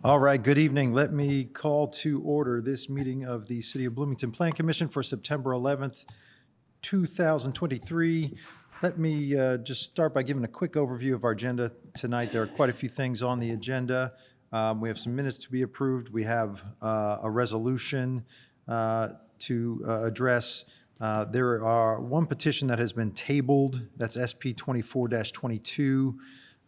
All right, good evening. Let me call to order this meeting of the City of Bloomington Plan Commission for September 11th, 2023. Let me just start by giving a quick overview of our agenda tonight. There are quite a few things on the agenda. We have some minutes to be approved. We have a resolution to address. There are one petition that has been tabled. That's SP 24-22.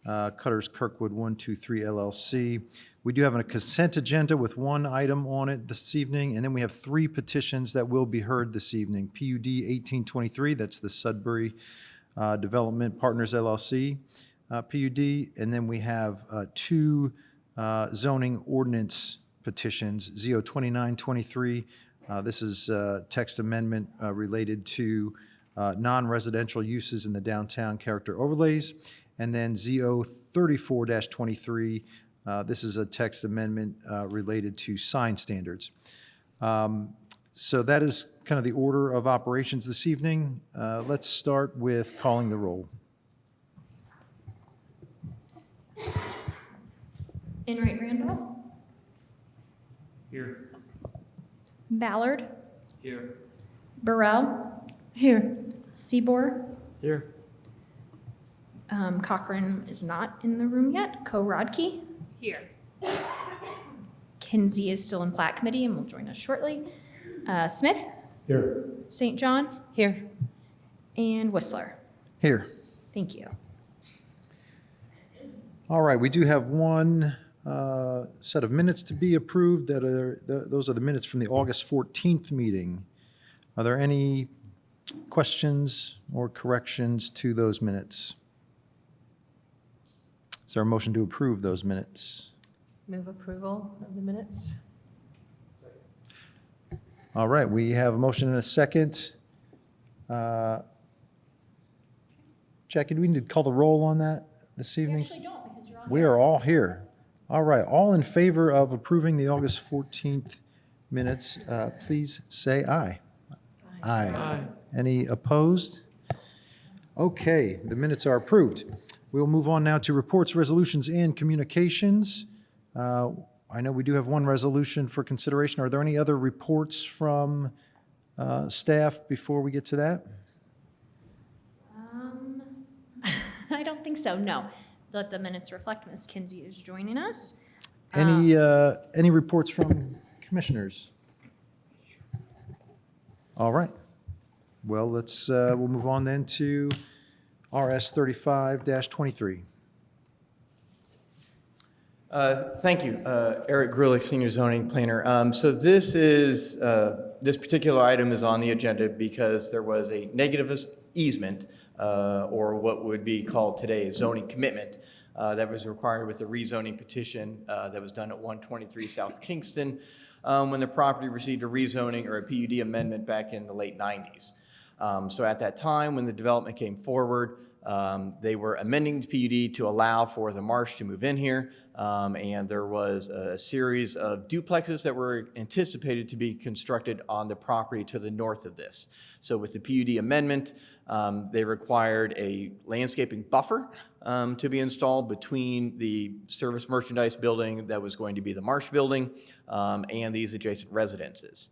Cutters Kirkwood 123 LLC. We do have a consent agenda with one item on it this evening, and then we have three petitions that will be heard this evening. PUD 1823, that's the Sudbury Development Partners LLC PUD, and then we have two zoning ordinance petitions, ZO 2923. This is text amendment related to non-residential uses in the downtown character overlays. And then ZO 34-23, this is a text amendment related to sign standards. So that is kind of the order of operations this evening. Let's start with calling the roll. Enright Randolph. Here. Ballard. Here. Burrell. Here. Seabour. Here. Cochran is not in the room yet. Rodkey. Here. Kinsey is still in Plat Committee and will join us shortly. Smith. Here. St. John. Here. And Whistler. Here. Thank you. All right, we do have one set of minutes to be approved. Those are the minutes from the August 14th meeting. Are there any questions or corrections to those minutes? Is there a motion to approve those minutes? Move approval of the minutes. All right, we have a motion and a second. Jackie, do we need to call the roll on that this evening? don't because you're on. We are all here. All right, all in favor of approving the August 14th minutes, please say aye. Aye. Aye. Any opposed? Okay, the minutes are approved. We'll move on now to reports, resolutions, and communications. I know we do have one resolution for consideration. Are there any other reports from staff before we get to that? I don't think so, no. Let the minutes reflect Ms. Kinsey is joining us. Any reports from commissioners? All right. Well, we'll move on then to RS 35-23. Thank you, Eric Grulich, Senior Zoning Planner. So this particular item is on the agenda because there was a negative easement, or what would be called today a zoning commitment, that was required with the rezoning petition that was done at 123 South Kingston when the property received a rezoning or a PUD amendment back in the late 90s. So at that time, when the development came forward, they were amending the PUD to allow for the marsh to move in here, and there was a series of duplexes that were anticipated to be constructed on the property to the north of this. So with the PUD amendment, they required a landscaping buffer to be installed between the service merchandise building that was going to be the marsh building and these adjacent residences.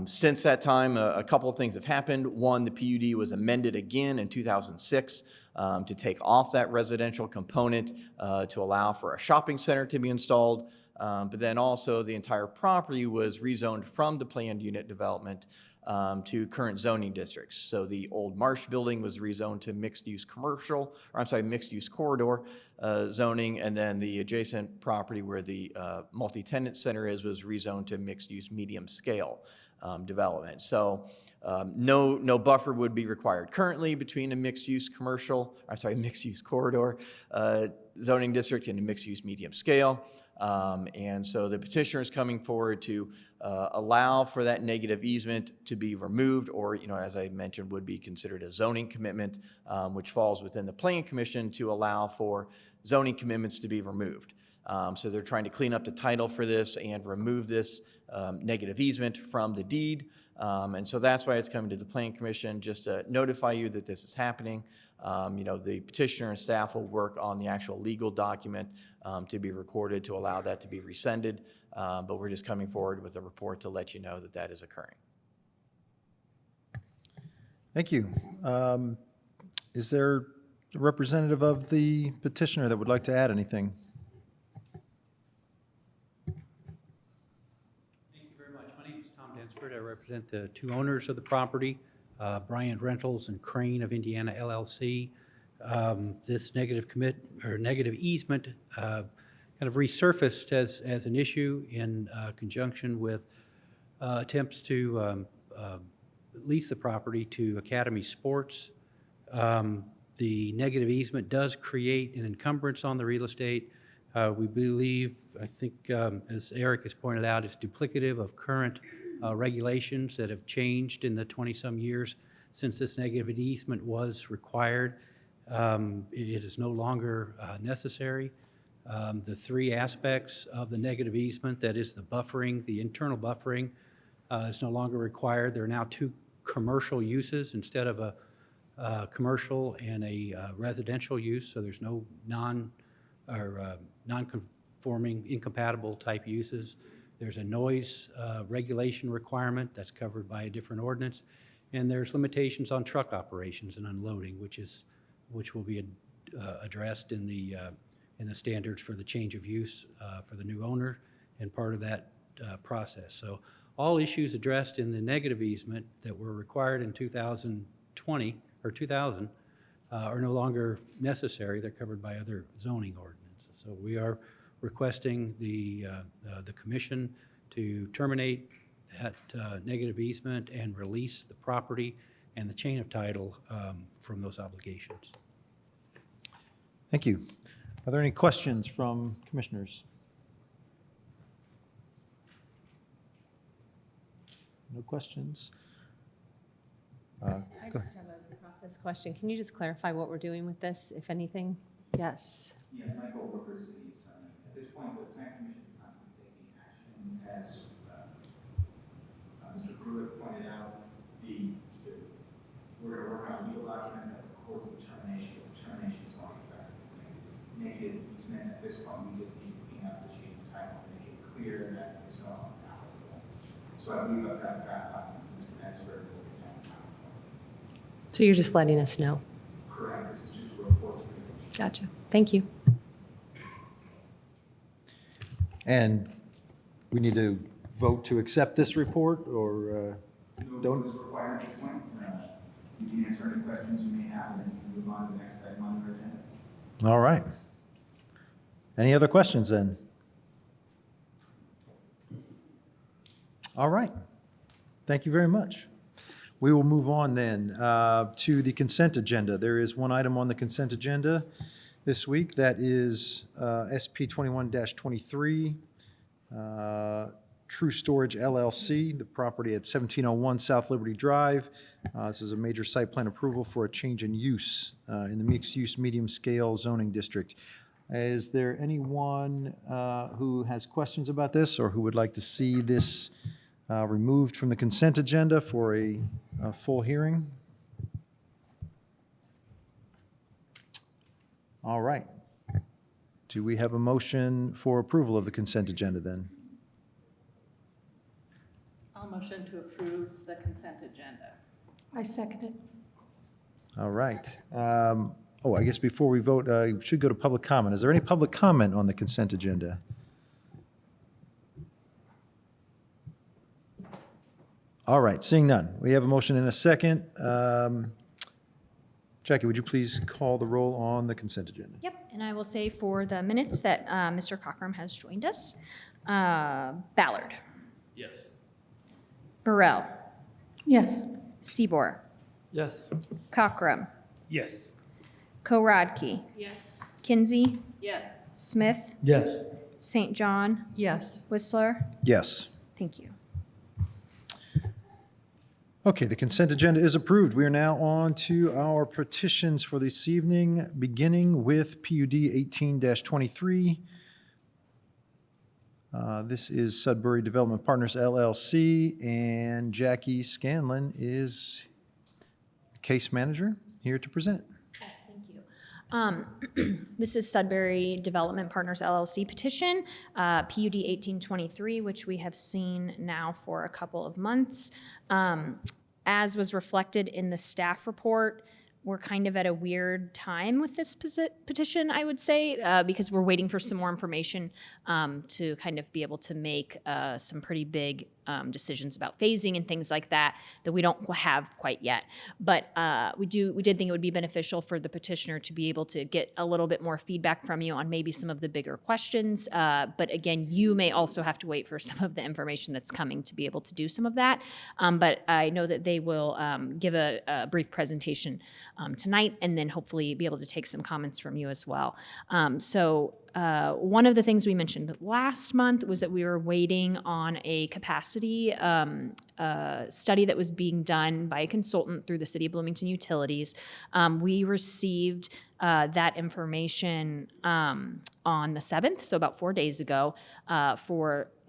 Since that time, a couple of things have happened. One, the PUD was amended again in 2006 to take off that residential component to allow for a shopping center to be installed. But then also the entire property was rezoned from the planned unit development to current zoning districts. So the old Marsh building was rezoned to mixed-use mixed-use corridor zoning, and then the adjacent property where the multi-tenant center was rezoned to mixed-use medium-scale development. So no buffer would be required currently between a mixed-use corridor zoning district and a mixed-use medium-scale. And so the petitioner is coming forward to allow for that negative easement to be removed, or, as I mentioned, would be considered a zoning commitment, which falls within the Plan Commission to allow for zoning commitments to be removed. So they're trying to clean up the title for this and remove this negative easement from the deed. And so that's why it's coming to the Plan Commission, just to notify you that this is happening. The petitioner and staff will work on the actual legal document to be recorded to allow that to be rescinded, but we're just coming forward with a report to let you know that that is occurring. Thank you. Is there a representative of the petitioner that would like to add anything? Thank you very much. My name is Tom Dansford. I represent the two owners of the property, Bryant Rentals and Crane of Indiana LLC. This negative easement kind of resurfaced as an issue in conjunction with attempts to lease the property to Academy Sports. The negative easement does create an encumbrance on the real estate. We believe, I think, as Eric has pointed out, it's duplicative of current regulations that have changed in the 20-some years since this negative easement was required. It is no longer necessary. The three aspects of the negative easement, that is the buffering, the internal buffering, is no longer required. There are now two commercial uses instead of a commercial and a residential use, so there's no non-conforming, incompatible type uses. There's a noise regulation requirement that's covered by a different ordinance, and there's limitations on truck operations and unloading, which will be addressed in the standards for the change of use for the new owner and part of that process. So all issues addressed in the negative easement that were required in 2020 or 2000 are no longer necessary. They're covered by other zoning ordinances. So we are requesting the commission to terminate that negative easement and release the property and the chain of title from those obligations. Thank you. Are there any questions from commissioners? No questions? I just have a process question. Can you just clarify what we're doing with this, if anything? Yes. Yeah, Michael Rooker, City Attorney. At this point, the Plan Commission is not going to take any action. As Mr. Pruitt pointed out, we're going to work on a legal document that records the termination. The termination is on effect. Negative easement. At this point, we just need to clean up the chain of title and make it clear that it's not applicable. So I believe I've got that document from Mr. Nestor. So you're just letting us know? Correct. This is just a report to the commission. Gotcha. Thank you. And we need to vote to accept this report, or No don't? vote is required at this point. You can answer any questions you may have, and then you can move on to the next item on your agenda. All right. Any other questions then? All right. Thank you very much. We will move on then to the consent agenda. There is one item on the consent agenda this week that is SP 21-23, True Storage LLC, the property at 1701 South Liberty Drive. This is a major site plan approval for a change in use in the mixed-use medium-scale zoning district. Is there anyone who has questions about this or who would like to see this removed from the consent agenda for a full hearing? All right. Do we have a motion for approval of the consent agenda then? I'll motion to approve the consent agenda. I second it. All right. I guess before we vote, we should go to public comment. Is there any public comment on the consent agenda? All right, seeing none. We have a motion and a second. Jackie, would you please call the roll on the consent agenda? Yep, and I will say for the minutes that Mr. Cockrum has joined us. Ballard. Yes. Burrell. Yes. Seabour. Yes. Cockrum. Yes. Korodke. Yes. Kinsey. Yes. Smith. Yes. St. John. Yes. Whistler. Yes. Thank you. Okay, the consent agenda is approved. We are now on to our petitions for this evening, beginning with PUD 18-23. This is Sudbury Development Partners LLC, and Jackie Scanlon is case manager here to present. Yes. This is Sudbury Development Partners LLC petition, PUD 1823, which we have seen now for a couple of months. As was reflected in the staff report, we're kind of at a weird time with this petition, I would say, because we're waiting for some more information to kind of be able to make some pretty big decisions about phasing and things like that we don't have quite yet. But we did think it would be beneficial for the petitioner to be able to get a little bit more feedback from you on maybe some of the bigger questions. But again, you may also have to wait for some of the information that's coming to be able to do some of that. But I know that they will give a brief presentation tonight, and then hopefully be able to take some comments from you as well. One of the things we mentioned last month was that we were waiting on a capacity study that was being done by a consultant through the City of Bloomington Utilities. We received that information on the 7th, so about 4 days ago,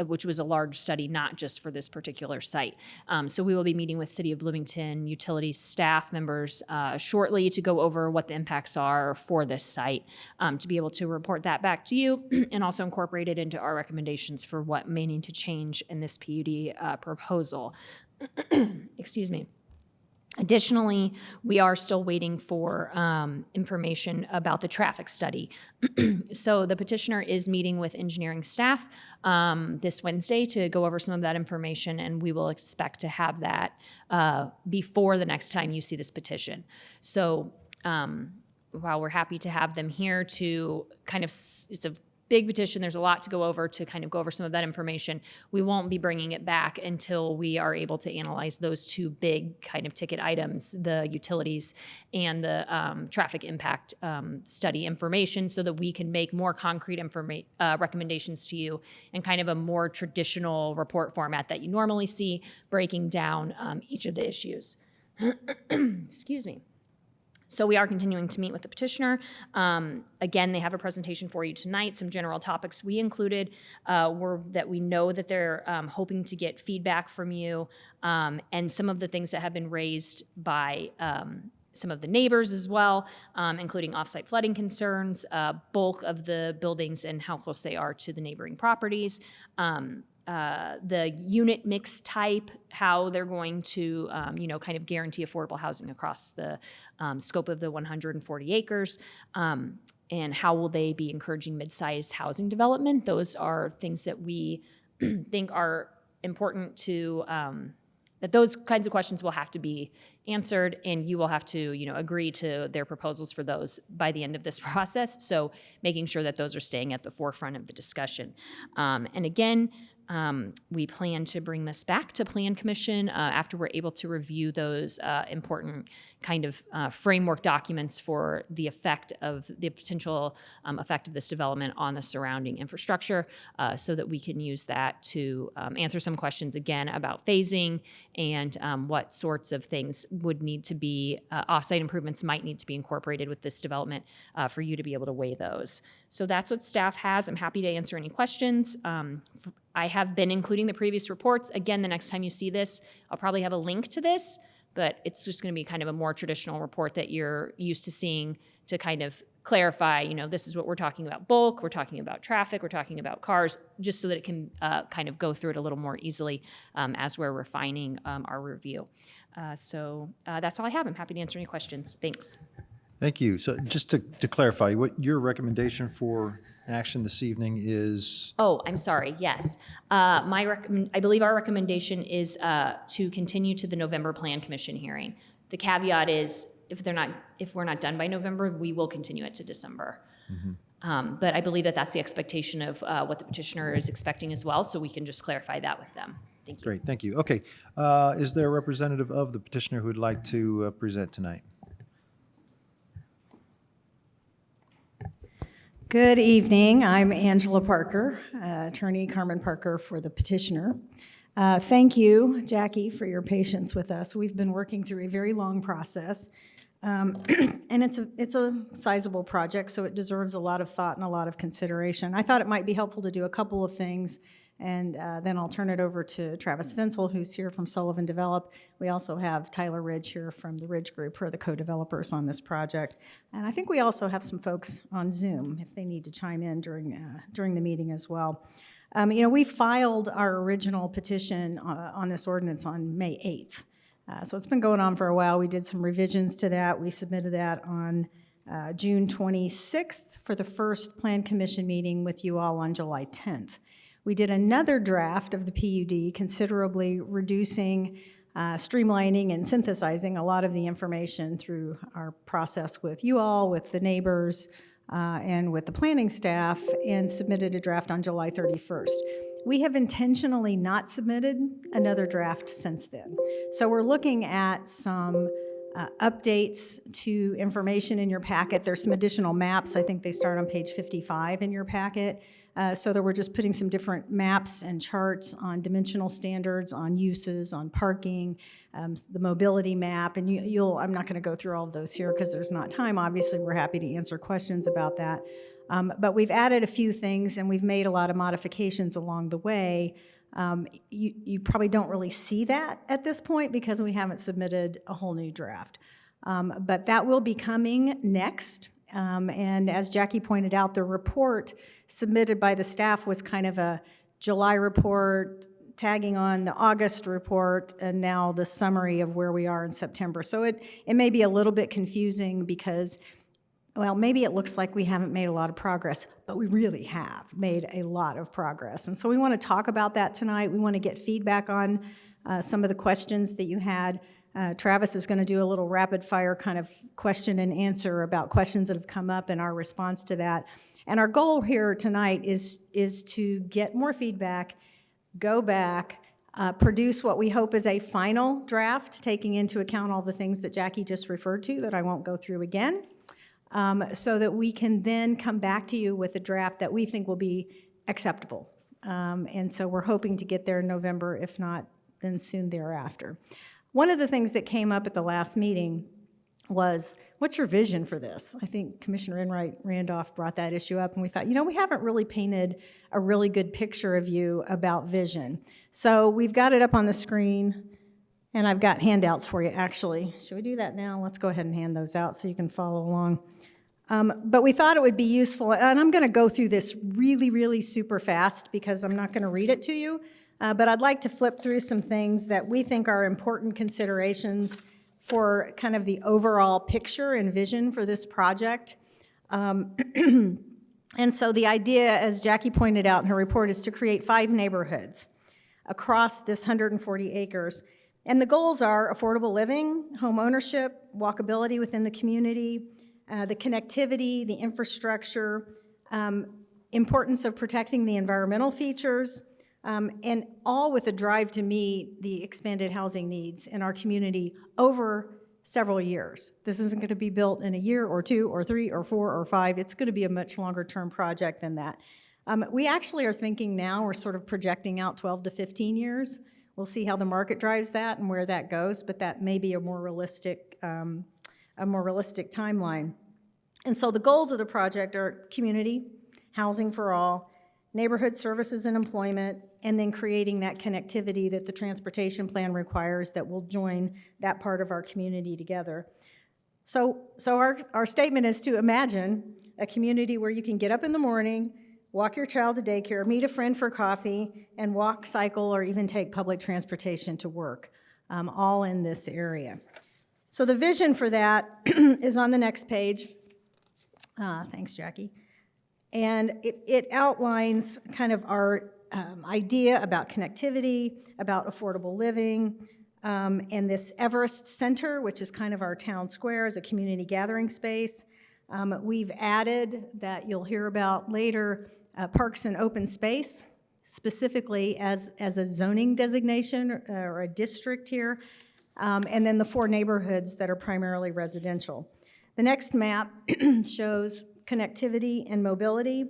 which was a large study, not just for this particular site. So we will be meeting with City of Bloomington Utilities staff members shortly to go over what the impacts are for this site, to be able to report that back to you and also incorporate it into our recommendations for what may need to change in this PUD proposal. Excuse me. Additionally, we are still waiting for information about the traffic study. So the petitioner is meeting with engineering staff this Wednesday to go over some of that information, and we will expect to have that before the next time you see this petition. So while we're happy to have them here to kind of, it's a big petition, there's a lot to go over to kind of go over some of that information. We won't be bringing it back until we are able to analyze those two big kind of ticket items, the utilities and the traffic impact study information, so that we can make more concrete recommendations to you in kind of a more traditional report format that you normally see, breaking down each of the issues. Excuse me. So we are continuing to meet with the petitioner. Again, they have a presentation for you tonight. Some general topics we included were that we know that they're hoping to get feedback from you, and some of the things that have been raised by some of the neighbors as well, including offsite flooding concerns, bulk of the buildings and how close they are to the neighboring properties, the unit mix type, how they're going to, kind of guarantee affordable housing across the scope of the 140 acres, and how will they be encouraging mid-sized housing development. Those are things that we think are important to, that those kinds of questions will have to be answered, and you will have to, agree to their proposals for those by the end of this process. So making sure that those are staying at the forefront of the discussion. And again, we plan to bring this back to Plan Commission after we're able to review those important kind of framework documents for the effect of the potential effect of this development on the surrounding infrastructure, so that we can use that to answer some questions again about phasing and what sorts of things would need to be, offsite improvements might need to be incorporated with this development for you to be able to weigh those. So that's what staff has. I'm happy to answer any questions. I have been including the previous reports. Again, the next time you see this, I'll probably have a link to this, but it's just going to be kind of a more traditional report that you're used to seeing to kind of clarify, this is what we're talking about bulk, we're talking about traffic, we're talking about cars, just so that it can kind of go through it a little more easily as we're refining our review. So that's all I have. I'm happy to answer any questions. Thanks. Thank you. So just to clarify, what your recommendation for action this evening is? Oh, I'm sorry. Yes. I believe our recommendation is to continue to the November Plan Commission hearing. The caveat is if we're not done by November, we will continue it to December. Mm-hmm. But I believe that that's the expectation of what the petitioner is expecting as well, so we can just clarify that with them. Thank you. Great, thank you. Okay, is there a representative of the petitioner who would like to present tonight? Good evening. I'm Angela Parker, attorney Carmen Parker for the petitioner. Thank you, Jackie, for your patience with us. We've been working through a very long process. And it's a sizable project, so it deserves a lot of thought and a lot of consideration. I thought it might be helpful to do a couple of things, and then I'll turn it over to Travis Vinsel, who's here from Sullivan Develop. We also have Tyler Ridge here from the Ridge Group, who are the co-developers on this project. And I think we also have some folks on Zoom if they need to chime in during the meeting as well. We filed our original petition on this ordinance on May 8th. So it's been going on for a while. We did some revisions to that. We submitted that on June 26th for the first Plan Commission meeting with you all on July 10th. We did another draft of the PUD, considerably reducing, streamlining, and synthesizing a lot of the information through our process with you all, with the neighbors, and with the planning staff, and submitted a draft on July 31st. We have intentionally not submitted another draft since then. So we're looking at some updates to information in your packet. There's some additional maps. I think they start on page 55 in your packet. So that we're just putting some different maps and charts on dimensional standards, on uses, on parking, the mobility map, and I'm not going to go through all of those here because there's not time. Obviously, we're happy to answer questions about that. But we've added a few things, and we've made a lot of modifications along the way. You probably don't really see that at this point because we haven't submitted a whole new draft. But that will be coming next. And as Jackie pointed out, the report submitted by the staff was kind of a July report, tagging on the August report, and now the summary of where we are in September. So it may be a little bit confusing because, well, maybe it looks like we haven't made a lot of progress, but we really have made a lot of progress. And so we want to talk about that tonight. We want to get feedback on some of the questions that you had. Travis is going to do a little rapid fire kind of question and answer about questions that have come up and our response to that. And our goal here tonight is to get more feedback, go back, produce what we hope is a final draft, taking into account all the things that Jackie just referred to that I won't go through again, so that we can then come back to you with a draft that we think will be acceptable. And so we're hoping to get there in November, if not, then soon thereafter. One of the things that came up at the last meeting was, what's your vision for this? I think Commissioner Enright Randolph brought that issue up, and we thought, we haven't really painted a really good picture of you about vision. So we've got it up on the screen, and I've got handouts for you, actually. Should we do that now? Let's go ahead and hand those out so you can follow along. But we thought it would be useful, and I'm going to go through this really, really super fast because I'm not going to read it to you, but I'd like to flip through some things that we think are important considerations for kind of the overall picture and vision for this project. And so the idea, as Jackie pointed out in her report, is to create 5 neighborhoods across this 140 acres. And the goals are affordable living, home ownership, walkability within the community, the connectivity, the infrastructure, importance of protecting the environmental features, and all with a drive to meet the expanded housing needs in our community over several years. This isn't going to be built in a year or 2 or 3 or 4 or 5. It's going to be a much longer term project than that. We actually are thinking now, we're sort of projecting out 12 to 15 years. We'll see how the market drives that and where that goes, but that may be a more realistic timeline. And so the goals of the project are community, housing for all, neighborhood services and employment, and then creating that connectivity that the transportation plan requires that will join that part of our community together. So our statement is to imagine a community where you can get up in the morning, walk your child to daycare, meet a friend for coffee, and walk, cycle, or even take public transportation to work, all in this area. So the vision for that is on the next page. Thanks, Jackie. And it outlines kind of our idea about connectivity, about affordable living, and this Everest Center, which is kind of our town square as a community gathering space. We've added, that you'll hear about later, parks and open space, specifically as a zoning designation or a district here, and then the 4 neighborhoods that are primarily residential. The next map shows connectivity and mobility.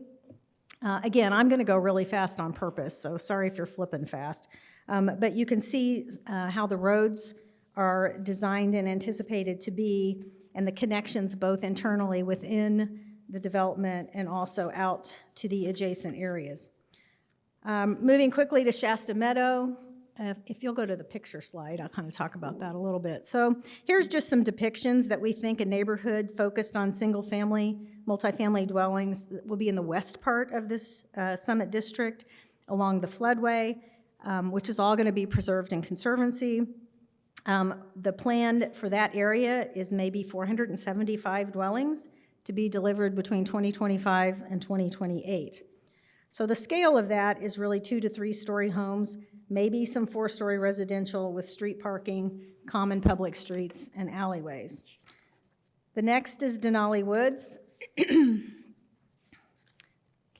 Again, I'm going to go really fast on purpose, so sorry if you're flipping fast. But you can see how the roads are designed and anticipated to be, and the connections both internally within the development and also out to the adjacent areas. Moving quickly to Shasta Meadow. If you'll go to the picture slide, I'll kind of talk about that a little bit. So here's just some depictions that we think a neighborhood focused on single-family, multifamily dwellings will be in the west part of this Summit District along the floodway, which is all going to be preserved in conservancy. The plan for that area is maybe 475 dwellings to be delivered between 2025 and 2028. So the scale of that is really 2 to 3 story homes, maybe some 4-story residential with street parking, common public streets, and alleyways. The next is Denali Woods. Can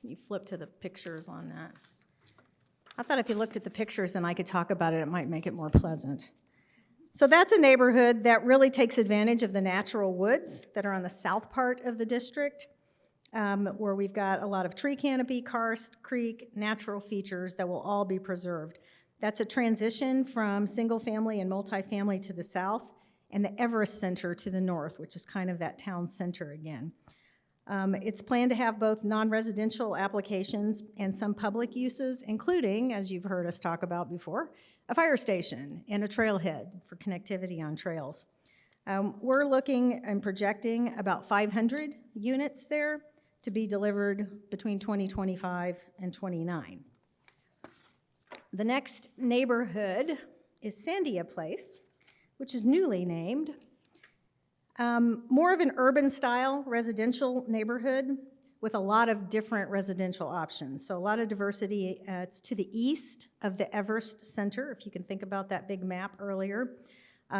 you flip to the pictures on that? I thought if you looked at the pictures and I could talk about it, it might make it more pleasant. So that's a neighborhood that really takes advantage of the natural woods that are on the south part of the district, where we've got a lot of tree canopy, karst, creek, natural features that will all be preserved. That's a transition from single-family and multifamily to the south, and the Everest Center to the north, which is kind of that town center again. It's planned to have both non-residential applications and some public uses, including, as you've heard us talk about before, a fire station and a trailhead for connectivity on trails. We're looking and projecting about 500 units there to be delivered between 2025 and 29. The next neighborhood is Sandia Place, which is newly named. More of an urban-style residential neighborhood with a lot of different residential options. So a lot of diversity. It's to the east of the Everest Center, if you can think about that big map earlier.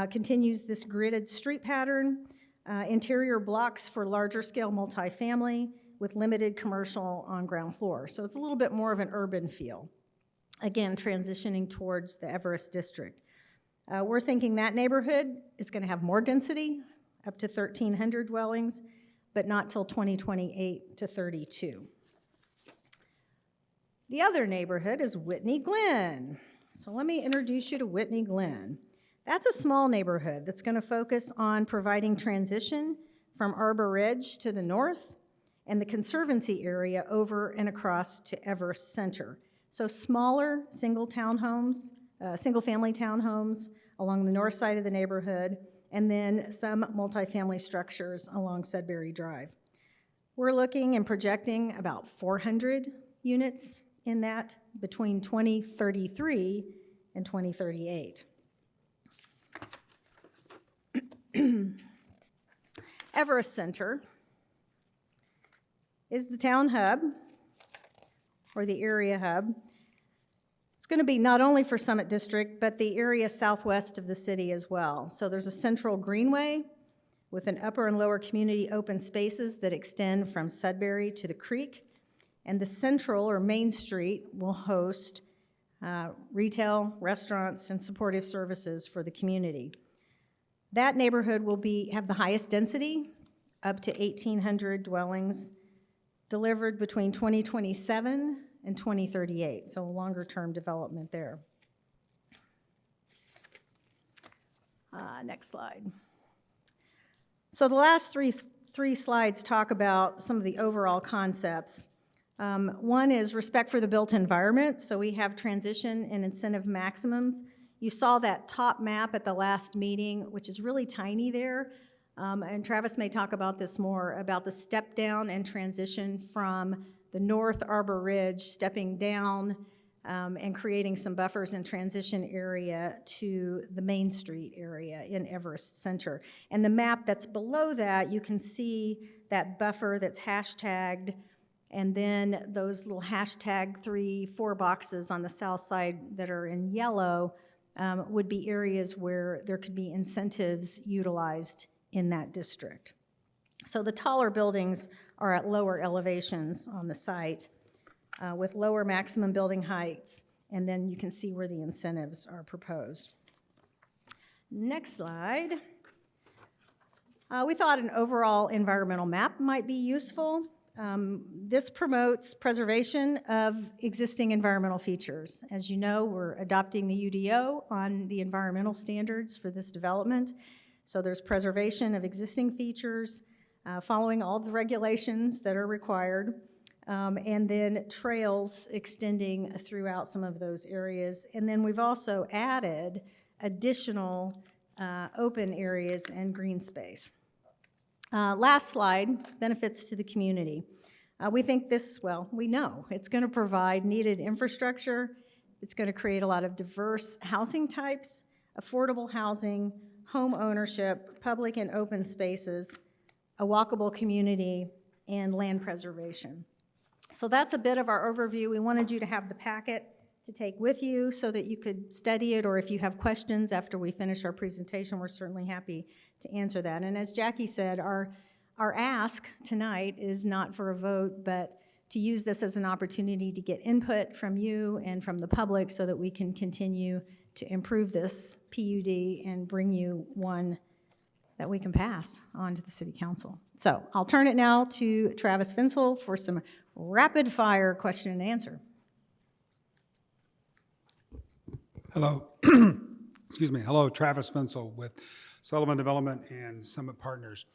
Continues this gridded street pattern, interior blocks for larger-scale multifamily with limited commercial on ground floor. So it's a little bit more of an urban feel. Again, transitioning towards the Everest District. We're thinking that neighborhood is going to have more density, up to 1,300 dwellings, but not till 2028 to 32. The other neighborhood is Whitney Glen. So let me introduce you to Whitney Glen. That's a small neighborhood that's going to focus on providing transition from Arbor Ridge to the north and the Conservancy area over and across to Everest Center. So smaller single-family townhomes along the north side of the neighborhood, and then some multifamily structures along Sudbury Drive. We're looking and projecting about 400 units in that between 2033 and 2038. Everest Center is the town hub, or the area hub. It's going to be not only for Summit District, but the area southwest of the city as well. So there's a central greenway with an upper and lower community open spaces that extend from Sudbury to the creek. And the central or main street will host retail, restaurants, and supportive services for the community. That neighborhood will have the highest density, up to 1,800 dwellings, delivered between 2027 and 2038, so a longer-term development there. Next slide. So the last three slides talk about some of the overall concepts. One is respect for the built environment, so we have transition and incentive maximums. You saw that top map at the last meeting, which is really tiny there. And Travis may talk about this more, about the step down and transition from the North Arbor Ridge, stepping down and creating some buffers and transition area to the Main Street area in Everest Center. And the map that's below that, you can see that buffer that's hashtagged, and then those little hashtag 3-4 boxes on the south side that are in yellow would be areas where there could be incentives utilized in that district. So the taller buildings are at lower elevations on the site with lower maximum building heights, and then you can see where the incentives are proposed. Next slide. We thought an overall environmental map might be useful. This promotes preservation of existing environmental features. As you know, we're adopting the UDO on the environmental standards for this development. So there's preservation of existing features, following all the regulations that are required, and then trails extending throughout some of those areas. And then we've also added additional open areas and green space. Last slide, benefits to the community. We think this, well, we know it's going to provide needed infrastructure. It's going to create a lot of diverse housing types, affordable housing, home ownership, public and open spaces, a walkable community, and land preservation. So that's a bit of our overview. We wanted you to have the packet to take with you so that you could study it, or if you have questions after we finish our presentation, we're certainly happy to answer that. And as Jackie said, our ask tonight is not for a vote, but to use this as an opportunity to get input from you and from the public so that we can continue to improve this PUD and bring you one that we can pass on to the City Council. So I'll turn it now to Travis Finsel for some rapid-fire question and answer. Hello. Excuse me. Hello, Travis Finsel with Sullivan Development and Summit Partners.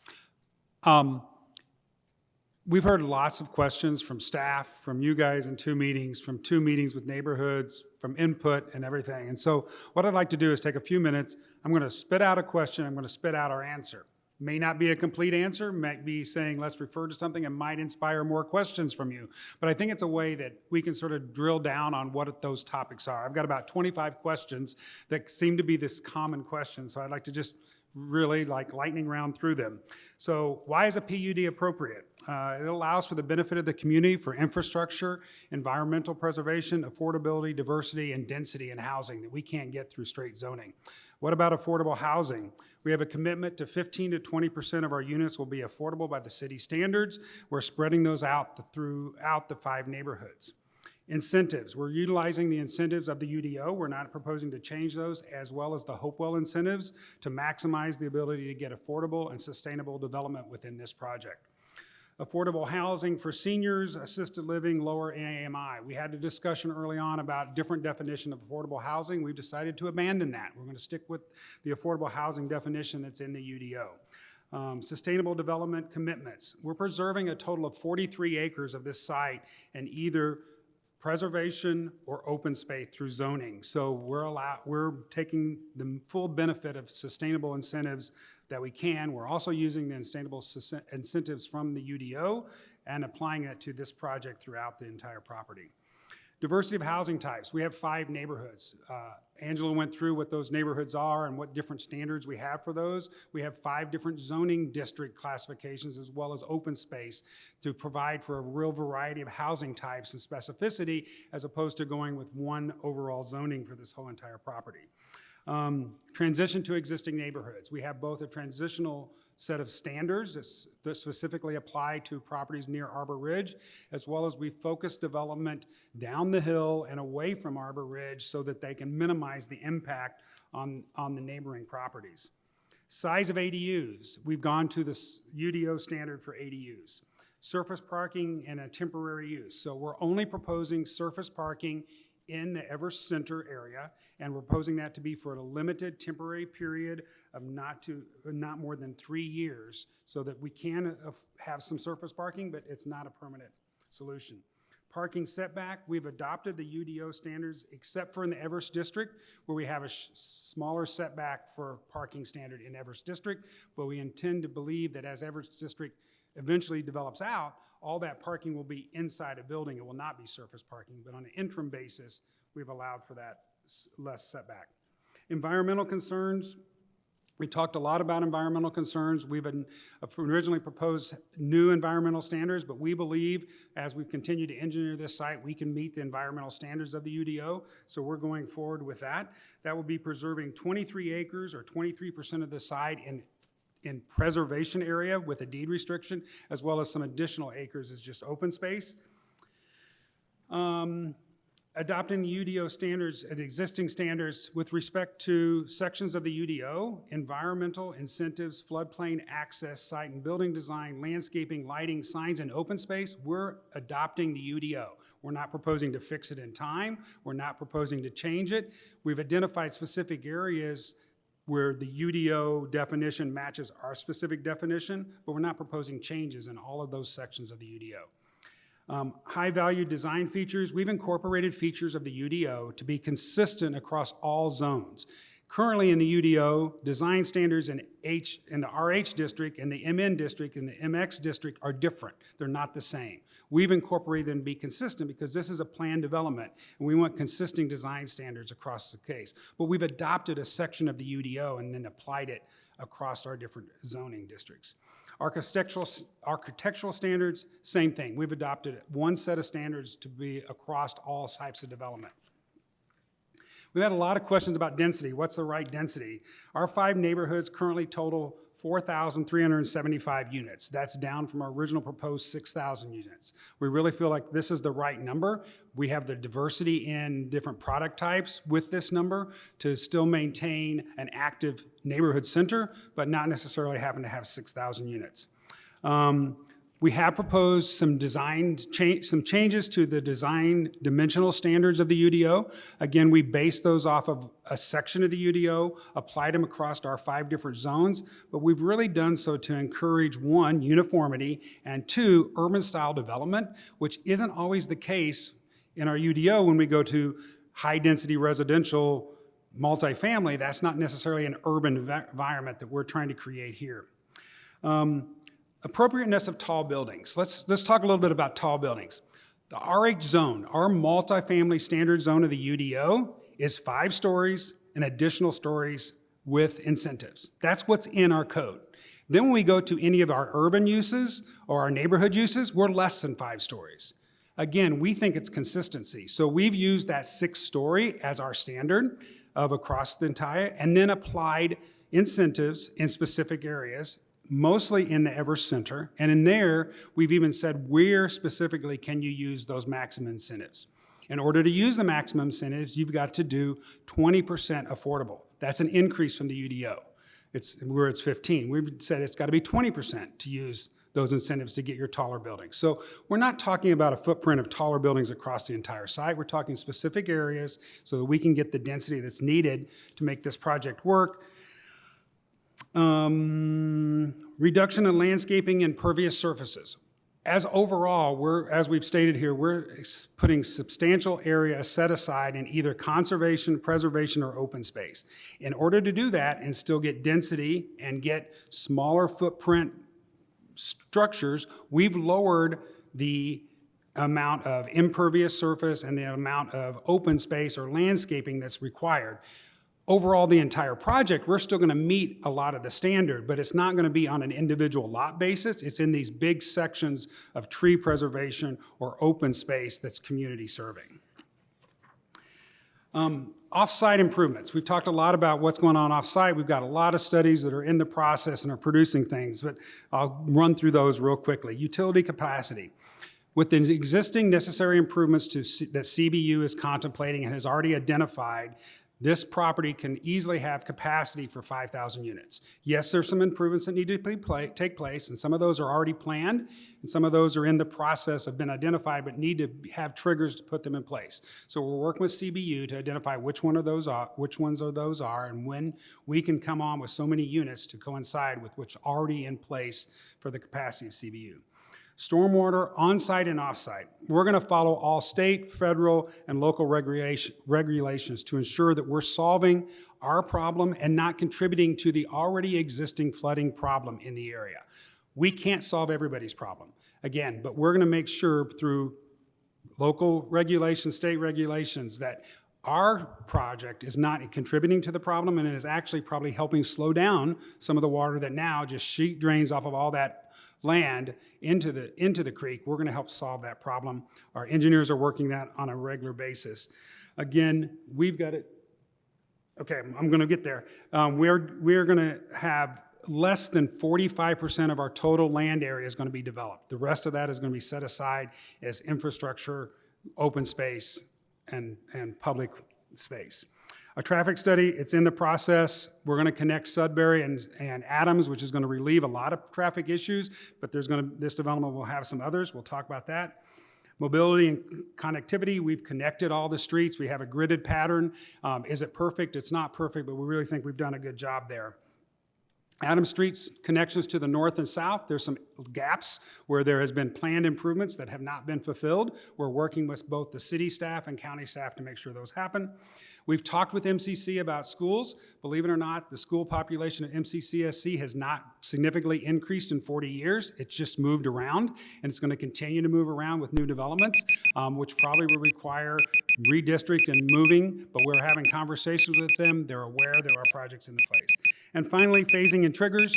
We've heard lots of questions from staff, from you guys in 2 meetings, from 2 meetings with neighborhoods, from input and everything. And so what I'd like to do is take a few minutes. I'm going to spit out a question. I'm going to spit out our answer. May not be a complete answer, might be saying let's refer to something and might inspire more questions from you. But I think it's a way that we can sort of drill down on what those topics are. I've got about 25 questions that seem to be this common question, so I'd like to just really like lightning round through them. So why is a PUD appropriate? It allows for the benefit of the community for infrastructure, environmental preservation, affordability, diversity, and density in housing that we can't get through straight zoning. What about affordable housing? We have a commitment to 15 to 20% of our units will be affordable by the city standards. We're spreading those out throughout the 5 neighborhoods. Incentives, we're utilizing the incentives of the UDO. We're not proposing to change those, as well as the Hopewell incentives to maximize the ability to get affordable and sustainable development within this project. Affordable housing for seniors, assisted living, lower AMI. We had a discussion early on about different definition of affordable housing. We've decided to abandon that. We're going to stick with the affordable housing definition that's in the UDO. Sustainable development commitments. We're preserving a total of 43 acres of this site in either preservation or open space through zoning. So we're taking the full benefit of sustainable incentives that we can. We're also using the sustainable incentives from the UDO and applying it to this project throughout the entire property. Diversity of housing types. We have 5 neighborhoods. Angela went through what those neighborhoods are and what different standards we have for those. We have 5 different zoning district classifications as well as open space to provide for a real variety of housing types and specificity as opposed to going with one overall zoning for this whole entire property. Transition to existing neighborhoods. We have both a transitional set of standards that specifically apply to properties near Arbor Ridge, as well as we focus development down the hill and away from Arbor Ridge so that they can minimize the impact on the neighboring properties. Size of ADUs. We've gone to the UDO standard for ADUs. Surface parking and a temporary use. So we're only proposing surface parking in the Everest Center area, and we're proposing that to be for a limited temporary period of not more than 3 years, so that we can have some surface parking, but it's not a permanent solution. Parking setback, we've adopted the UDO standards, except for in the Everest District, where we have a smaller setback for parking standard in Everest District, but we intend to believe that as Everest District eventually develops out, all that parking will be inside a building. It will not be surface parking, but on an interim basis, we've allowed for that less setback. Environmental concerns. We talked a lot about environmental concerns. We've originally proposed new environmental standards, but we believe as we've continued to engineer this site, we can meet the environmental standards of the UDO, so we're going forward with that. That will be preserving 23 acres or 23% of the site in preservation area with a deed restriction, as well as some additional acres as just open space. Adopting the UDO standards and existing standards with respect to sections of the UDO, environmental incentives, floodplain access, site and building design, landscaping, lighting, signs, and open space, we're adopting the UDO. We're not proposing to fix it in time. We're not proposing to change it. We've identified specific areas where the UDO definition matches our specific definition, but we're not proposing changes in all of those sections of the UDO. High-value design features, we've incorporated features of the UDO to be consistent across all zones. Currently in the UDO, design standards in the RH district and the MN district and the MX district are different. They're not the same. We've incorporated them to be consistent because this is a planned development and we want consistent design standards across the case. But we've adopted a section of the UDO and then applied it across our different zoning districts. Architectural standards, same thing. We've adopted one set of standards to be across all types of development. We've had a lot of questions about density. What's the right density? Our 5 neighborhoods currently total 4,375 units. That's down from our original proposed 6,000 units. We really feel like this is the right number. We have the diversity in different product types with this number to still maintain an active neighborhood center, but not necessarily having to have 6,000 units. We have proposed some changes to the design dimensional standards of the UDO. Again, we based those off of a section of the UDO, applied them across our 5 different zones, but we've really done so to encourage, 1, uniformity, and 2, urban style development, which isn't always the case in our UDO when we go to high density residential multifamily. That's not necessarily an urban environment that we're trying to create here. Appropriateness of tall buildings. Let's talk a little bit about tall buildings. The RH zone, our multifamily standard zone of the UDO, is 5 stories and additional stories with incentives. That's what's in our code. Then when we go to any of our urban uses or our neighborhood uses, we're less than 5 stories. Again, we think it's consistency. So we've used that 6-story as our standard of across the entire, and then applied incentives in specific areas, mostly in the Ever Center. And in there, we've even said where specifically can you use those maximum incentives. In order to use the maximum incentives, you've got to do 20% affordable. That's an increase from the UDO. Where it's 15. We've said it's got to be 20% to use those incentives to get your taller buildings. So we're not talking about a footprint of taller buildings across the entire site. We're talking specific areas so that we can get the density that's needed to make this project work. Reduction in landscaping and pervious surfaces. As overall, as we've stated here, we're putting substantial area set aside in either conservation, preservation, or open space. In order to do that and still get density and get smaller footprint structures, we've lowered the amount of impervious surface and the amount of open space or landscaping that's required. Overall, the entire project, we're still going to meet a lot of the standard, but it's not going to be on an individual lot basis. It's in these big sections of tree preservation or open space that's community serving. Off-site improvements. We've talked a lot about what's going on off-site. We've got a lot of studies that are in the process and are producing things, but I'll run through those real quickly. Utility capacity. With the existing necessary improvements that CBU is contemplating and has already identified, this property can easily have capacity for 5,000 units. Yes, there's some improvements that need to take place, and some of those are already planned, and some of those are in the process of being identified, but need to have triggers to put them in place. So we're working with CBU to identify which ones of those are, and when we can come on with so many units to coincide with what's already in place for the capacity of CBU. Stormwater on-site and off-site. We're going to follow all state, federal, and local regulations to ensure that we're solving our problem and not contributing to the already existing flooding problem in the area. We can't solve everybody's problem, again, but we're going to make sure through local regulations, state regulations, that our project is not contributing to the problem and it is actually probably helping slow down some of the water that now just sheet drains off of all that land into the creek. We're going to help solve that problem. Our engineers are working that on a regular basis. Again, we've got it. Okay, I'm going to get there. We're going to have less than 45% of our total land area is going to be developed. The rest of that is going to be set aside as infrastructure, open space, and public space. A traffic study, it's in the process. We're going to connect Sudbury and Adams, which is going to relieve a lot of traffic issues, but this development will have some others. We'll talk about that. Mobility and connectivity, we've connected all the streets. We have a gridded pattern. Is it perfect? It's not perfect, but we really think we've done a good job there. Adams Street's connections to the north and south, there's some gaps where there has been planned improvements that have not been fulfilled. We're working with both the city staff and county staff to make sure those happen. We've talked with MCC about schools. Believe it or not, the school population at MCCSC has not significantly increased in 40 years. It's just moved around, and it's going to continue to move around with new developments, which probably will require redistrict and moving, but we're having conversations with them. They're aware there are projects in the place. And finally, phasing and triggers.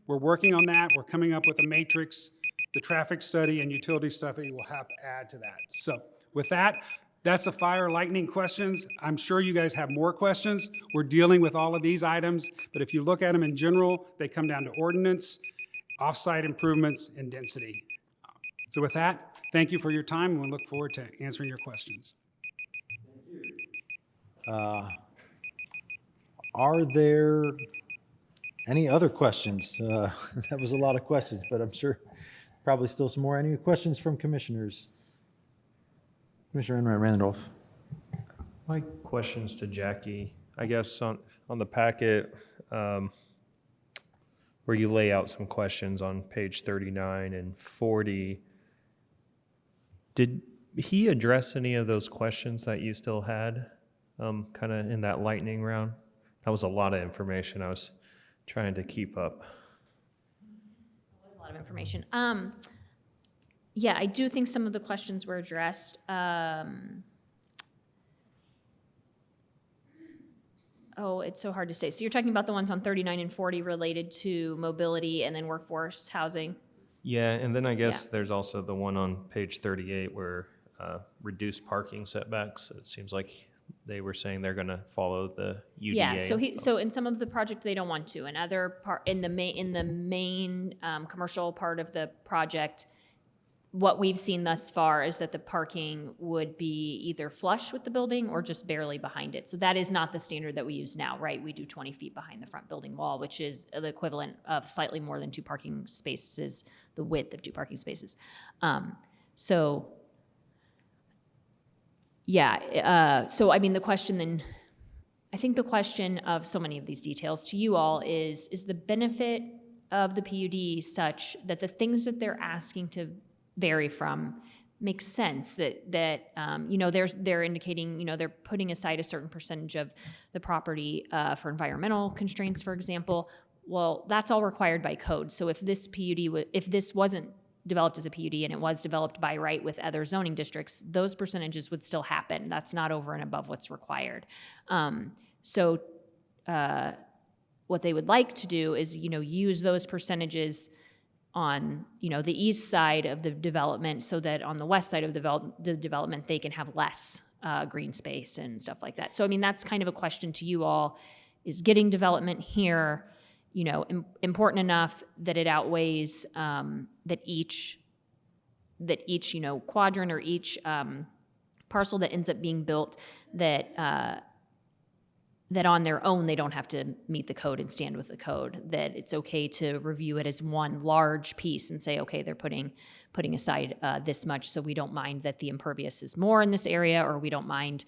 We're working on that. We're coming up with a matrix. The traffic study and utility study will have to add to that. So with that, that's the fire lightning questions. I'm sure you guys have more questions. We're dealing with all of these items, but if you look at them in general, they come down to ordinance, off-site improvements, and density. So with that, thank you for your time, and we look forward to answering your questions. Are there any other questions? That was a lot of questions, but I'm sure probably still some more. Any questions from commissioners? Commissioner Enright Randolph. My question's to Jackie. I guess on the packet where you lay out some questions on page 39 and 40, did he address any of those questions that you still had kind of in that lightning round? That was a lot of information. I was trying to keep up. That was a lot of information. Yeah, I do think some of the questions were addressed. Oh, it's so hard to say. So you're talking about the ones on 39 and 40 related to mobility and then workforce housing? Yeah, and then I guess there's also the one on page 38 where reduced parking setbacks. It seems like they were saying they're going to follow the UDA. Yeah, so in some of the project they don't want to. In other part, in the main commercial part of the project, what we've seen thus far is that the parking would be either flush with the building or just barely behind it. So that is not the standard that we use now, right? We do 20 feet behind the front building wall, which is the equivalent of slightly more than 2 parking spaces, the width of 2 parking spaces. So I mean, the question then, I think the question of so many of these details to you all is the benefit of the PUD such that the things that they're asking to vary from makes sense, that you know, they're indicating, you know, they're putting aside a certain percentage of the property for environmental constraints, for example. Well, that's all required by code. So if this PUD, if this wasn't developed as a PUD and it was developed by right with other zoning districts, those percentages would still happen. That's not over and above what's required. What they would like to do is, you know, use those percentages on, you know, the east side of the development so that on the west side of the development, they can have less green space and stuff like that. So, I mean, that's kind of a question to you all, is getting development here, you know, important enough that it outweighs that each, you know, quadrant or each parcel that ends up being built, that on their own they don't have to meet the code and stand with the code, that it's okay to review it as one large piece and say, okay, they're putting aside this much, so we don't mind that the impervious is more in this area, or we don't mind,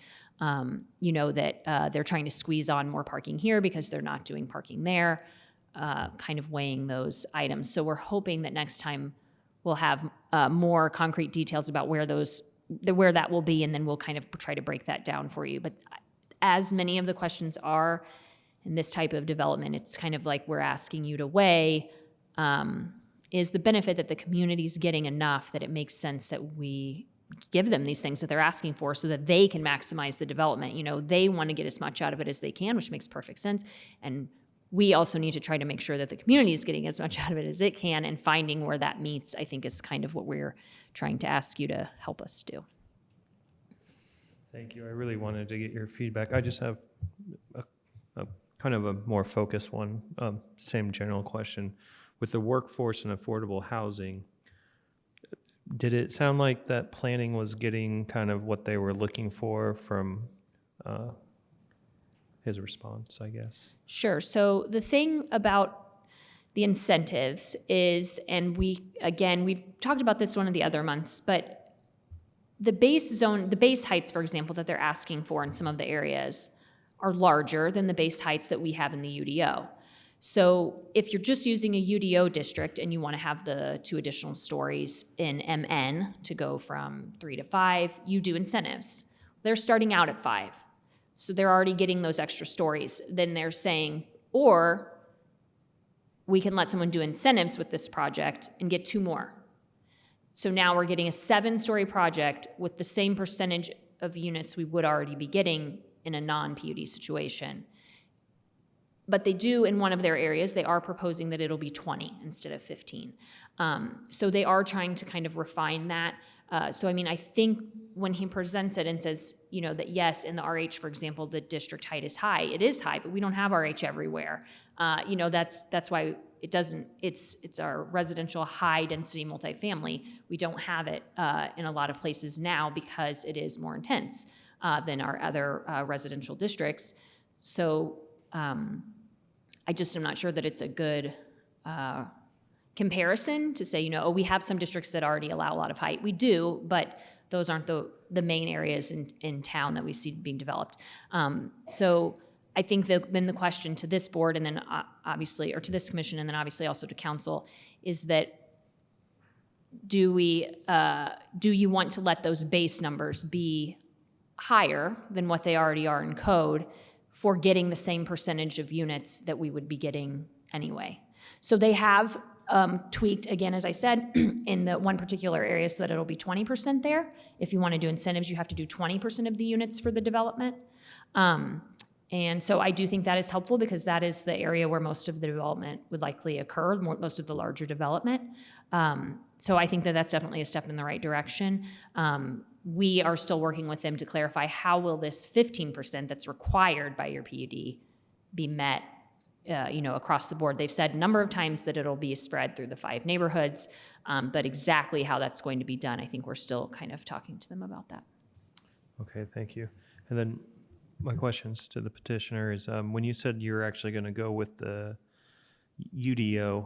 you know, that they're trying to squeeze on more parking here because they're not doing parking there, kind of weighing those items. So we're hoping that next time we'll have more concrete details about where that will be, and then we'll kind of try to break that down for you. But as many of the questions are in this type of development, it's kind of like we're asking you to weigh, is the benefit that the community's getting enough that it makes sense that we give them these things that they're asking for so that they can maximize the development. You know, they want to get as much out of it as they can, which makes perfect sense. And we also need to try to make sure that the community is getting as much out of it as it can, and finding where that meets, I think, is kind of what we're trying to ask you to help us do. Thank you. I really wanted to get your feedback. I just have a kind of a more focused one, same general question. With the workforce and affordable housing, did it sound like that planning was getting kind of what they were looking for from his response, I guess? Sure. So the thing about the incentives is, and we've talked about this one of the other months, but the base heights, for example, that they're asking for in some of the areas are larger than the base heights that we have in the UDO. So if you're just using a UDO district and you want to have the 2 additional stories in MN to go from 3 to 5, you do incentives. They're starting out at 5. So they're already getting those extra stories. Then they're saying, or we can let someone do incentives with this project and get 2 more. So now we're getting a 7-story project with the same percentage of units we would already be getting in a non-PUD situation. But they do, in one of their areas, they are proposing that it'll be 20 instead of 15. So they are trying to kind of refine that. So I mean, I think when he presents it and says, you know, that yes, in the RH, for example, the district height is high. It is high, but we don't have RH everywhere. You know, that's why it doesn't, it's our residential high-density multifamily. We don't have it in a lot of places now because it is more intense than our other residential districts. So I just am not sure that it's a good comparison to say, you know, oh, we have some districts that already allow a lot of height. We do, but those aren't the main areas in town that we see being developed. So I think that then the question to this board and then obviously, or to this commission and then obviously also to council is that do you want to let those base numbers be higher than what they already are in code for getting the same percentage of units that we would be getting anyway? So they have tweaked, again, as I said, in the one particular area so that it'll be 20% there. If you want to do incentives, you have to do 20% of the units for the development. And so I do think that is helpful because that is the area where most of the development would likely occur, most of the larger development. So I think that that's definitely a step in the right direction. We are still working with them to clarify how will this 15% that's required by your PUD be met, you know, across the board. They've said a number of times that it'll be spread through the 5 neighborhoods, but exactly how that's going to be done, I think we're still kind of talking to them about that. Okay, thank you. And then my questions to the petitioner is, when you said you're actually going to go with the UDO,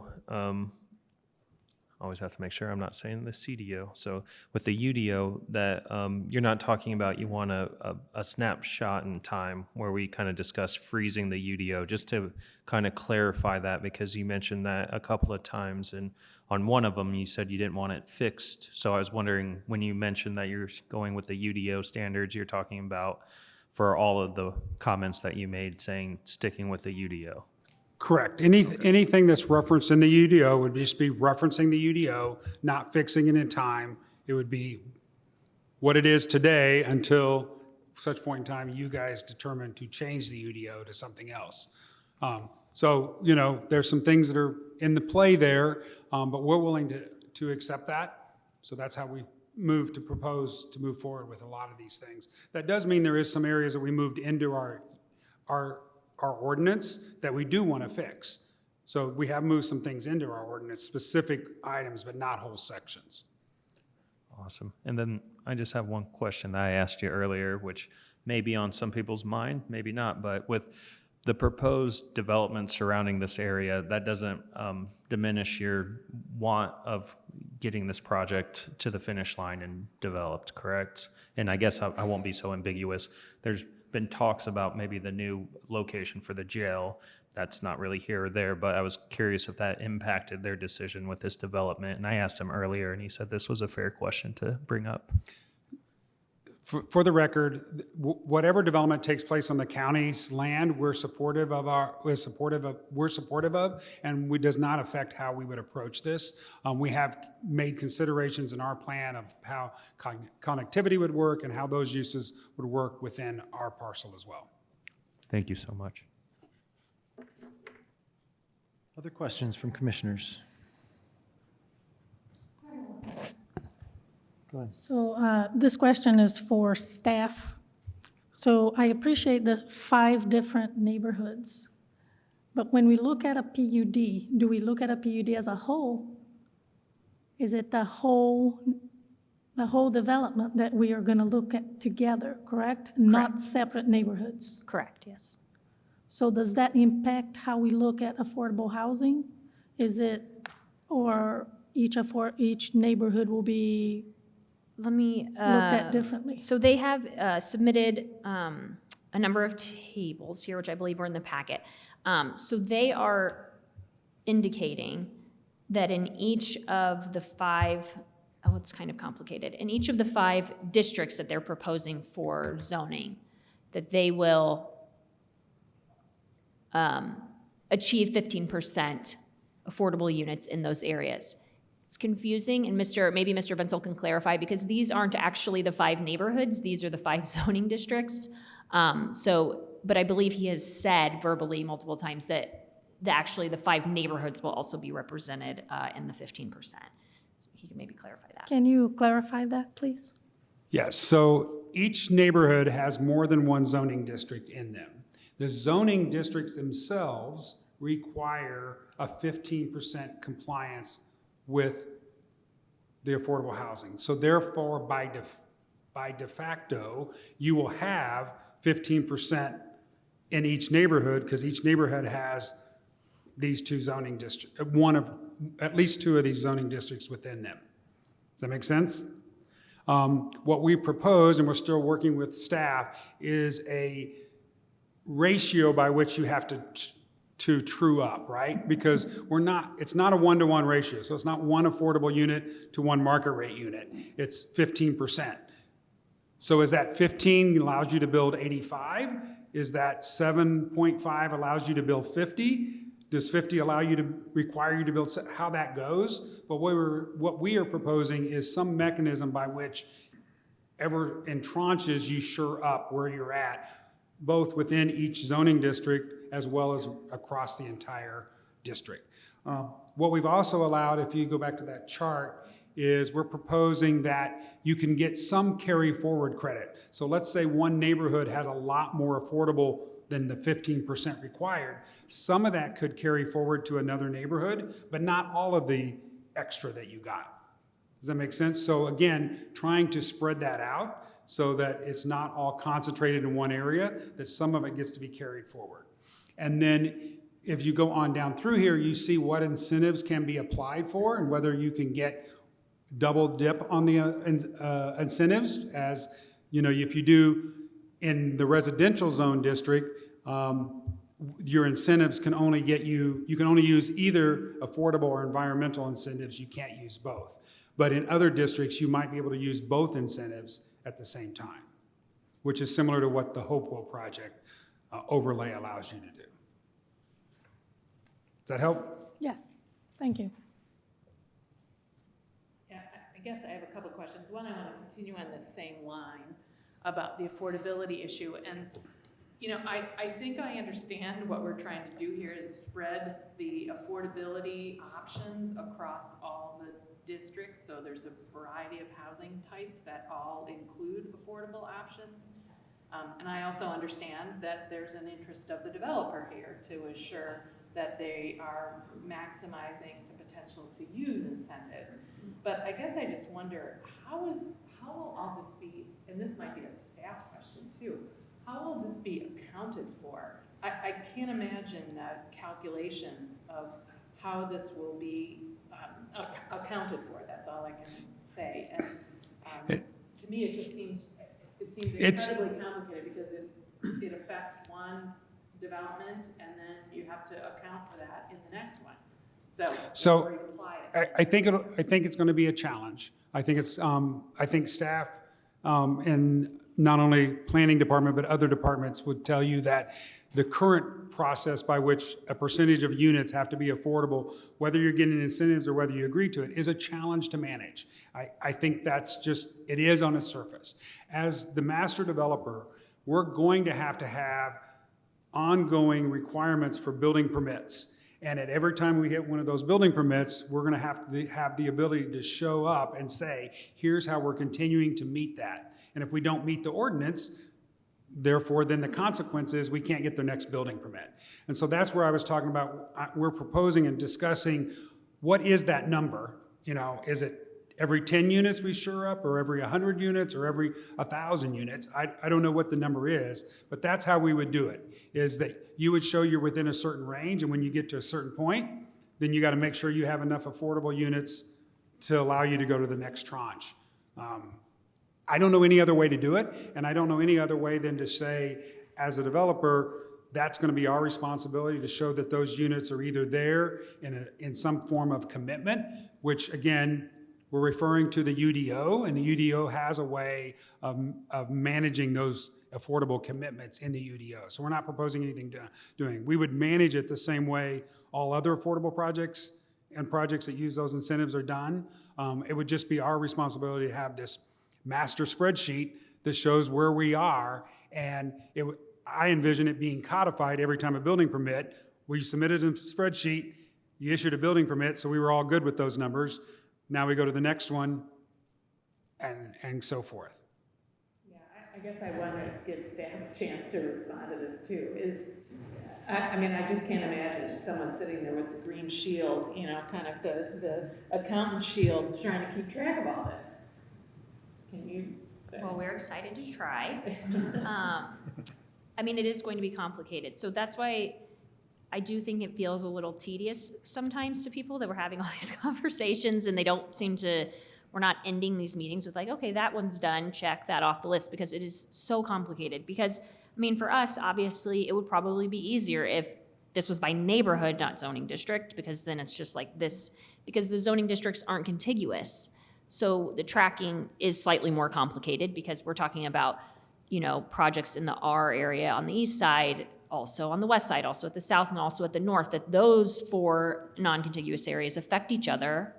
I always have to make sure I'm not saying the CDO. So with the UDO, that you're not talking about you want a snapshot in time where we kind of discuss freezing the UDO, just to kind of clarify that, because you mentioned that a couple of times, and on one of them you said you didn't want it fixed. So I was wondering, when you mentioned that you're going with the UDO standards, you're talking about for all of the comments that you made saying sticking with the UDO. Correct. Anything that's referenced in the UDO would just be referencing the UDO, not fixing it in time. It would be what it is today until such point in time you guys determine to change the UDO to something else. So, you know, there's some things that are in the play there, but we're willing to accept that. So that's how we propose to move forward with a lot of these things. That does mean there is some areas that we moved into our ordinance that we do want to fix. So we have moved some things into our ordinance, specific items, but not whole sections. Awesome. And then I just have one question that I asked you earlier, which may be on some people's mind, maybe not, but with the proposed development surrounding this area, that doesn't diminish your want of getting this project to the finish line and developed, correct? And I guess I won't be so ambiguous. There's been talks about maybe the new location for the jail. That's not really here or there, but I was curious if that impacted their decision with this development. And I asked him earlier, and he said this was a fair question to bring up. For the record, whatever development takes place on the county's land, we're supportive of, and it does not affect how we would approach this. We have made considerations in our plan of how connectivity would work and how those uses would work within our parcel as well. Thank you so much. Other questions from commissioners? Go ahead. So this question is for staff. So I appreciate the 5 different neighborhoods, but when we look at a PUD, do we look at a PUD as a whole? Is it the whole development that we are going to look at together, correct? Not separate neighborhoods? Correct, yes. So does that impact how we look at affordable housing? Is it, or each neighborhood will be Let me. looked at differently? So they have submitted a number of tables here, which I believe were in the packet. So they are indicating that in each of the five, oh, it's kind of complicated, in each of the 5 districts that they're proposing for zoning, that they will achieve 15% affordable units in those areas. It's confusing, and maybe Mr. Vinsel can clarify, because these aren't actually the 5 neighborhoods, these are the 5 zoning districts. But I believe he has said verbally multiple times that actually the 5 neighborhoods will also be represented in the 15%. He can maybe clarify that. Can you clarify that, please? Yes, so each neighborhood has more than one zoning district in them. The zoning districts themselves require a 15% compliance with the affordable housing. So therefore, by de facto, you will have 15% in each neighborhood, because each neighborhood has these 2 zoning districts, at least 2 of these zoning districts within them. Does that make sense? What we proposed, and we're still working with staff, is a ratio by which you have to true up, right? Because it's not a 1-to-1 ratio. So it's not 1 affordable unit to 1 market rate unit. It's 15%. So is that 15 allows you to build 85? Is that 7.5 allows you to build 50? Does 50 require you to build, how that goes? But what we are proposing is some mechanism by which ever in tranches you sure up where you're at, both within each zoning district as well as across the entire district. What we've also allowed, if you go back to that chart, is we're proposing that you can get some carry forward credit. So let's say one neighborhood has a lot more affordable than the 15% required. Some of that could carry forward to another neighborhood, but not all of the extra that you got. Does that make sense? So again, trying to spread that out so that it's not all concentrated in one area, that some of it gets to be carried forward. And then if you go on down through here, you see what incentives can be applied for and whether you can get double dip on the incentives. As you know, if you do in the residential zone district, your incentives can only get you can only use either affordable or environmental incentives. You can't use both. But in other districts, you might be able to use both incentives at the same time, which is similar to what the Hopewell project overlay allows you to do. Does that help? Yes, thank you. Yeah, I guess I have a couple questions. One, I want to continue on this same line about the affordability issue. And, you know, I think I understand what we're trying to do here is spread the affordability options across all the districts. So there's a variety of housing types that all include affordable options. And I also understand that there's an interest of the developer here to assure that they are maximizing the potential to use incentives. But I guess I just wonder, how will all this be, and this might be a staff question too, how will this be accounted for? I can't imagine the calculations of how this will be accounted for. That's all I can say. And to me, it just seems incredibly complicated because it affects one development and then you have to account for that in the next one. So you apply it. I think it's going to be a challenge. I think staff and not only planning department but other departments would tell you that the current process by which a percentage of units have to be affordable, whether you're getting incentives or whether you agree to it, is a challenge to manage. I think that's just, it is on its surface. As the master developer, we're going to have ongoing requirements for building permits. And at every time we hit one of those building permits, we're going to have the ability to show up and say, here's how we're continuing to meet that. And if we don't meet the ordinance, therefore, then the consequence is we can't get the next building permit. And so that's where I was talking about, we're proposing and discussing what is that number? You know, is it every 10 units we sure up, or every 100 units, or every 1,000 units? I don't know what the number is, but that's how we would do it, is that you would show you're within a certain range, and when you get to a certain point, then you got to make sure you have enough affordable units to allow you to go to the next tranche. I don't know any other way to do it, and I don't know any other way than to say, as a developer, that's going to be our responsibility to show that those units are either there in some form of commitment, which again, we're referring to the UDO, and the UDO has a way of managing those affordable commitments in the UDO. So we're not proposing anything doing. We would manage it the same way all other affordable projects and projects that use those incentives are done. It would just be our responsibility to have this master spreadsheet that shows where we are, and I envision it being codified every time a building permit. We submitted a spreadsheet, you issued a building permit, so we were all good with those numbers. Now we go to the next one, and so forth. Yeah, I guess I want to give staff a chance to respond to this too. I mean, I just can't imagine someone sitting there with the green shield, you know, kind of the accountant shield, trying to keep track of all this. Can you say? Well, we're excited to try. I mean, it is going to be complicated. So that's why I do think it feels a little tedious sometimes to people that we're having all these conversations and we're not ending these meetings with like, okay, that one's done, check that off the list, because it is so complicated. Because, I mean, for us, obviously, it would probably be easier if this was by neighborhood, not zoning district, because then it's just like this, because the zoning districts aren't contiguous. So the tracking is slightly more complicated because we're talking about, you know, projects in the R area on the east side, also on the west side, also at the south, and also at the north, that those 4 non-contiguous areas affect each other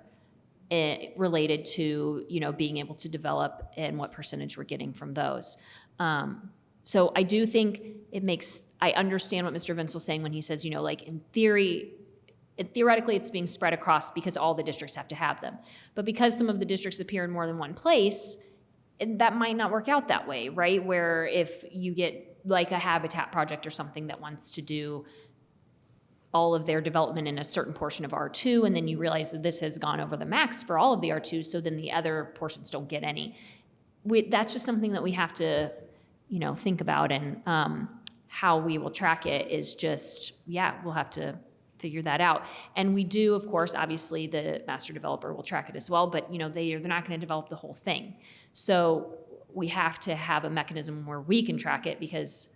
related to, you know, being able to develop and what percentage we're getting from those. So I do think I understand what Mr. Vincel's saying when he says, you know, like in theory, theoretically it's being spread across because all the districts have to have them. But because some of the districts appear in more than one place, that might not work out that way, right? Where if you get like a habitat project or something that wants to do all of their development in a certain portion of R2, and then you realize that this has gone over the max for all of the R2s, so then the other portions don't get any. That's just something that we have to, you know, think about, and how we will track it is just, yeah, we'll have to figure that out. And we do, of course, obviously the master developer will track it as well, but you know, they're not going to develop the whole thing. So we have to have a mechanism where we can track it, because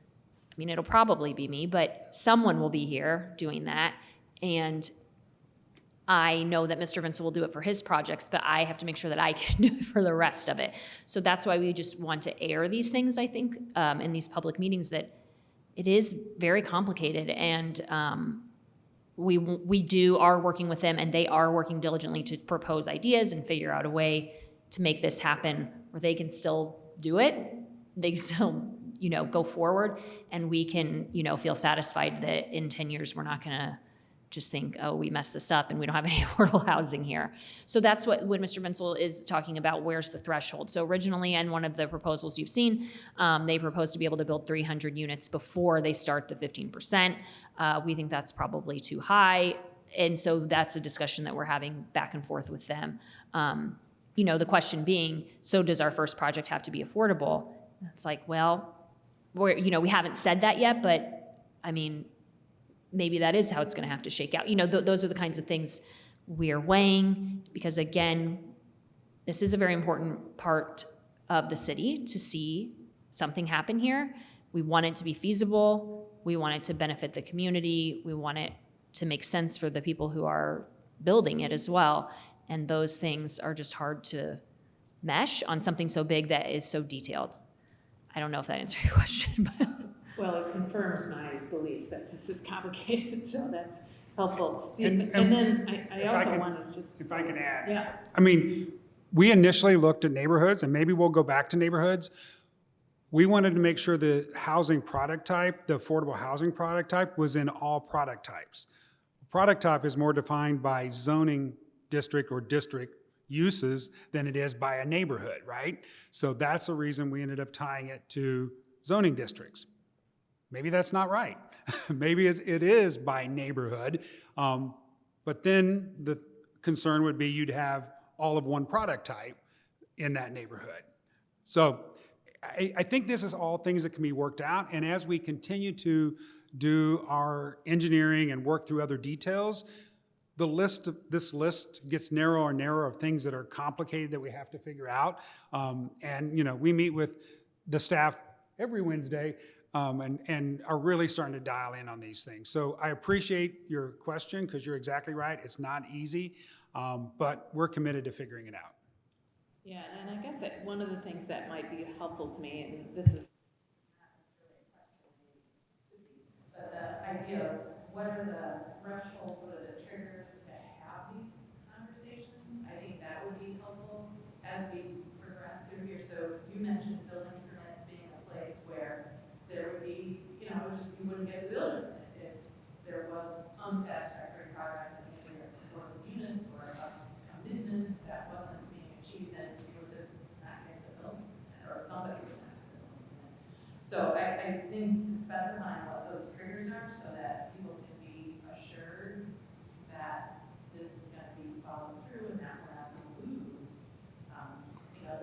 I mean, it'll probably be me, but someone will be here doing that. And I know that Mr. Vincent will do it for his projects, but I have to make sure that I can do it for the rest of it. So that's why we just want to air these things, I think, in these public meetings, that it is very complicated. And we are working with them, and they are working diligently to propose ideas and figure out a way to make this happen where they can still do it. They can still, you know, go forward, and we can, you know, feel satisfied that in 10 years, we're not going to just think, oh, we messed this up and we don't have any affordable housing here. So that's what when Mr. Vincel is talking about, where's the threshold. So originally, in one of the proposals you've seen, they proposed to be able to build 300 units before they start the 15%. We think that's probably too high. And so that's a discussion that we're having back and forth with them. You know, the question being, so does our first project have to be affordable? It's like, well, we haven't said that yet, but I mean, maybe that is how it's going to have to shake out. You know, those are the kinds of things we're weighing, because again, this is a very important part of the city to see something happen here. We want it to be feasible. We want it to benefit the community. We want it to make sense for the people who are building it as well. And those things are just hard to mesh on something so big that is so detailed. I don't know if that answered your question, but. Well, it confirms my belief that this is complicated, so that's helpful. And then I if I also could- want to just. If I can add. Yeah. I mean, we initially looked at neighborhoods, and maybe we'll go back to neighborhoods. We wanted to make sure the housing product type, the affordable housing product type, was in all product types. Product type is more defined by zoning district or district uses than it is by a neighborhood, right? So that's the reason we ended up tying it to zoning districts. Maybe that's not right. Maybe it is by neighborhood. But then the concern would be you'd have all of one product type in that neighborhood. So I think this is all things that can be worked out. And as we continue to do our engineering and work through other details, this list gets narrower and narrower of things that are complicated that we have to figure out. And, we meet with the staff every Wednesday and are really starting to dial in on these things. So I appreciate your question because you're exactly right. It's not easy, but we're committed to figuring it out. Yeah, and I guess that one of the things that might be helpful to me, and this is but the idea of what are the thresholds, what are the triggers to have these conversations, I think that would be helpful as we progress through here. So you mentioned building permits being a place where there would be, just you wouldn't get the building permit if there was unsatisfactory progress in either affordable units or a commitment that wasn't being achieved, then would this not get the building permit, or somebody would not get the building permit. So I think specifying what those triggers are so that people can be assured that this is going to be followed through and that we're not going to lose,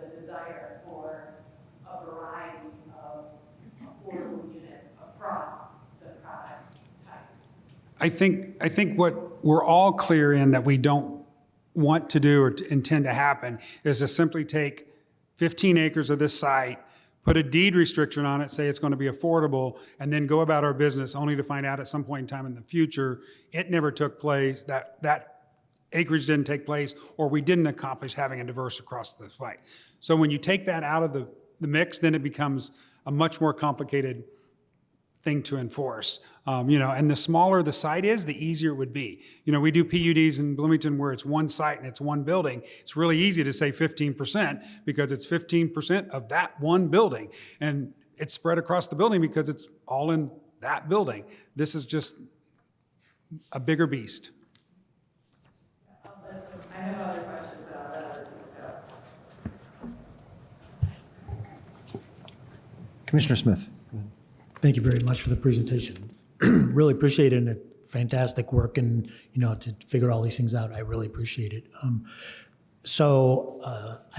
the desire for a variety of affordable units across the product types. I think what we're all clear in that we don't want to do or to intend to happen is to simply take 15 acres of this site, put a deed restriction on it, say it's going to be affordable, and then go about our business only to find out at some point in time in the future it never took place, that acreage didn't take place, or we didn't accomplish having a diverse across the site. So when you take that out of the mix, then it becomes a much more complicated thing to enforce. And the smaller the site is, the easier it would be. We do PUDs in Bloomington where it's one site and it's one building. It's really easy to say 15% because it's 15% of that one building. And it's spread across the building because it's all in that building. This is just a bigger beast. I have other questions, but I'll let other people go. Commissioner Smith. Thank you very much for the presentation. Really appreciate it, and fantastic work, and to figure all these things out. I really appreciate it. I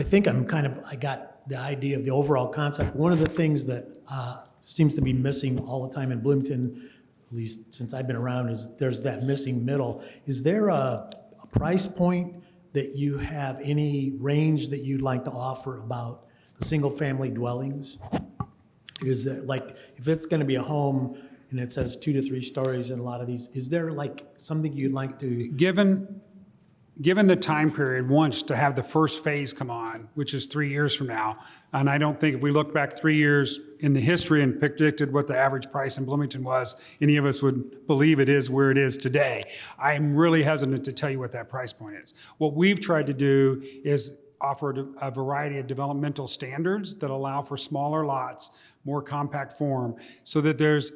think I got the idea of the overall concept. One of the things that seems to be missing all the time in Bloomington, at least since I've been around, is there's that missing middle. Is there a price point that you have, any range that you'd like to offer about the single-family dwellings? Is that, like, if it's going to be a home and it says 2 to 3 stories in a lot of these, is there like something you'd like to? Given the time period, once to have the first phase come on, which is 3 years from now, and I don't think if we look back 3 years in the history and predicted what the average price in Bloomington was, any of us would believe it is where it is today. I'm really hesitant to tell you what that price point is. What we've tried to do is offer a variety of developmental standards that allow for smaller lots, more compact form, so that there's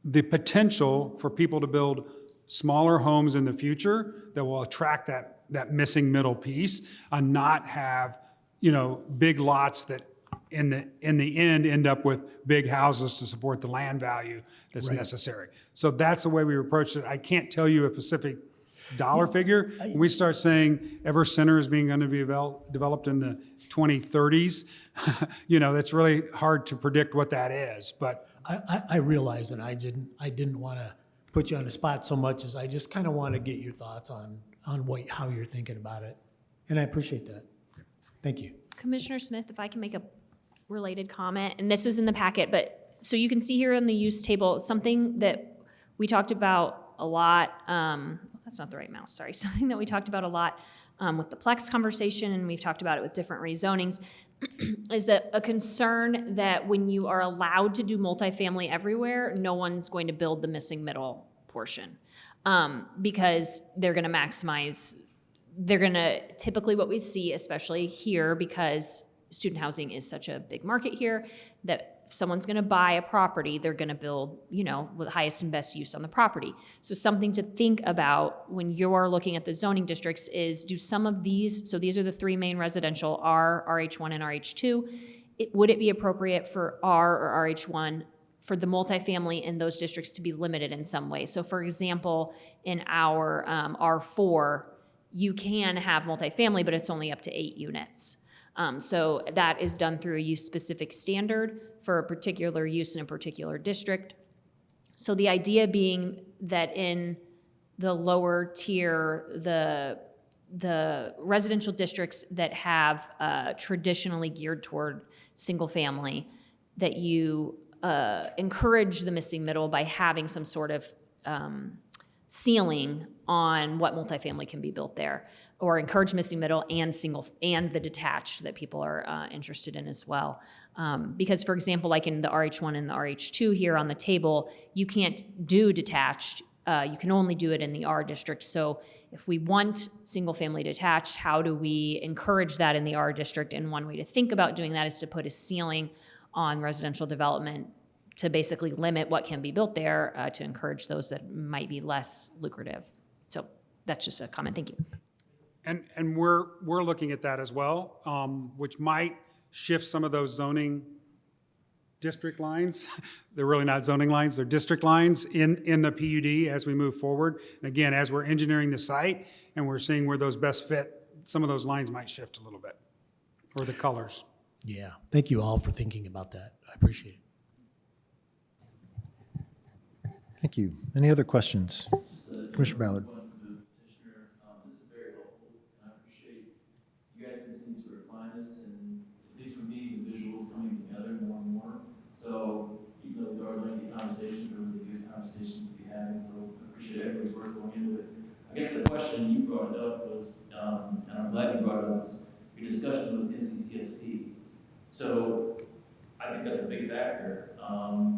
the potential for people to build smaller homes in the future that will attract that missing middle piece and not have, big lots that in the end end up with big houses to support the land value that's necessary. So that's the way we approached it. I can't tell you a specific dollar figure. When we start saying Ever Center is going to be developed in the 2030s, that's really hard to predict what that is. But I realize that I didn't want to put you on the spot so much as I just kind of want to get your thoughts on how you're thinking about it. And I appreciate that. Thank you. Commissioner Smith, if I can make a related comment, and this was in the packet, but so you can see here on the use table, something that we talked about a lot, that's not the right mouse, sorry, something that we talked about a lot with the Plex conversation, and we've talked about it with different rezonings, is that a concern that when you are allowed to do multifamily everywhere, no one's going to build the missing middle portion because they're going to maximize, typically what we see, especially here, because student housing is such a big market here, that if someone's going to buy a property, they're going to build, with the highest and best use on the property. So something to think about when you're looking at the zoning districts is, do some of these, so these are the 3 main residential, R, RH1, and RH2, would it be appropriate for R or RH1 for the multifamily in those districts to be limited in some way? So for example, in our R4, you can have multifamily, but it's only up to 8 units. So that is done through a use-specific standard for a particular use in a particular district. So the idea being that in the lower tier, the residential districts that have traditionally geared toward single family, that you encourage the missing middle by having some sort of ceiling on what multifamily can be built there, or encourage missing middle and single and the detached that people are interested in as well. Because, for example, like in the RH1 and the RH2 here on the table, you can't do detached. You can only do it in the R district. So if we want single-family detached, how do we encourage that in the R district? And one way to think about doing that is to put a ceiling on residential development to basically limit what can be built there, to encourage those that might be less lucrative. So that's just a comment. Thank you. And we're looking at that as well, which might shift some of those zoning district lines. They're really not zoning lines, they're district lines in the PUD as we move forward. And again, as we're engineering the site and we're seeing where those best fit, some of those lines might shift a little bit, or the colors. Yeah, thank you all for thinking about that. I appreciate it. Thank you. Any other questions? Commissioner Ballard. This is very helpful, and I appreciate you guys continue to refine this, and at least for me, the visuals coming together more and more. So even though these are lengthy conversations, they're really good conversations to be having, so I appreciate everybody's work going into it. I guess the question you brought up was, and I'm glad you brought it up, was your discussion with MCCSC. So I think that's a big factor,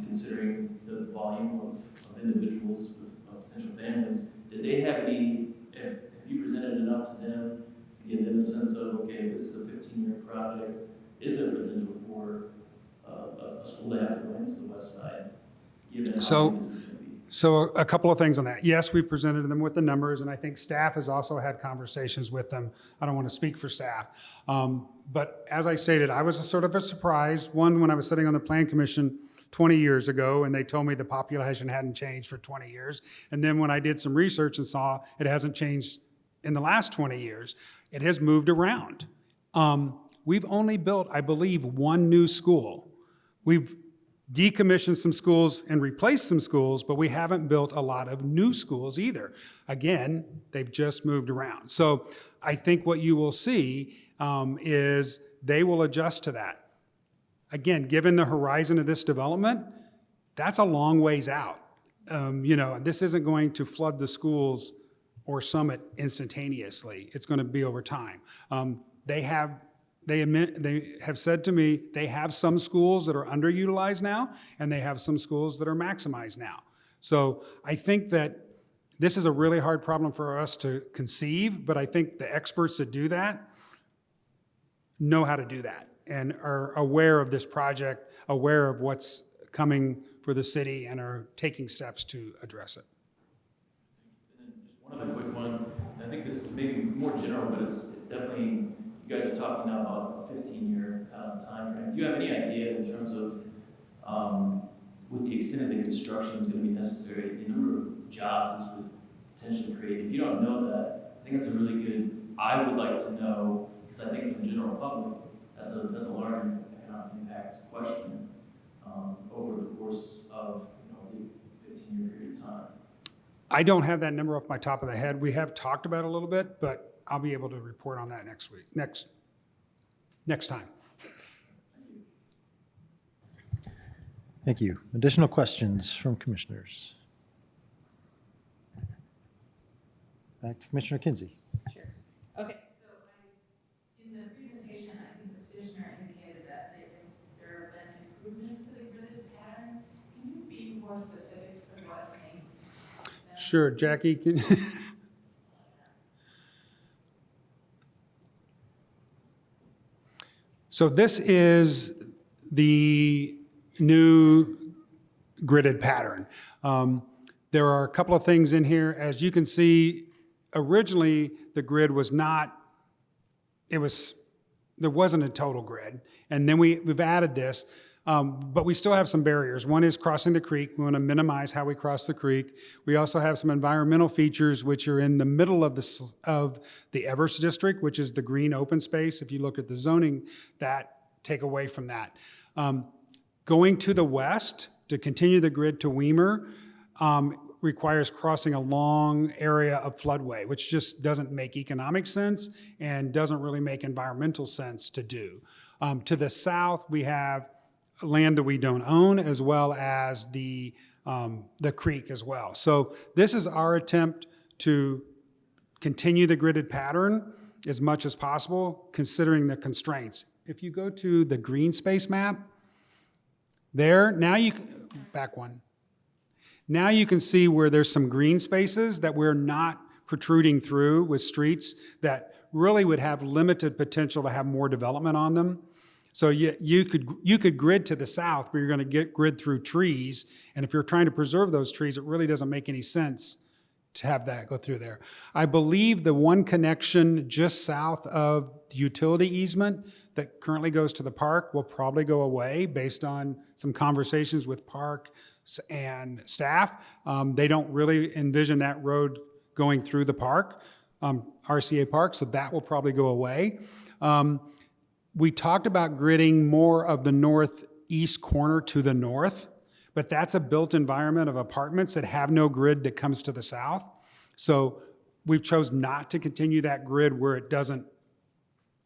considering the volume of individuals with potential families. Did they have any, have you presented enough to them to give them a sense of, okay, this is a 15-year project, is there potential for a school to have to go into the west side, given how big this is going to be? So a couple of things on that. Yes, we presented them with the numbers, and I think staff has also had conversations with them. I don't want to speak for staff. But as I stated, I was sort of a surprise. One, when I was sitting on the Plan Commission 20 years ago, and they told me the population hadn't changed for 20 years. And then when I did some research and saw it hasn't changed in the last 20 years, it has moved around. We've only built, I believe, one new school. We've decommissioned some schools and replaced some schools, but we haven't built a lot of new schools either. Again, they've just moved around. So I think what you will see is they will adjust to that. Again, given the horizon of this development, that's a long ways out. This isn't going to flood the schools or Summit instantaneously. It's going to be over time. They have said to me they have some schools that are underutilized now, and they have some schools that are maximized now. So I think that this is a really hard problem for us to conceive, but I think the experts that do that know how to do that and are aware of this project, aware of what's coming for the city, and are taking steps to address it. And then just one other quick one, and I think this is maybe more general, but it's definitely, you guys are talking now about a 15-year time frame. Do you have any idea in terms of, with the extent of the construction is going to be necessary, the number of jobs this would potentially create? If you don't know that, I think it's a really good, I would like to know, because I think for the general public, that's a large economic impact question over the course of the 15-year period of time. I don't have that number off my top of the head. We have talked about it a little bit, but I'll be able to report on that next week, next time. Thank you. Additional questions from commissioners? Back to Commissioner Kinsey. Sure. Okay. So in the presentation, I think the petitioner indicated that there have been improvements to the gridded pattern. Can you be more specific to what makes them? Sure, Jackie, can So this is the new gridded pattern. There are a couple of things in here. As you can see, originally the grid was not, there wasn't a total grid. And then we've added this, but we still have some barriers. One is crossing the creek. We want to minimize how we cross the creek. We also have some environmental features which are in the middle of the Everest District, which is the green open space. If you look at the zoning, that take away from that. Going to the west to continue the grid to Weimer, requires crossing a long area of floodway, which just doesn't make economic sense and doesn't really make environmental sense to do. To the south, we have land that we don't own, as well as the creek as well. So this is our attempt to continue the gridded pattern as much as possible, considering the constraints. If you go to the green space map, there, now you, back one. Now you can see where there's some green spaces that we're not protruding through with streets that really would have limited potential to have more development on them. So you could grid to the south, but you're going to get grid through trees. And if you're trying to preserve those trees, it really doesn't make any sense to have that go through there. I believe the one connection just south of the utility easement that currently goes to the park will probably go away based on some conversations with park and staff. They don't really envision that road going through the park, RCA Park, so that will probably go away. We talked about gridding more of the northeast corner to the north, but that's a built environment of apartments that have no grid that comes to the south. So we've chose not to continue that grid where it doesn't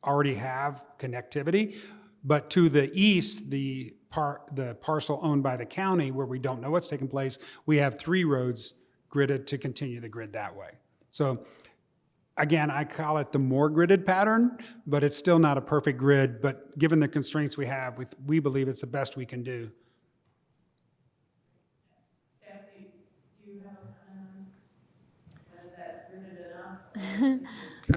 already have connectivity. But to the east, the parcel owned by the county where we don't know what's taking place, we have 3 roads gridded to continue the grid that way. So again, I call it the more gridded pattern, but it's still not a perfect grid. But given the constraints we have, we believe it's the best we can do. Staff, do you have a comment on is that gridded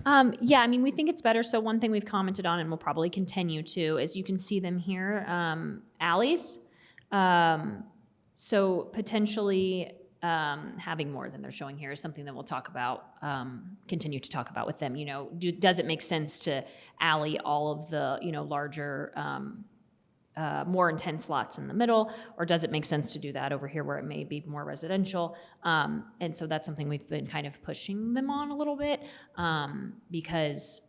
enough? Yeah, I mean, we think it's better. So one thing we've commented on and we'll probably continue to is you can see them here, alleys. So potentially having more than they're showing here is something that we'll talk about, continue to talk about with them. You know, does it make sense to alley all of the, you know, larger, more intense lots in the middle, or does it make sense to do that over here where it may be more residential? And so that's something we've been kind of pushing them on a little bit, because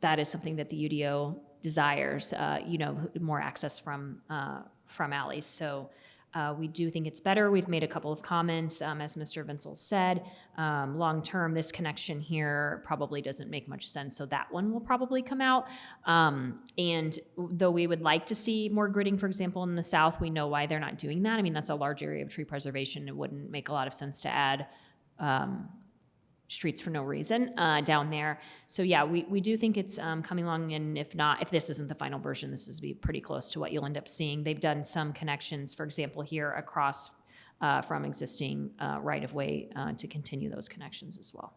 that is something that the UDO desires, you know, more access from alleys. So we do think it's better. We've made a couple of comments, as Mr. Vinsel said. Long term, this connection here probably doesn't make much sense, so that one will probably come out. And though we would like to see more gridding, for example, in the south, we know why they're not doing that. I mean, that's a large area of tree preservation. It wouldn't make a lot of sense to add streets for no reason down there. So yeah, we do think it's coming along, and if this isn't the final version, this is be pretty close to what you'll end up seeing. They've done some connections, for example, here across from existing right-of-way to continue those connections as well.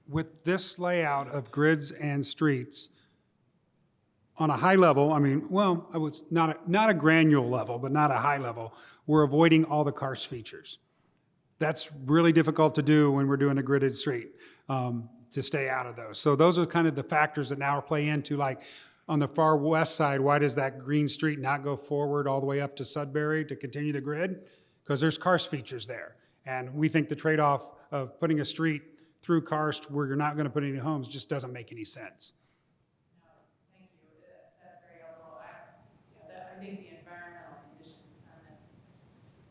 With this layout of grids and streets, on a high level, I mean, well, I was not a granular level, but not a high level, we're avoiding all the karst features. That's really difficult to do when we're doing a gridded street, to stay out of those. So those are kind of the factors that now play into, like, on the far west side, why does that green street not go forward all the way up to Sudbury to continue the grid? Because there's karst features there. And we think the trade-off of putting a street through karst where you're not going to put any homes just doesn't make any sense. No, thank you. That's very helpful. I think the environmental conditions on this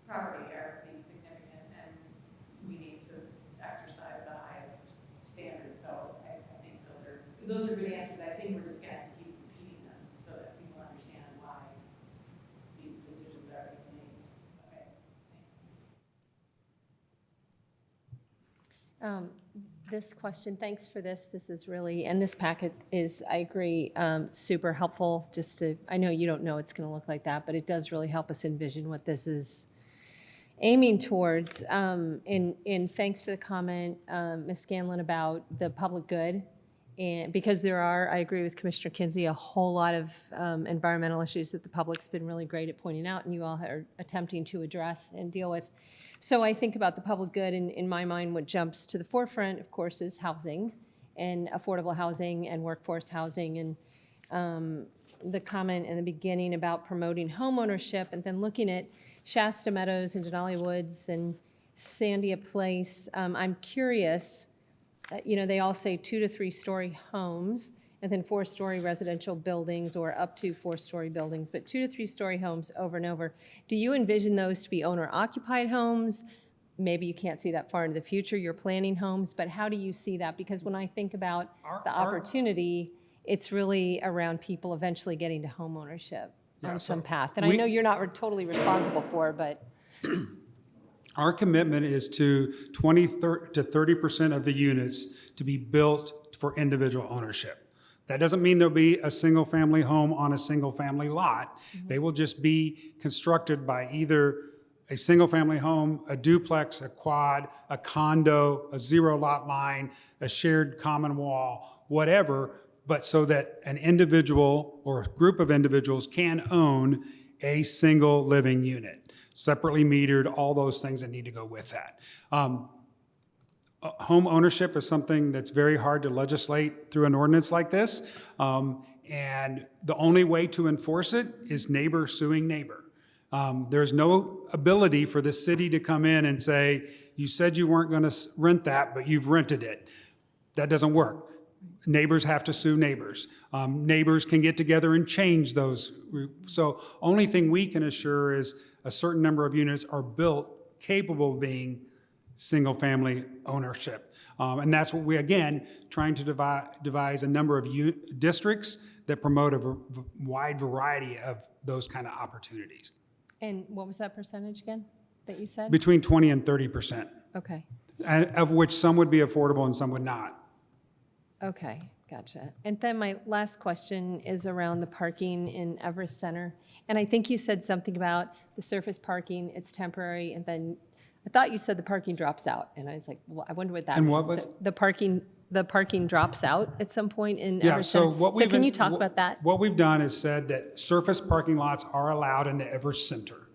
property are pretty significant, and we need to exercise the highest standards. So I think those are good answers. I think we're just going to have to keep repeating them so that people understand why these decisions are being made. Okay, thanks. This question, thanks for this. This is really, and this packet is, I agree, super helpful. I know you don't know it's going to look like that, but it does really help us envision what this is aiming towards. And thanks for the comment, Ms. Scanlon, about the public good. And because there are, I agree with Commissioner Kinsey, a whole lot of environmental issues that the public's been really great at pointing out, and you all are attempting to address and deal with. So I think about the public good, and in my mind, what jumps to the forefront, of course, is housing and affordable housing and workforce housing. And the comment in the beginning about promoting homeownership, and then looking at Shasta Meadows and Denali Woods and Sandia Place. I'm curious, you know, they all say 2 to 3 story homes, and then 4-story residential buildings, or up to 4-story buildings, but 2 to 3 story homes over and over. Do you envision those to be owner-occupied homes, maybe you can't see that far into the future, you're planning homes, but how do you see that? Because when I think about the opportunity, it's really around people eventually getting to homeownership on some path. And I know you're not totally responsible for, but. Our commitment is to 20 to 30% of the units to be built for individual ownership. That doesn't mean there'll be a single-family home on a single-family lot. They will just be constructed by either a single-family home, a duplex, a quad, a condo, a zero-lot line, a shared common wall, whatever, but so that an individual or a group of individuals can own a single living unit, separately metered, all those things that need to go with that. Home ownership is something that's very hard to legislate through an ordinance like this, and the only way to enforce it is neighbor suing neighbor. There's no ability for the city to come in and say, you said you weren't going to rent that, but you've rented it. That doesn't work. Neighbors have to sue neighbors. Neighbors can get together and change those. So only thing we can assure is a certain number of units are built capable of being single-family ownership. And that's what we, again, trying to devise a number of districts that promote a wide variety of those kind of opportunities. And what was that percentage again that you said? Between 20 and 30%, Okay. and of which some would be affordable and some would not. Okay, gotcha. And then my last question is around the parking in Everest Center. And I think you said something about the surface parking, it's temporary, and then I thought you said the parking drops out. And I was like, well, I wonder what that And means. what was- So the parking drops out at some point in Yeah, Everest so Center? what So we've can you been- talk about that? What we've done is said that surface parking lots are allowed in the Everest Center.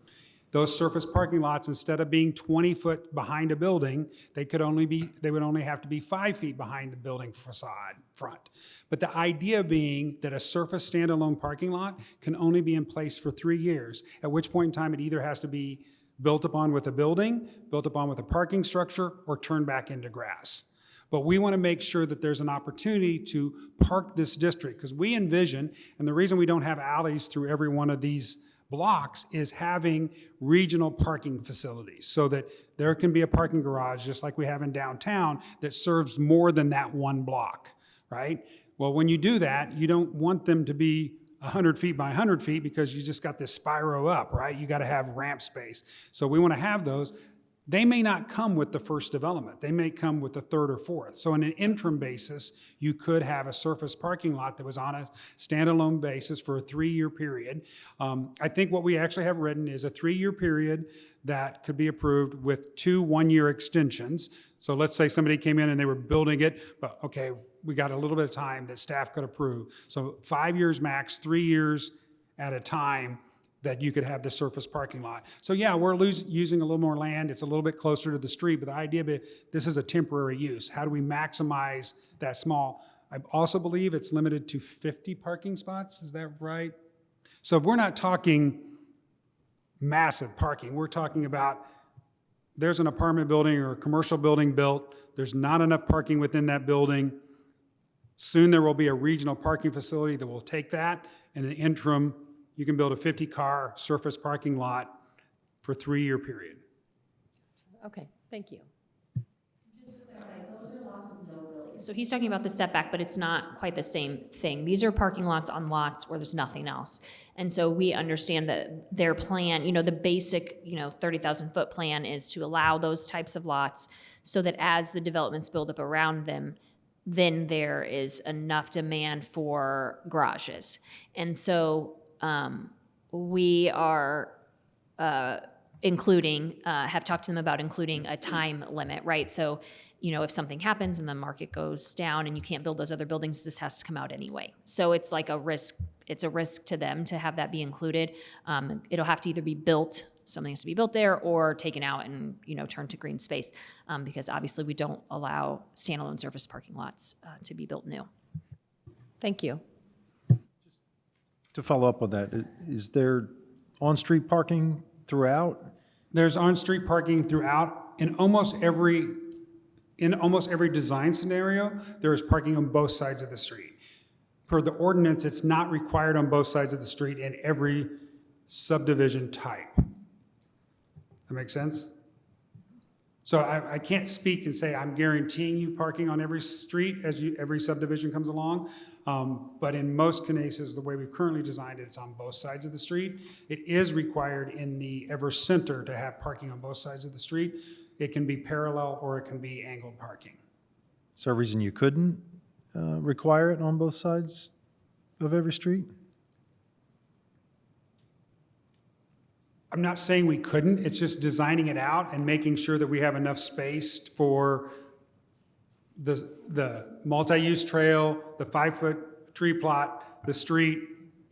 Those surface parking lots, instead of being 20 foot behind a building, they would only have to be 5 feet behind the building facade front. But the idea being that a surface standalone parking lot can only be in place for 3 years, at which point in time it either has to be built upon with a building, built upon with a parking structure, or turned back into grass. But we want to make sure that there's an opportunity to park this district, because we envision, and the reason we don't have alleys through every one of these blocks is having regional parking facilities so that there can be a parking garage, just like we have in downtown, that serves more than that one block, right? Well, when you do that, you don't want them to be 100 feet by 100 feet because you just got this spiral up, right? You got to have ramp space. So we want to have those. They may not come with the first development. They may come with the third or fourth. So on an interim basis, you could have a surface parking lot that was on a standalone basis for a 3-year period. I think what we actually have written is a 3-year period that could be approved with 2 one-year extensions. So let's say somebody came in and they were building it, but okay, we got a little bit of time that staff could approve. So 5 years max, 3 years at a time that you could have the surface parking lot. So yeah, we're using a little more land. It's a little bit closer to the street, but the idea of it, this is a temporary use. How do we maximize that small? I also believe it's limited to 50 parking spots. Is that right? So we're not talking massive parking. We're talking about there's an apartment building or a commercial building built. There's not enough parking within that building. Soon there will be a regional parking facility that will take that. In the interim, you can build a 50-car surface parking lot for a 3-year period. Okay, thank you. So he's talking about the setback, but it's not quite the same thing. These are parking lots on lots where there's nothing else. And so we understand that their plan, the basic, 30,000-foot plan is to allow those types of lots so that as the developments build up around them, then there is enough demand for garages. And so we are have talked to them about including a time limit, right? So, if something happens and the market goes down and you can't build those other buildings, this has to come out anyway. So it's like a risk. It's a risk to them to have that be included. It'll have to either be built, something has to be built there, or taken out and, turned to green space, because obviously we don't allow standalone surface parking lots to be built new. Thank you. To follow up on that, is there on-street parking throughout? There's on-street parking throughout. In almost every design scenario, there is parking on both sides of the street. Per the ordinance, it's not required on both sides of the street in every subdivision type. That make sense? So I can't speak and say I'm guaranteeing you parking on every street as every subdivision comes along. But in most cases, the way we've currently designed it, it's on both sides of the street. It is required in the Ever Center to have parking on both sides of the street. It can be parallel or it can be angled parking. Is there a reason you couldn't require it on both sides of every street? I'm not saying we couldn't, it's just designing it out and making sure that we have enough space for the multi-use trail, the 5-foot tree plot, the street,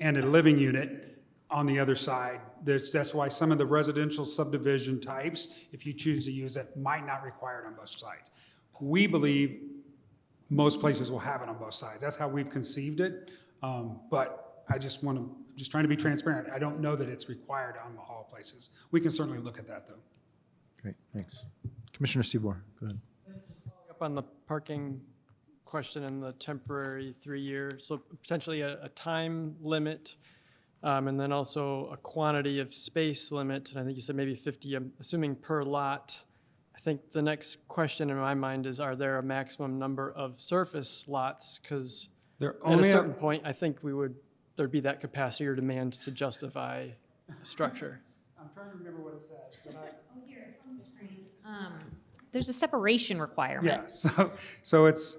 and a living unit on the other side. That's why some of the residential subdivision types, if you choose to use it, might not require it on both sides. We believe most places will have it on both sides. That's how we've conceived it. But I just trying to be transparent. I don't know that it's required on all places. We can certainly look at that, though. Great, thanks. Commissioner Seaborn, go ahead. Up on the parking question and the temporary 3-year, so potentially a time limit, and then also a quantity of space limit, and I think you said maybe 50, I'm assuming per lot. I think the next question in my mind is, are there a maximum number of surface lots? Because at a certain point, I think there'd be that capacity or demand to justify a structure. I'm trying to remember what it says, but Oh, here, it's on the screen. There's a separation requirement. yeah, so it's,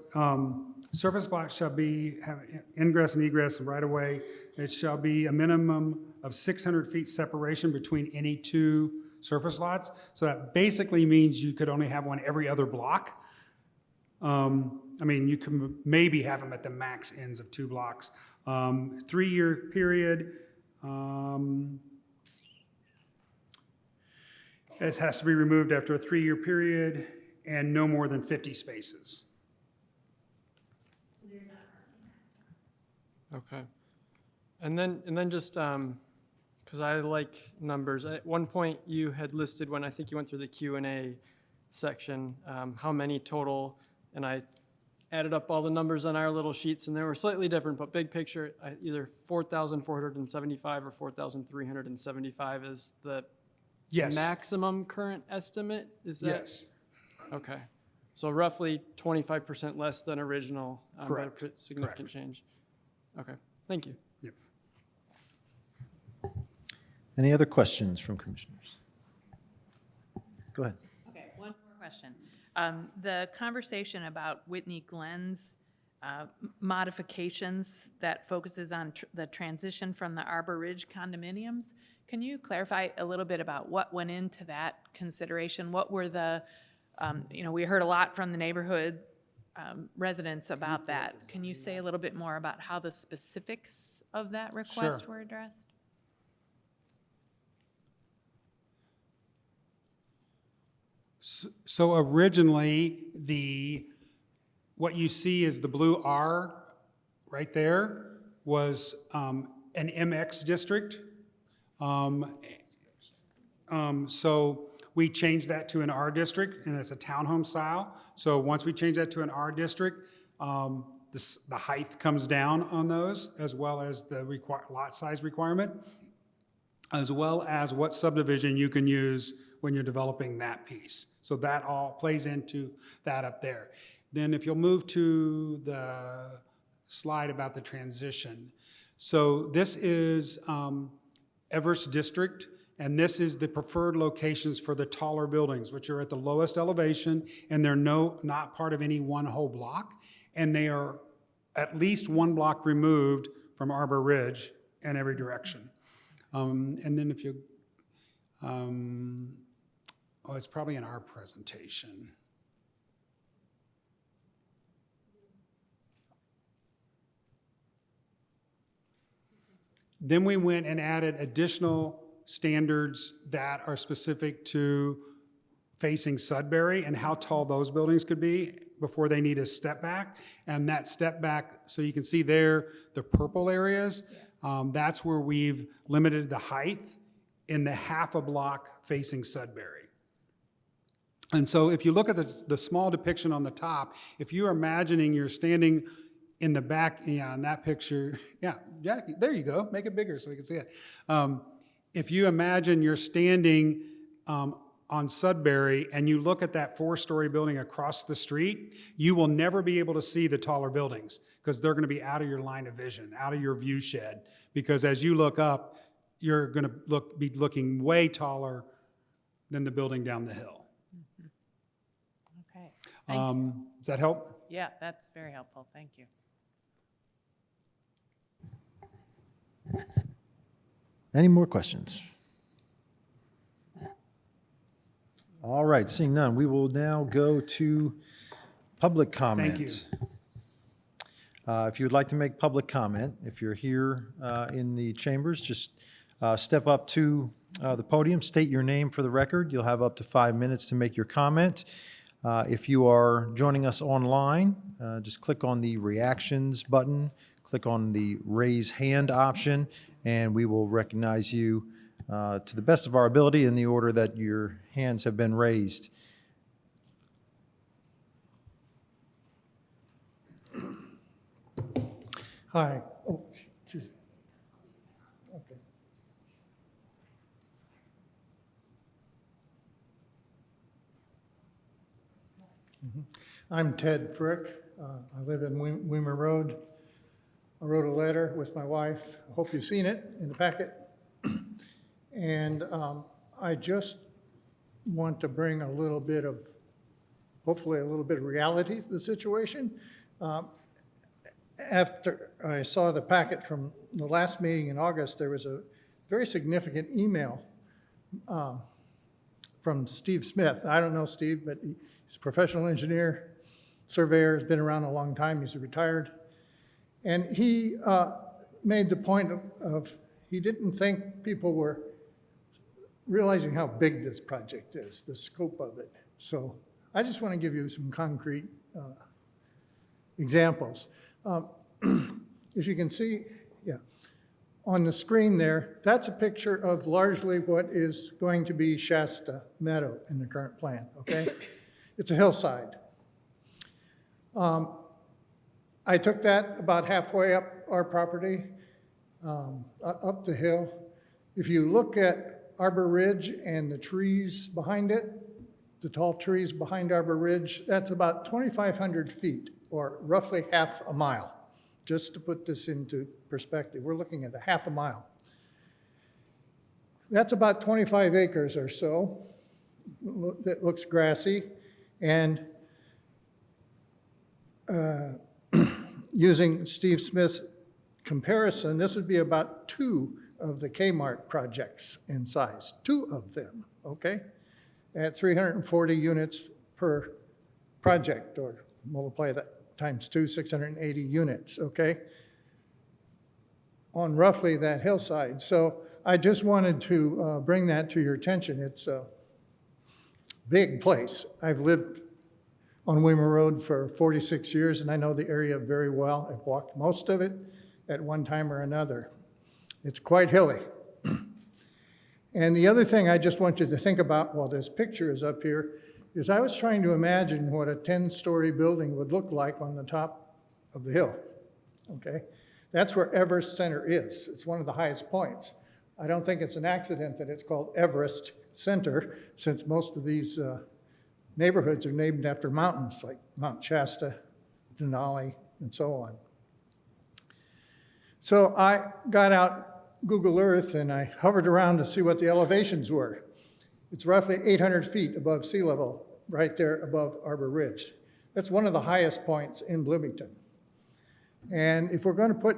surface lots shall have ingress and egress right away. It shall be a minimum of 600 feet separation between any two surface lots. So that basically means you could only have one every other block. I mean, you can maybe have them at the max ends of 2 blocks. 3-year period. It has to be removed after a 3-year period and no more than 50 spaces. Okay. And then just, because I like numbers, at one point you had listed, when I think you went through the Q&A section, how many total, and I added up all the numbers on our little sheets, and they were slightly different, but big picture, either 4,475 or 4,375 is the Yes. maximum current estimate? Is that? Yes. Okay. So roughly 25% less than original, but a Correct. significant change. Okay, thank you. Yep. Any other questions from commissioners? Go ahead. Okay, one more question. The conversation about Whitney Glen's modifications that focuses on the transition from the Arbor Ridge condominiums, can you clarify a little bit about what went into that consideration? What were the, we heard a lot from the neighborhood residents about that. Can you say a little bit more about how the specifics of that request were addressed? So originally, what you see is the blue R right there was an MX district. So we changed that to an R district, and it's a townhome style. So once we change that to an R district, the height comes down on those, as well as the lot size requirement, as well as what subdivision you can use when you're developing that piece. So that all plays into that up there. Then if you'll move to the slide about the transition. So this is Everest District, and this is the preferred locations for the taller buildings, which are at the lowest elevation, and they're not part of any one whole block, and they are at least 1 block removed from Arbor Ridge in every direction. And then if you, it's probably in our presentation. Then we went and added additional standards that are specific to facing Sudbury and how tall those buildings could be before they need a step back. And that step back, so you can see there, the purple areas, that's where we've limited the height in the half a block facing Sudbury. And so if you look at the small depiction on the top, if you're imagining you're standing in the back, on that picture, Jackie, there you go, make it bigger so we can see it. If you imagine you're standing on Sudbury and you look at that 4-story building across the street, you will never be able to see the taller buildings because they're going to be out of your line of vision, out of your view shed. Because as you look up, you're going to be looking way taller than the building down the hill. Okay. Thank you. Does that help? Yeah, that's very helpful. Thank you. Any more questions? All right, seeing none, we will now go to public comment. Thank you. If you would like to make public comment, if you're here in the chambers, just step up to the podium, state your name for the record. You'll have up to 5 minutes to make your comment. If you are joining us online, just click on the reactions button, click on the raise hand option, and we will recognize you to the best of our ability in the order that your hands have been raised. Hi. Oh, jeez. Okay. I'm Ted Frick. I live in Weimer Road. I wrote a letter with my wife. I hope you've seen it in the packet. And I just want to bring a little bit of, hopefully a little bit of reality to the situation. After I saw the packet from the last meeting in August, there was a very significant email from Steve Smith. I don't know Steve, but he's a professional engineer, surveyor, has been around a long time, he's retired. And he made the point of he didn't think people were realizing how big this project is, the scope of it. So I just want to give you some concrete examples. If you can see, yeah, on the screen there, that's a picture of largely what is going to be Shasta Meadow in the current plan, okay? It's a hillside. I took that about halfway up our property, up the hill. If you look at Arbor Ridge and the trees behind it, the tall trees behind Arbor Ridge, that's about 2,500 feet, or roughly half a mile. Just to put this into perspective, we're looking at a half a mile. That's about 25 acres or so that looks grassy, and using Steve Smith's comparison, this would be about 2 of the Kmart projects in size, 2 of them, okay? At 340 units per project, or multiply that times 2, 680 units, okay? On roughly that hillside. So I just wanted to bring that to your attention. It's a big place. I've lived on Weimer Road for 46 years, and I know the area very well. I've walked most of it at one time or another. It's quite hilly. And the other thing I just want you to think about while this picture is up here is I was trying to imagine what a 10-story building would look like on the top of the hill, okay? That's where Everest Center is. It's one of the highest points. I don't think it's an accident that it's called Everest Center, since most of these neighborhoods are named after mountains like Mount Shasta, Denali, and so on. So I got out Google Earth and I hovered around to see what the elevations were. It's roughly 800 feet above sea level, right there above Arbor Ridge. That's one of the highest points in Bloomington. And if we're going to put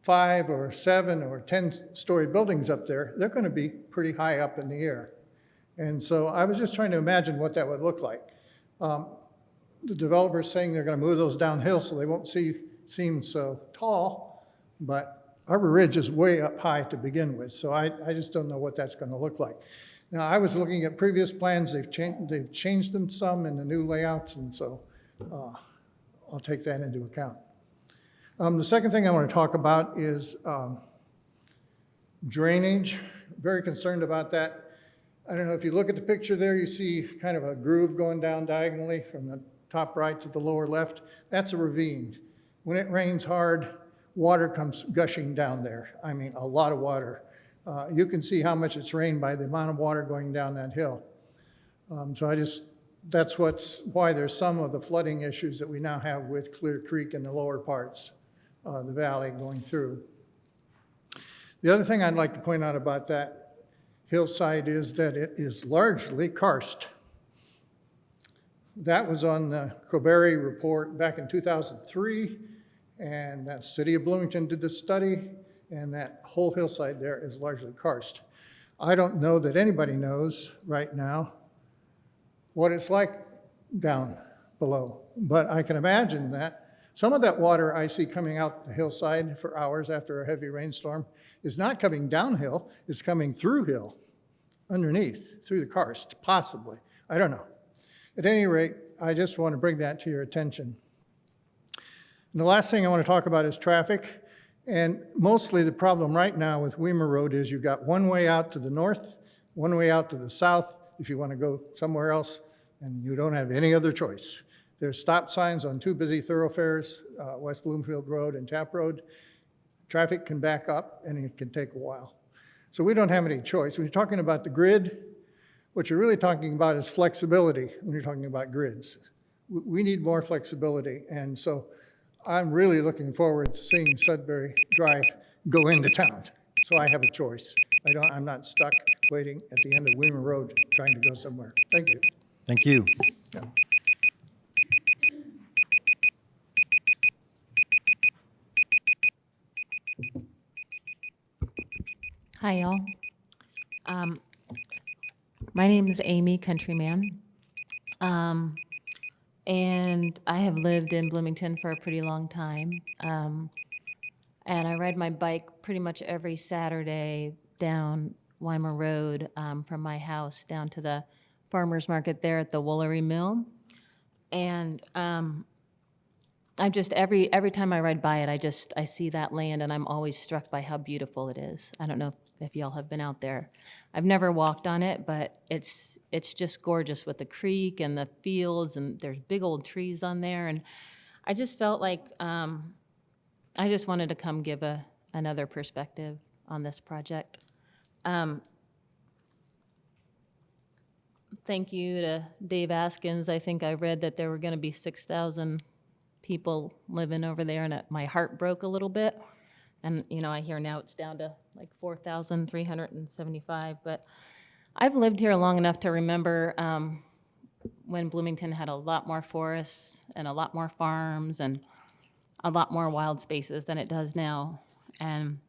5 or 7 or 10-story buildings up there, they're going to be pretty high up in the air. And so I was just trying to imagine what that would look like. The developer's saying they're going to move those downhill so they won't seem so tall, but Arbor Ridge is way up high to begin with, so I just don't know what that's going to look like. Now, I was looking at previous plans. They've changed them some in the new layouts, and so I'll take that into account. The second thing I want to talk about is drainage. Very concerned about that. I don't know if you look at the picture there, you see kind of a groove going down diagonally from the top right to the lower left. That's a ravine. When it rains hard, water comes gushing down there. I mean, a lot of water. You can see how much it's rained by the amount of water going down that hill. That's why there's some of the flooding issues that we now have with Clear Creek in the lower parts of the valley going through. The other thing I'd like to point out about that hillside is that it is largely karst. That was on the Coberry report back in 2003, and the city of Bloomington did the study, and that whole hillside there is largely karst. I don't know that anybody knows right now what it's like down below, but I can imagine that some of that water I see coming out the hillside for hours after a heavy rainstorm is not coming downhill, it's coming through hill, underneath, through the karst, possibly. I don't know. At any rate, I just want to bring that to your attention. And the last thing I want to talk about is traffic. And mostly the problem right now with Weimer Road is you've got one way out to the north, one way out to the south if you want to go somewhere else, and you don't have any other choice. There's stop signs on two busy thoroughfares, West Bloomfield Road and Tap Road. Traffic can back up and it can take a while. So we don't have any choice. When you're talking about the grid, what you're really talking about is flexibility when you're talking about grids. We need more flexibility, and so I'm really looking forward to seeing Sudbury Drive go into town. So I have a choice. I'm not stuck waiting at the end of Weimer Road trying to go somewhere. Thank you. Thank you. Yeah. Hi, y'all. My name is Amy Countryman, and I have lived in Bloomington for a pretty long time. And I ride my bike pretty much every Saturday down Weimer Road from my house down to the farmer's market there at the Woolery Mill. And I just, every time I ride by it, I see that land and I'm always struck by how beautiful it is. I don't know if y'all have been out there. I've never walked on it, but it's just gorgeous with the creek and the fields, and there's big old trees on there. And I just felt like I just wanted to come give another perspective on this project. Thank you to Dave Askins. I think I read that there were going to be 6,000 people living over there, and my heart broke a little bit. And, you know, I hear now it's down to like 4,375. But I've lived here long enough to remember when Bloomington had a lot more forests and a lot more farms and a lot more wild spaces than it does now. And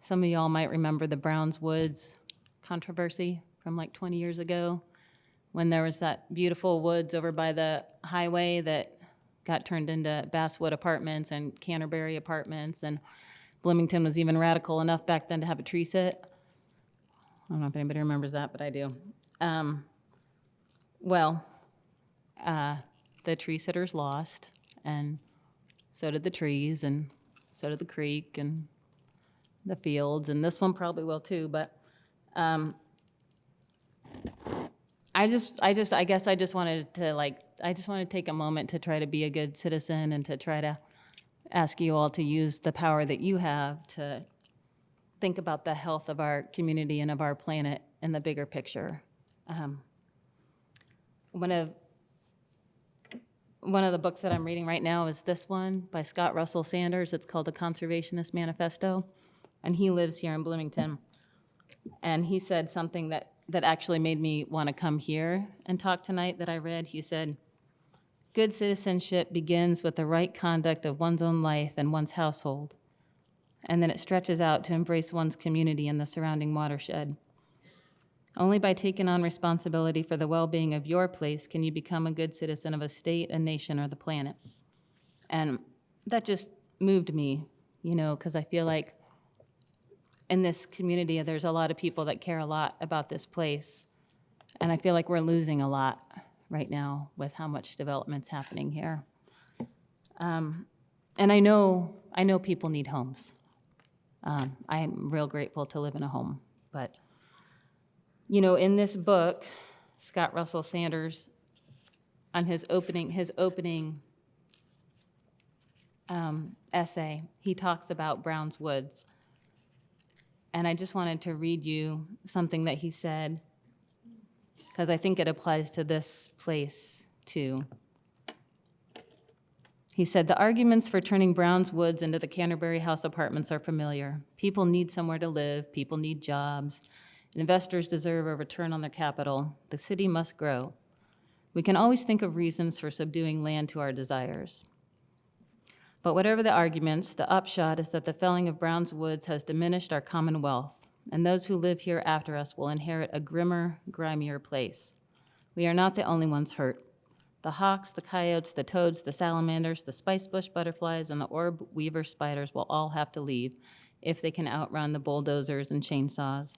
some of y'all might remember the Browns Woods controversy from like 20 years ago, when there was that beautiful woods over by the highway that got turned into Basswood Apartments and Canterbury Apartments, and Bloomington was even radical enough back then to have a tree sit. I don't know if anybody remembers that, but I do. The tree sitters lost, and so did the trees, and so did the creek and the fields, and this one probably will too, but I guess I just wanted to take a moment to try to be a good citizen and to try to ask you all to use the power that you have to think about the health of our community and of our planet in the bigger picture. One of the books that I'm reading right now is this one by Scott Russell Sanders. It's called The Conservationist Manifesto, and he lives here in Bloomington. And he said something that actually made me want to come here and talk tonight that I read. He said, "Good citizenship begins with the right conduct of one's own life and one's household, and then it stretches out to embrace one's community and the surrounding watershed. Only by taking on responsibility for the well-being of your place can you become a good citizen of a state, a nation, or the planet." And that just moved me, you know, because I feel like in this community, there's a lot of people that care a lot about this place. And I feel like we're losing a lot right now with how much development's happening here. And I know people need homes. I am real grateful to live in a home. But, you know, in this book, Scott Russell Sanders, on his opening essay, he talks about Brown's Woods. And I just wanted to read you something that he said, because I think it applies to this place too. He said, "The arguments for turning Browns Woods into the Canterbury House Apartments are familiar. People need somewhere to live, people need jobs. Investors deserve a return on their capital. The city must grow. We can always think of reasons for subduing land to our desires. But whatever the arguments, the upshot is that the felling of Browns Woods has diminished our common wealth, and those who live here after us will inherit a grimmer, grimier place. We are not the only ones hurt. The hawks, the coyotes, the toads, the salamanders, the spicebush butterflies, and the orb weaver spiders will all have to leave if they can outrun the bulldozers and chainsaws,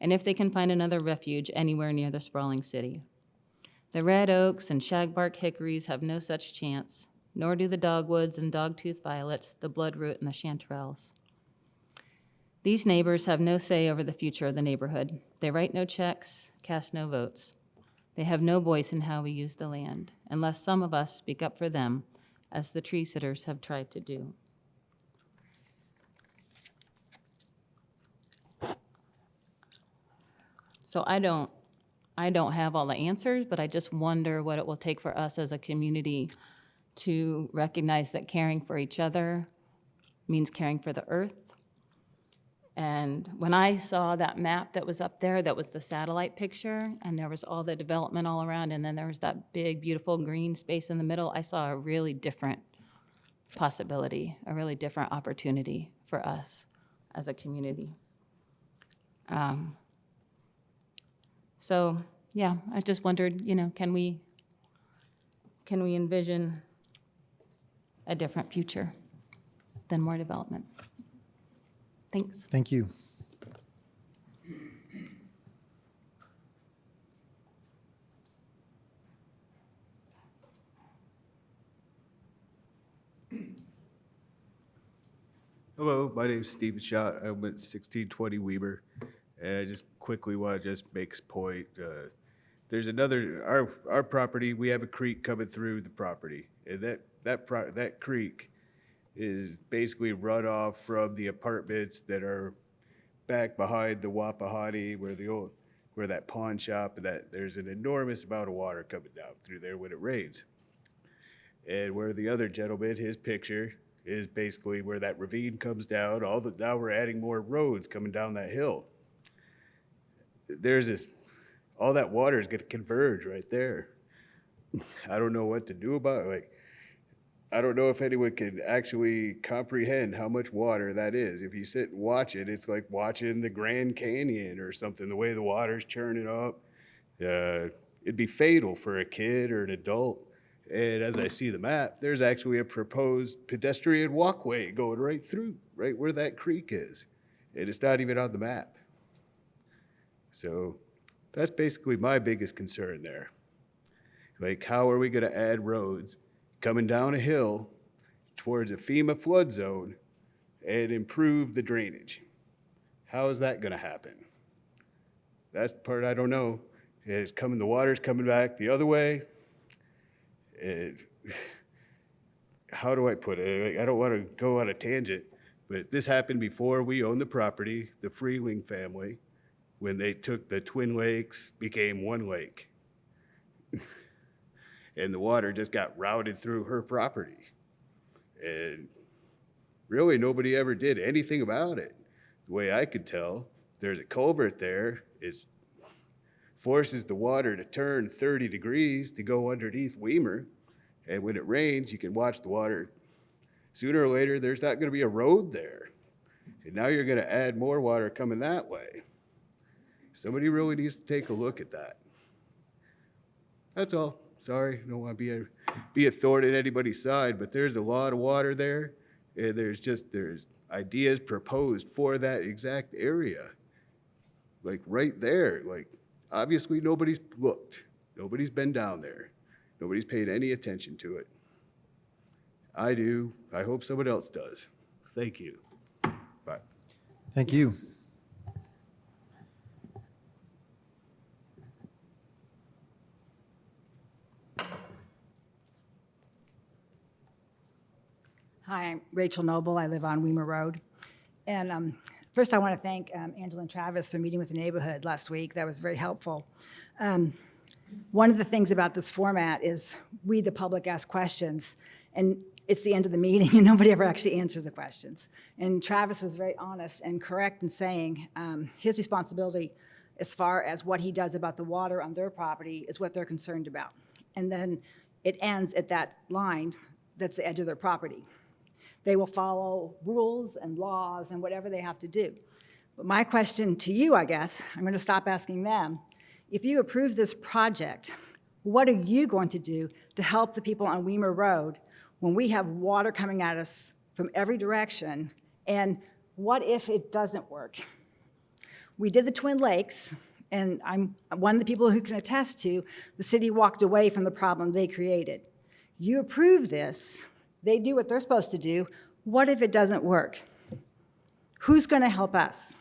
and if they can find another refuge anywhere near the sprawling city. The red oaks and shagbark hickories have no such chance, nor do the dogwoods and dogtooth violets, the bloodroot and the chanterelles. These neighbors have no say over the future of the neighborhood. They write no checks, cast no votes. They have no voice in how we use the land, unless some of us speak up for them, as the tree sitters have tried to do." So I don't have all the answers, but I just wonder what it will take for us as a community to recognize that caring for each other means caring for the earth. And when I saw that map that was up there, that was the satellite picture, and there was all the development all around, and then there was that big, beautiful green space in the middle, I saw a really different possibility, a really different opportunity for us as a community. So, yeah, I just wondered, can we envision a different future than more development? Thanks. Thank you. Hello, my name is Steven Schott. I'm at 1620 Weber. And I just quickly want to just make a point. There's our property, we have a creek coming through the property. And that creek is basically runoff from the apartments that are back behind the Wapahani where that pawn shop, and that there's an enormous amount of water coming down through there when it rains. And where the other gentleman, his picture is basically where that ravine comes down. Now we're adding more roads coming down that hill. All that water is going to converge right there. I don't know what to do about it. I don't know if anyone can actually comprehend how much water that is. If you sit and watch it, it's like watching the Grand Canyon or something, the way the water's churning up. It'd be fatal for a kid or an adult. And as I see the map, there's actually a proposed pedestrian walkway going right through, right where that creek is. And it's not even on the map. So that's basically my biggest concern there. How are we going to add roads coming down a hill towards a FEMA flood zone and improve the drainage? How is that going to happen? That's the part I don't know. The water's coming back the other way. How do I put it? I don't want to go on a tangent, but this happened before we owned the property, the Freeling family, when they took the Twin Lakes, became one lake. And the water just got routed through her property. And really nobody ever did anything about it. The way I could tell, there's a culvert there. It forces the water to turn 30 degrees to go underneath Weimer. And when it rains, you can watch the water. Sooner or later, there's not going to be a road there. And now you're going to add more water coming that way. Somebody really needs to take a look at that. That's all. Sorry, I don't want to be a thorn in anybody's side, but there's a lot of water there, and there's ideas proposed for that exact area. Right there. Obviously nobody's looked. Nobody's been down there. Nobody's paid any attention to it. I do. I hope someone else does. Thank you. Bye. Thank you. Hi, I'm Rachel Noble. I live on Weimer Road. And first I want to thank Angela and Travis for meeting with the neighborhood last week. That was very helpful. one of the things about this format is we, the public, ask questions, and it's the end of the meeting, and nobody ever actually answers the questions. And Travis was very honest and correct in saying his responsibility as far as what he does about the water on their property is what they're concerned about. And then it ends at that line that's the edge of their property. They will follow rules and laws and whatever they have to do. But my question to you, I guess, I'm going to stop asking them, if you approve this project, what are you going to do to help the people on Weimer Road when we have water coming at us from every direction? And what if it doesn't work? We did the Twin Lakes, and I'm one of the people who can attest to the city walked away from the problem they created. You approve this, they do what they're supposed to do. What if it doesn't work? Who's going to help us?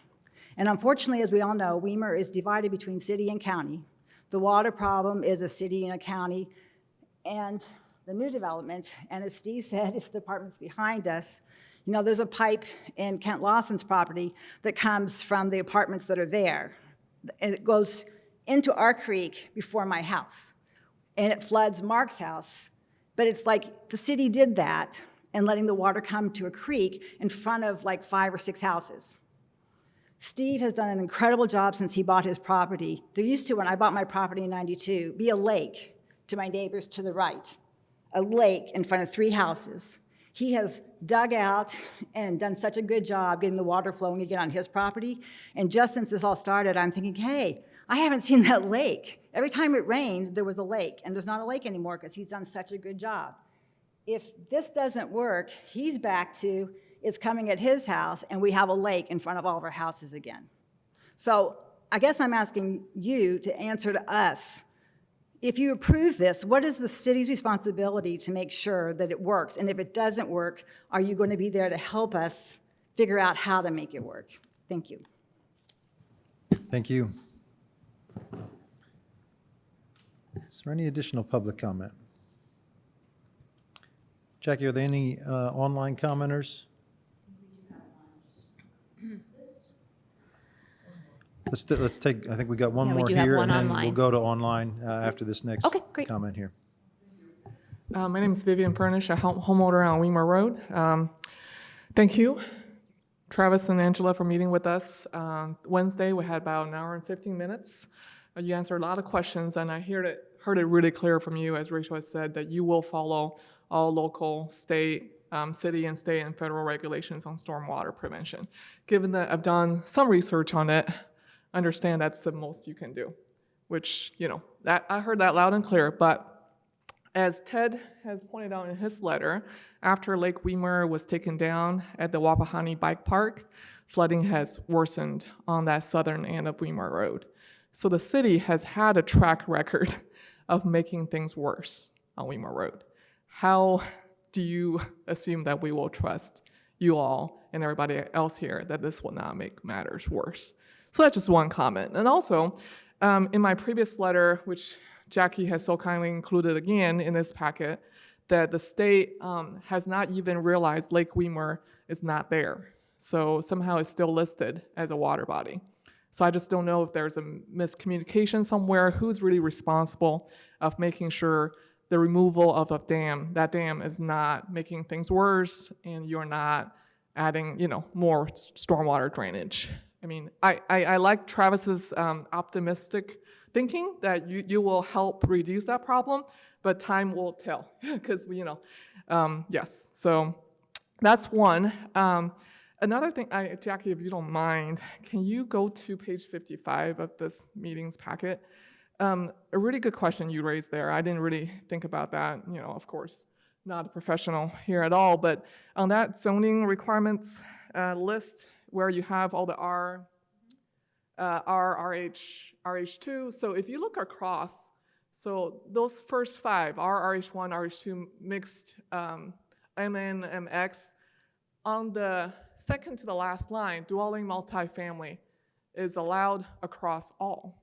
And unfortunately, as we all know, Weimer is divided between city and county. The water problem is a city and a county, and the new development, and as Steve said, it's the apartments behind us. You know, there's a pipe in Kent Lawson's property that comes from the apartments that are there. And it goes into our creek before my house, and it floods Mark's house. But it's like the city did that and letting the water come to a creek in front of like 5 or 6 houses. Steve has done an incredible job since he bought his property. There used to, when I bought my property in '92, be a lake to my neighbors to the right, a lake in front of 3 houses. He has dug out and done such a good job getting the water flowing again on his property. And just since this all started, I'm thinking, hey, I haven't seen that lake. Every time it rained, there was a lake, and there's not a lake anymore because he's done such a good job. If this doesn't work, he's back to it's coming at his house, and we have a lake in front of all of our houses again. So I guess I'm asking you to answer to us. If you approve this, what is the city's responsibility to make sure that it works? And if it doesn't work, are you going to be there to help us figure out how to make it work? Thank you. Thank you. Is there any additional public comment? Jackie, are there any online commenters? Let's take, I think we got one Yeah, we more do have here, one and then we'll online. go to online after this next Okay, great. comment here. My name is Vivian Pernish, a homeowner on Weimer Road. Thank you, Travis and Angela, for meeting with us. Wednesday, we had about an hour and 15 minutes. You answered a lot of questions, and I heard it really clear from you, as Rachel has said, that you will follow all local, state, city and state and federal regulations on stormwater prevention. Given that I've done some research on it, I understand that's the most you can do, which, you know, that I heard that loud and clear. But as Ted has pointed out in his letter, after Lake Weimer was taken down at the Wapahani Bike Park, flooding has worsened on that southern end of Weimer Road. So the city has had a track record of making things worse on Weimer Road. How do you assume that we will trust you all and everybody else here that this will not make matters worse? So that's just one comment. And also, in my previous letter, which Jackie has so kindly included again in this packet, that the state has not even realized Lake Weimer is not there. So somehow it's still listed as a water body. So I just don't know if there's a miscommunication somewhere, who's really responsible of making sure the removal of a dam, that dam is not making things worse and you're not adding, you know, more stormwater drainage. I mean, I like Travis's optimistic thinking that you will help reduce that problem, but time will tell because, you know, yes. So that's one. Another thing, Jackie, if you don't mind, can you go to page 55 of this meetings packet? A really good question you raised there. I didn't really think about that. You know, of course, not a professional here at all, but on that zoning requirements list where you have all the R, RH, RH2. So if you look across, so those first 5, R, RH1, RH2 mixed MN, MX, on the second to the last line, dwelling multifamily is allowed across all.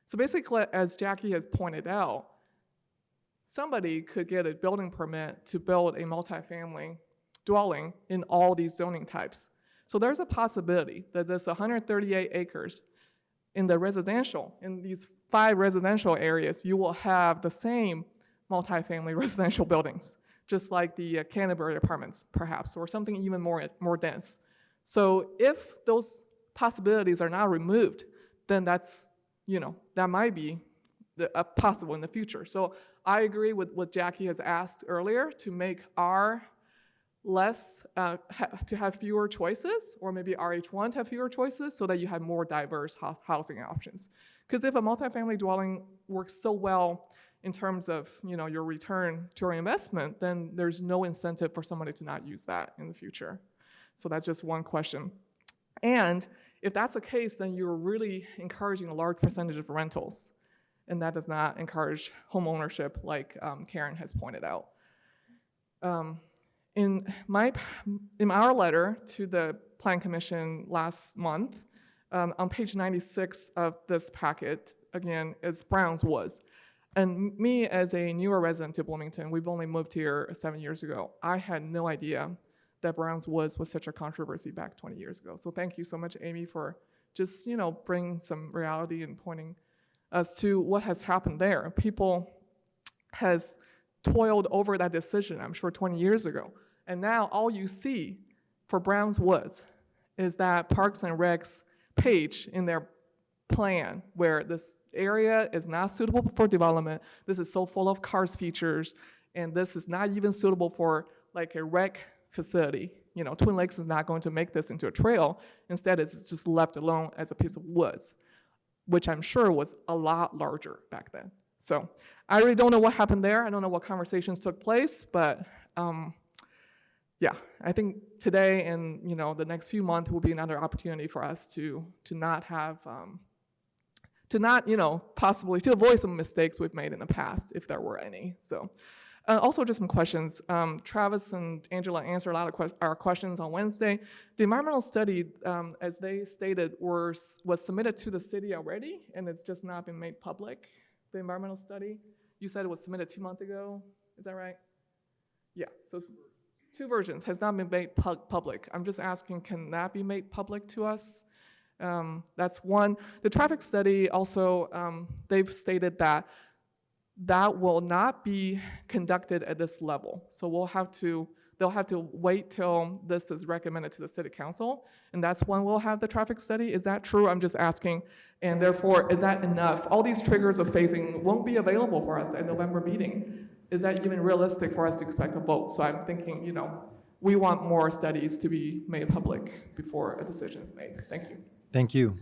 So basically, as Jackie has pointed out, somebody could get a building permit to build a multifamily dwelling in all these zoning types. So there's a possibility that this 138 acres in the residential, in these 5 residential areas, you will have the same multifamily residential buildings, just like the Canterbury apartments, perhaps, or something even more dense. So if those possibilities are not removed, then that's, that might be possible in the future. So I agree with what Jackie has asked earlier, to make R less, to have fewer choices, or maybe RH1 to have fewer choices, so that you have more diverse housing options. Because if a multifamily dwelling works so well in terms of your return to your investment, then there's no incentive for somebody to not use that in the future. So that's just one question. And if that's the case, then you're really encouraging a large percentage of rentals, and that does not encourage home ownership, like Karen has pointed out. In our letter to the Plan Commission last month, on page 96 of this packet, again, is Browns Woods. And me, as a newer resident to Bloomington, we've only moved here 7 years ago. I had no idea that Browns Woods was such a controversy back 20 years ago. So thank you so much, Amy, for just bringing some reality and pointing us to what has happened there. People has toiled over that decision, I'm sure 20 years ago. And now all you see for Browns Woods is that Parks and Recs page in their plan, where this area is not suitable for development, this is so full of cars features, and this is not even suitable for like a rec facility. Twin Lakes is not going to make this into a trail. Instead, it's just left alone as a piece of woods, which I'm sure was a lot larger back then. So I really don't know what happened there. I don't know what conversations took place, but yeah, I think today and the next few months will be another opportunity for us to not have, possibly to avoid some mistakes we've made in the past, if there were any. So also just some questions. Travis and Angela answered a lot of our questions on Wednesday. The environmental study, as they stated, was submitted to the city already, and it's just not been made public. The environmental study, you said it was submitted 2 months ago. Is that right? Yeah. So it's 2 versions, has not been made public. I'm just asking, can that be made public to us? That's one. The traffic study also, they've stated that will not be conducted at this level. So they'll have to wait till this is recommended to the city council, and that's when we'll have the traffic study. Is that true? I'm just asking. And therefore, is that enough? All these triggers of phasing won't be available for us at November meeting. Is that even realistic for us to expect a vote? So I'm thinking, we want more studies to be made public before a decision is made. Thank you. Thank you.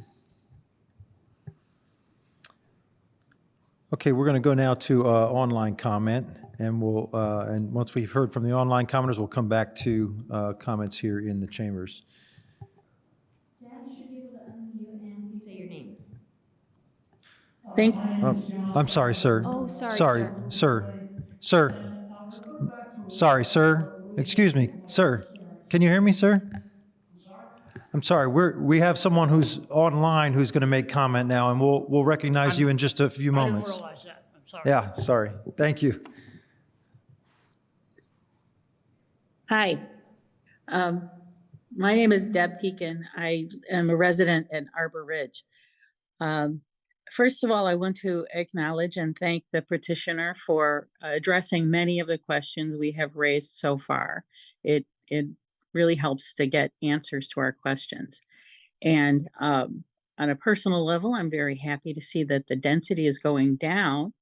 Okay, we're going to go now to online comment, and and once we've heard from the online commenters, we'll come back to comments here in the chambers. Dad, you should be able to unmute and say your name. Thank you. I'm sorry, sir. Oh, sorry, Sir. Sorry, sir. Excuse me, sir. Can you hear me, sir? I'm sorry. We have someone who's online who's going to make comment now, and we'll recognize you in just a few moments. I didn't realize that. I'm sorry. Yeah, sorry. Thank you. Hi. My name is Deb Pekin. I am a resident in Arbor Ridge. First of all, I want to acknowledge and thank the petitioner for addressing many of the questions we have raised so far. It really helps to get answers to our questions. And on a personal level, I'm very happy to see that the density is going down.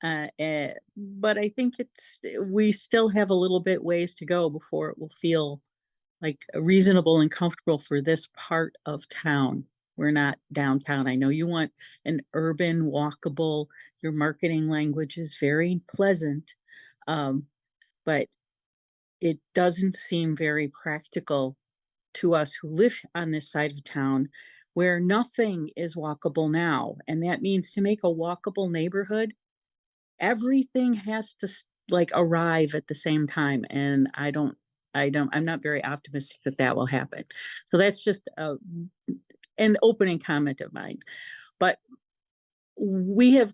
But I think we still have a little bit ways to go before it will feel like reasonable and comfortable for this part of town. We're not downtown. I know you want an urban, walkable, your marketing language is very pleasant, but it doesn't seem very practical to us who live on this side of town where nothing is walkable now. And that means to make a walkable neighborhood, everything has to arrive at the same time. And I'm not very optimistic that will happen. So that's just an opening comment of mine. But we have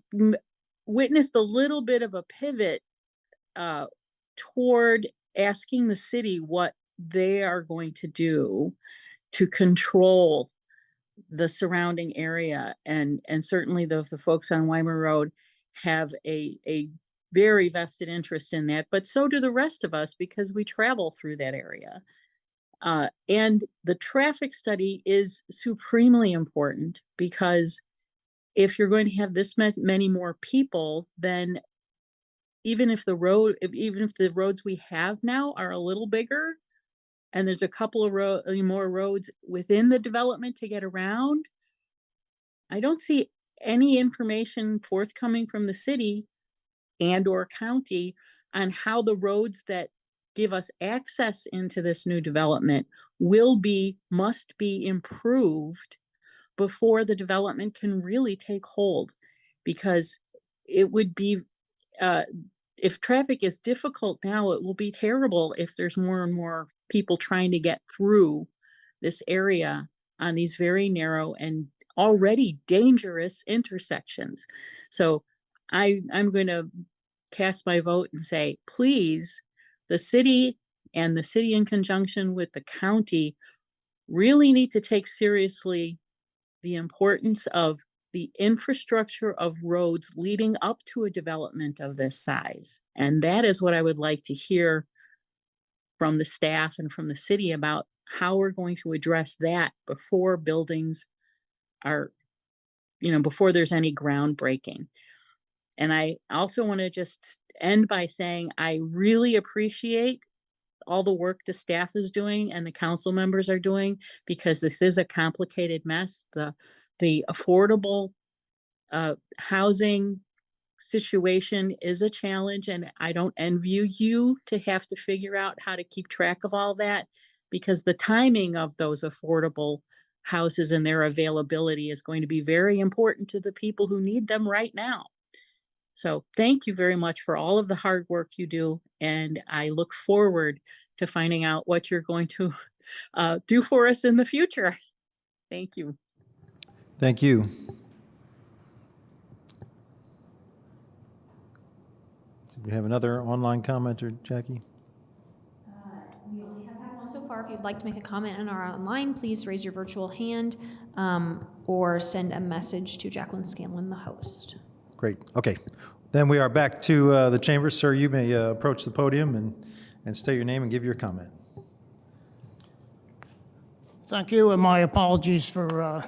witnessed a little bit of a pivot toward asking the city what they are going to do to control the surrounding area, and certainly the folks on Weimer Road have a very vested interest in that, but so do the rest of us because we travel through that area. And the traffic study is supremely important because if you're going to have this many more people, then even if the roads we have now are a little bigger, and there's a couple of more roads within the development to get around, I don't see any information forthcoming from the city and or county on how the roads that give us access into this new development must be improved before the development can really take hold. Because it would be, if traffic is difficult now, it will be terrible if there's more and more people trying to get through this area on these very narrow and already dangerous intersections. So I'm going to cast my vote and say, please, the city and the city in conjunction with the county really need to take seriously the importance of the infrastructure of roads leading up to a development of this size. And that is what I would like to hear from the staff and from the city about how we're going to address that before buildings are, before there's any groundbreaking. And I also want to just end by saying I really appreciate all the work the staff is doing and the council members are doing, because this is a complicated mess. The affordable housing situation is a challenge, and I don't envy you to have to figure out how to keep track of all that, because the timing of those affordable houses and their availability is going to be very important to the people who need them right now. So thank you very much for all of the hard work you do, and I look forward to finding out what you're going to do for us in the future. Thank you. Thank you. Do we have another online commenter, Jackie? We only have had one so far. If you'd like to make a comment in our online, please raise your virtual hand or send a message to Jacqueline Scanlon, the host. Great. Okay. Then we are back to the chamber. Sir, you may approach the podium and state your name and give your comment. Thank you, and my apologies for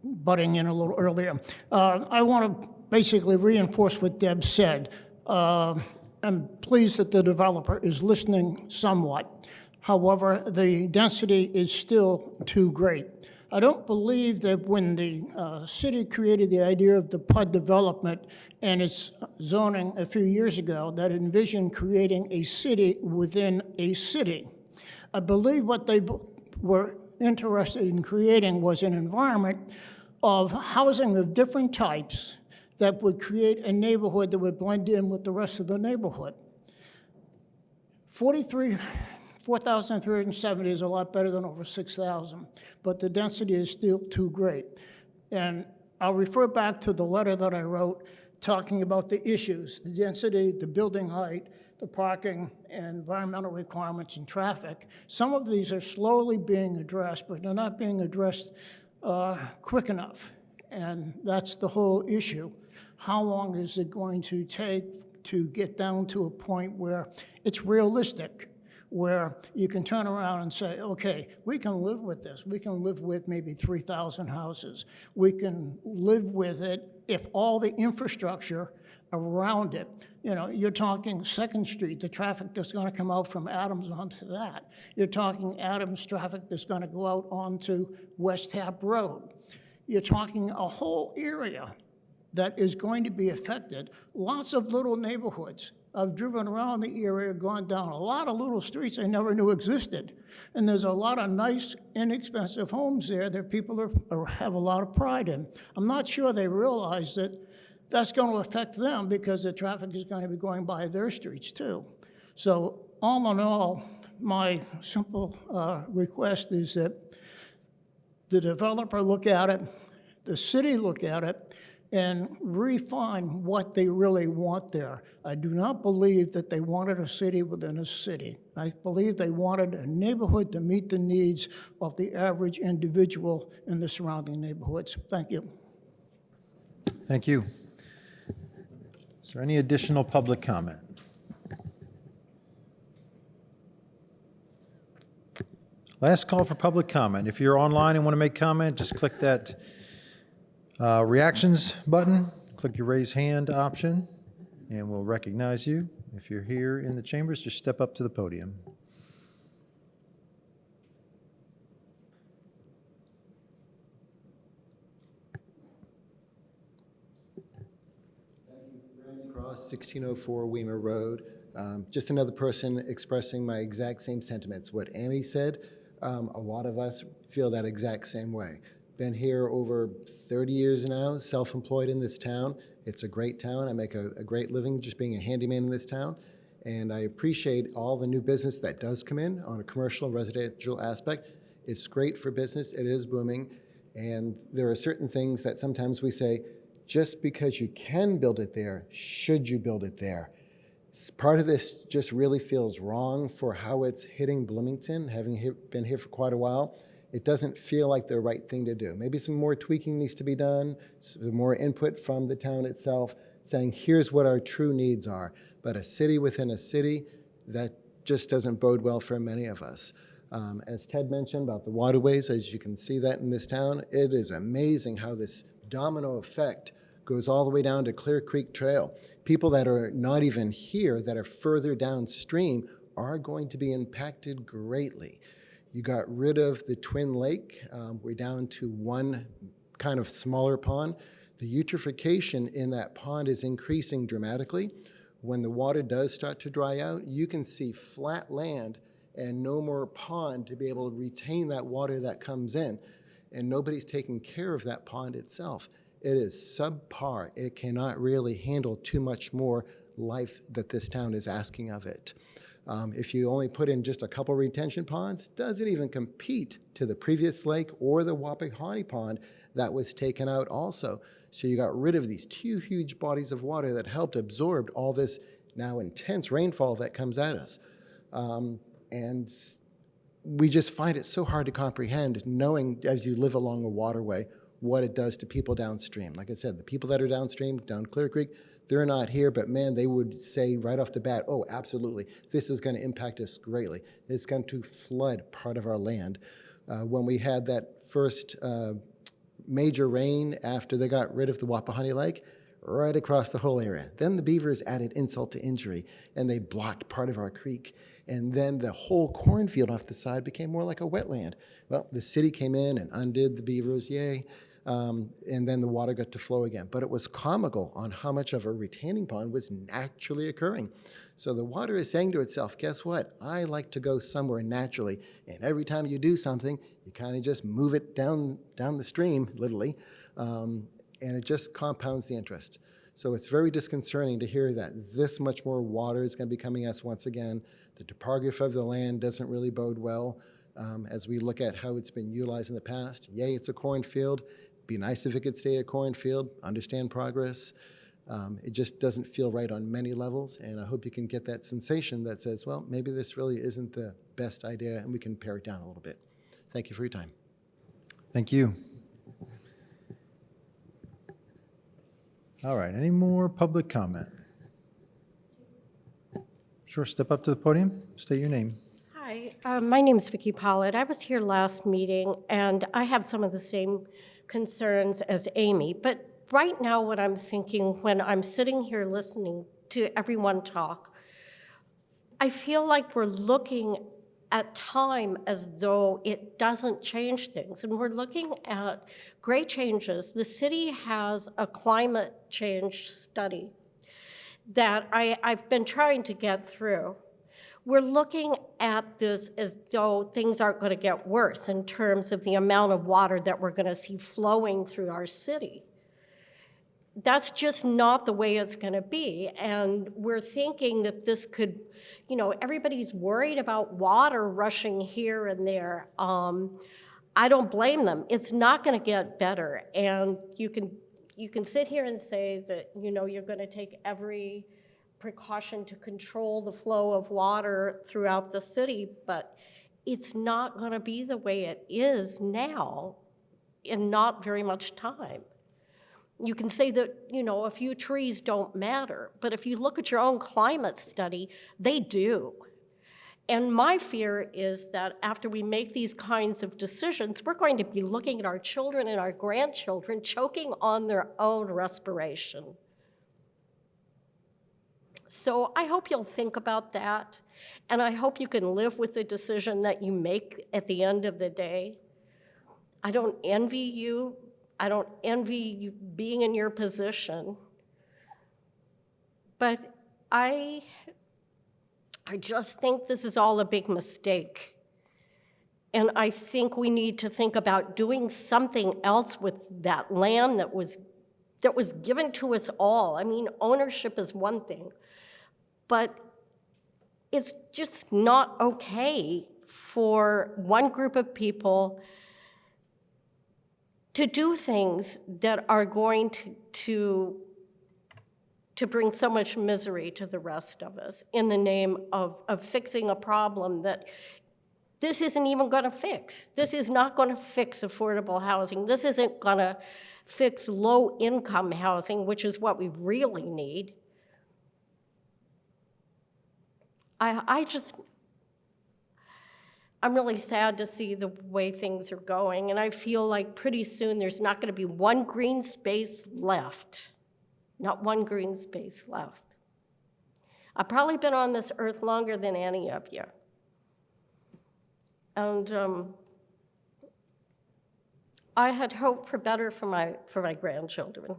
butting in a little earlier. I want to basically reinforce what Deb said. I'm pleased that the developer is listening somewhat. However, the density is still too great. I don't believe that when the city created the idea of the PUD development and its zoning a few years ago, that envisioned creating a city within a city. I believe what they were interested in creating was an environment of housing of different types that would create a neighborhood that would blend in with the rest of the neighborhood. 4,370 is a lot better than over 6,000, but the density is still too great. And I'll refer back to the letter that I wrote talking about the issues, the density, the building height, the parking, and environmental requirements and traffic. Some of these are slowly being addressed, but they're not being addressed quick enough. And that's the whole issue. How long is it going to take to get down to a point where it's realistic, where you can turn around and say, okay, we can live with this. We can live with maybe 3,000 houses. We can live with it if all the infrastructure around it, you're talking 2nd Street, the traffic that's going to come out from Adams onto that. You're talking Adams traffic that's going to go out onto West Tap Road. You're talking a whole area that is going to be affected. Lots of little neighborhoods. I've driven around the area, gone down a lot of little streets I never knew existed. And there's a lot of nice, inexpensive homes there that people have a lot of pride in. I'm not sure they realize that that's going to affect them because the traffic is going to be going by their streets too. So all in all, my simple request is that the developer look at it, the city look at it, and refine what they really want there. I do not believe that they wanted a city within a city. I believe they wanted a neighborhood to meet the needs of the average individual in the surrounding neighborhoods. Thank you. Thank you. Is there any additional public comment? Last call for public comment. If you're online and want to make comment, just click that reactions button, click your raise hand option, and we'll recognize you. If you're here in the chambers, just step up to the podium. Cross, 1604 Weimer Road. Just another person expressing my exact same sentiments. What Amy said, a lot of us feel that exact same way. Been here over 30 years now, self-employed in this town. It's a great town. I make a great living just being a handyman in this town. And I appreciate all the new business that does come in on a commercial and residential aspect. It's great for business. It is booming. And there are certain things that sometimes we say, just because you can build it there, should you build it there? Part of this just really feels wrong for how it's hitting Bloomington, having been here for quite a while. It doesn't feel like the right thing to do. Maybe some more tweaking needs to be done, some more input from the town itself, saying here's what our true needs are. But a city within a city, that just doesn't bode well for many of us. As Ted mentioned about the waterways, as you can see that in this town, it is amazing how this domino effect goes all the way down to Clear Creek Trail. People that are not even here, that are further downstream, are going to be impacted greatly. You got rid of the Twin Lake. We're down to one kind of smaller pond. The eutrophication in that pond is increasing dramatically. When the water does start to dry out, you can see flat land and no more pond to be able to retain that water that comes in. And nobody's taking care of that pond itself. It is subpar. It cannot really handle too much more life that this town is asking of it. If you only put in just a couple retention ponds, it doesn't even compete to the previous lake or the Wapahani Pond that was taken out also. So you got rid of these two huge bodies of water that helped absorb all this now intense rainfall that comes at us. And we just find it so hard to comprehend, knowing as you live along a waterway, what it does to people downstream. Like I said, the people that are downstream, down Clear Creek, they're not here, but man, they would say right off the bat, oh, absolutely, this is going to impact us greatly. It's going to flood part of our land. When we had that first major rain after they got rid of the Wapahani Lake, right across the whole area. Then the beavers added insult to injury, and they blocked part of our creek. And then the whole cornfield off the side became more like a wetland. Well, the city came in and undid the beavers, yay. And then the water got to flow again. But it was comical on how much of a retaining pond was naturally occurring. So the water is saying to itself, guess what? I like to go somewhere naturally. And every time you do something, you kind of just move it down the stream, literally, and it just compounds the interest. So it's very disconcerting to hear that this much more water is going to be coming at us once again. The topography of the land doesn't really bode well as we look at how it's been utilized in the past. Yay, it's a cornfield. Be nice if it could stay a cornfield, understand progress. It just doesn't feel right on many levels, and I hope you can get that sensation that says, well, maybe this really isn't the best idea, and we can pare it down a little bit. Thank you for your time. Thank you. All right, any more public comment? Sure, step up to the podium, state your name. Hi, my name is Vicki Pollitt. I was here last meeting, and I have some of the same concerns as Amy. But right now, what I'm thinking when I'm sitting here listening to everyone talk, I feel like we're looking at time as though it doesn't change things. And we're looking at great changes. The city has a climate change study that I've been trying to get through. We're looking at this as though things aren't going to get worse in terms of the amount of water that we're going to see flowing through our city. That's just not the way it's going to be. And we're thinking that this could, everybody's worried about water rushing here and there. I don't blame them. It's not going to get better. And you can you can sit here and say that, you know, you're going to take every precaution to control the flow of water throughout the city, but it's not going to be the way it is now in not very much time. You can say that, you know, a few trees don't matter, but if you look at your own climate study, they do. And my fear is that after we make these kinds of decisions, we're going to be looking at our children and our grandchildren choking on their own respiration. So I hope you'll think about that, and I hope you can live with the decision that you make at the end of the day. I don't envy you. I don't envy you being in your position. But I just think this is all a big mistake. And I think we need to think about doing something else with that land that was given to us all. I mean, ownership is one thing, but it's just not okay for one group of people to do things that are going to bring so much misery to the rest of us in the name of fixing a problem that this isn't even going to fix. This is not going to fix affordable housing. This isn't going to fix low-income housing, which is what we really need. I'm really sad to see the way things are going, and I feel like pretty soon there's not going to be one green space left. Not one green space left. I've probably been on this earth longer than any of you. And I had hoped for better for my grandchildren.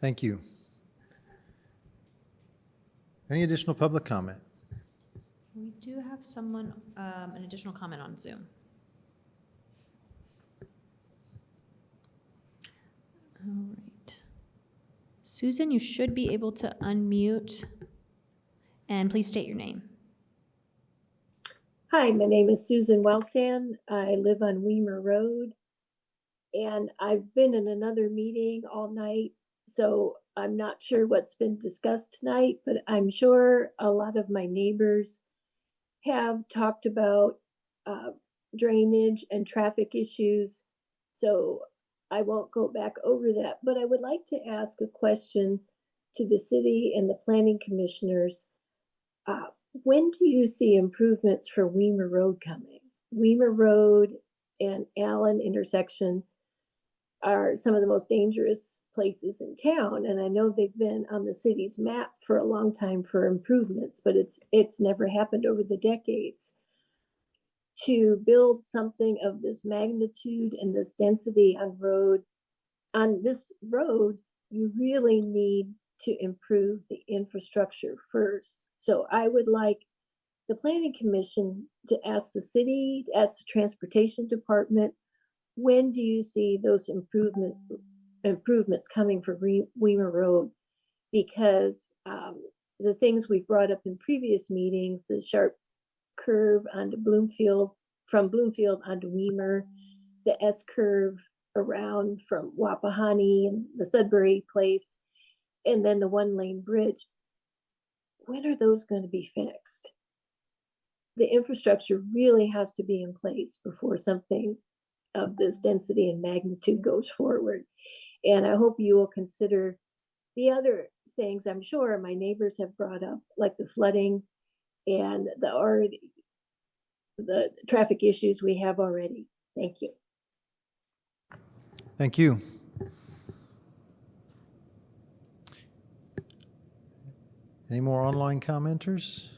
Thank you. Any additional public comment? We do have someone, an additional comment on Zoom. All right. Susan, you should be able to unmute, and please state your name. Hi, my name is Susan Welsan. I live on Weimer Road, and I've been in another meeting all night, so I'm not sure what's been discussed tonight, but I'm sure a lot of my neighbors have talked about drainage and traffic issues, so I won't go back over that, but I would like to ask a question to the city and the planning commissioners. When do you see improvements for Weimer Road coming? Weimer Road and Allen intersection are some of the most dangerous places in town, and I know they've been on the city's map for a long time for improvements, but it's never happened over the decades. To build something of this magnitude and this density on this road, you really need to improve the infrastructure first. So I would like the Planning Commission to ask the city, to ask the Transportation Department, when do you see those improvements coming for Weimer Road? Because the things we've brought up in previous meetings, the sharp curve onto Bloomfield, from Bloomfield onto Weimer, the S curve around from Wapahani and the Sudbury place, and then the one-lane bridge. When are those going to be fixed? The infrastructure really has to be in place before something of this density and magnitude goes forward. And I hope you will consider the other things I'm sure my neighbors have brought up, like the flooding and the traffic issues we have already. Thank you. Thank you. Any more online commenters?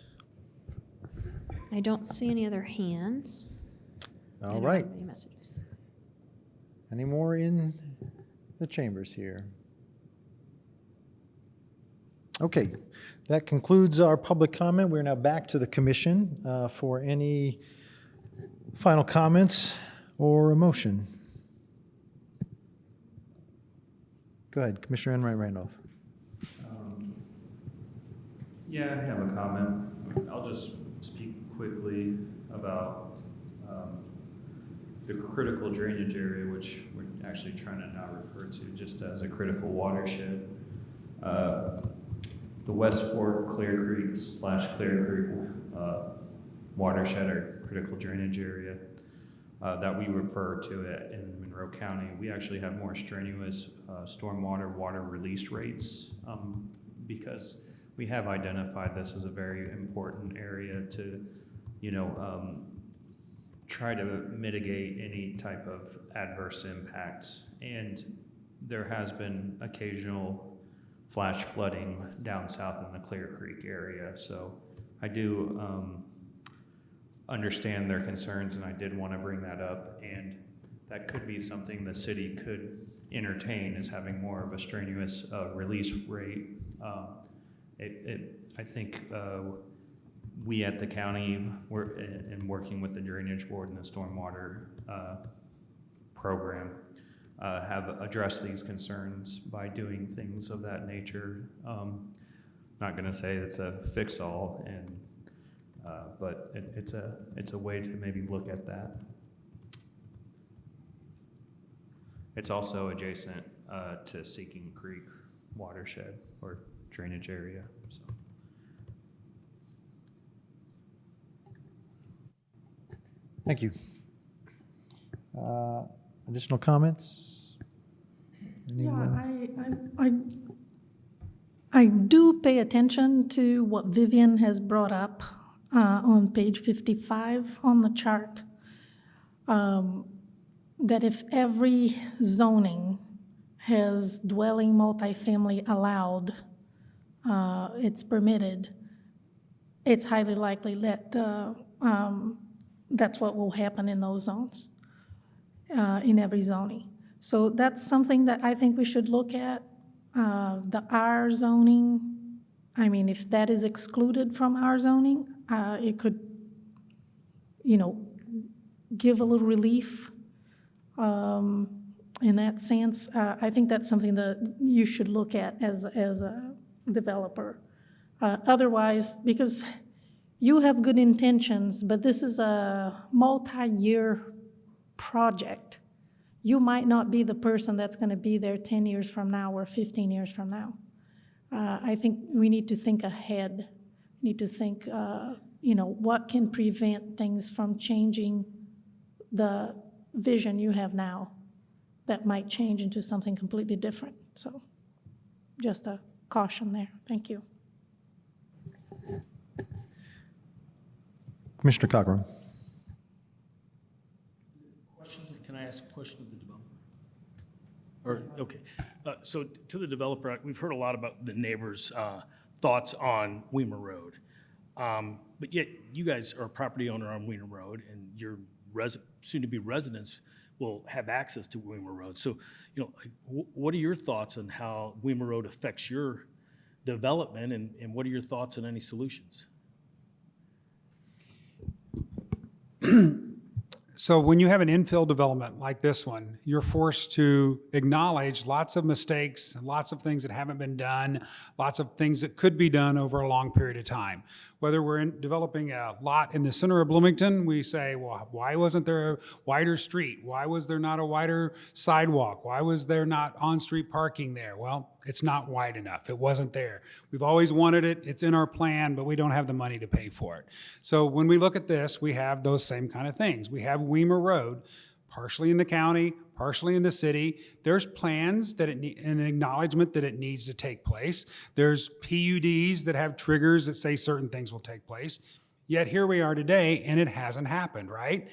I don't see any other hands. All right. Any messages? Any more in the chambers here? Okay, that concludes our public comment. We're now back to the commission for any final comments or a motion. Go ahead, Commissioner Enright Randolph. Yeah, I have a comment. I'll just speak quickly about the critical drainage area, which we're actually trying to now refer to just as a critical watershed. The West Fork Clear Creek / Clear Creek watershed or critical drainage area that we refer to it in Monroe County. We actually have more strenuous stormwater water release rates because we have identified this as a very important area to, try to mitigate any type of adverse impacts. And there has been occasional flash flooding down south in the Clear Creek area. So I do understand their concerns, and I did want to bring that up. And that could be something the city could entertain, is having more of a strenuous release rate. I think we at the county, in working with the Drainage Board and the Stormwater program, have addressed these concerns by doing things of that nature. Not going to say it's a fix-all, but it's a way to maybe look at that. It's also adjacent to Seeking Creek watershed or drainage area. So. Thank you. Additional comments? Anyone? Yeah, I do pay attention to what Vivian has brought up on page 55 on the chart. That if every zoning has dwelling multifamily allowed, it's permitted, it's highly likely that that's what will happen in those zones, in every zoning. So that's something that I think we should look at. The R zoning, I mean, if that is excluded from our zoning, it could, give a little relief in that sense. I think that's something that you should look at as a developer. Otherwise, because you have good intentions, but this is a multi-year project. You might not be the person that's going to be there 10 years from now or 15 years from now. I think we need to think ahead. We need to think, what can prevent things from changing the vision you have now that might change into something completely different. So just a caution there. Thank you. Commissioner Cochran. Can I ask a question of the developer? Okay. So to the developer, we've heard a lot about the neighbors' thoughts on Weimer Road. But yet you guys are a property owner on Weimer Road, and your soon-to-be residents will have access to Weimer Road. So, what are your thoughts on how Weimer Road affects your development, and what are your thoughts on any solutions? So when you have an infill development like this one, you're forced to acknowledge lots of mistakes and lots of things that haven't been done, lots of things that could be done over a long period of time. Whether we're developing a lot in the center of Bloomington, we say, well, why wasn't there a wider street? Why was there not a wider sidewalk? Why was there not on-street parking there? Well, it's not wide enough. It wasn't there. We've always wanted it. It's in our plan, but we don't have the money to pay for it. So when we look at this, we have those same kind of things. We have Weimer Road, partially in the county, partially in the city. There's plans that an acknowledgement that it needs to take place. There's PUDs that have triggers that say certain things will take place. Yet here we are today, and it hasn't happened, right?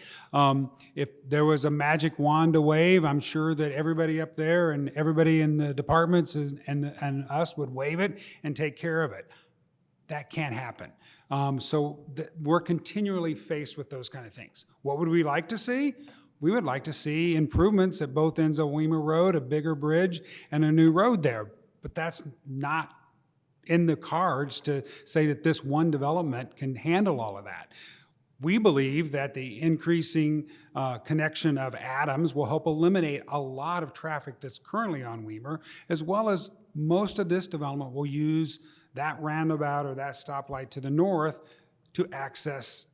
If there was a magic wand to wave, I'm sure that everybody up there and everybody in the departments and us would wave it and take care of it. That can't happen. So we're continually faced with those kind of things. What would we like to see? We would like to see improvements at both ends of Weimer Road, a bigger bridge, and a new road there. But that's not in the cards to say that this one development can handle all of that. We believe that the increasing connection of Adams will help eliminate a lot of traffic that's currently on Weimer, as well as most of this development will use that roundabout or that stoplight to the north to access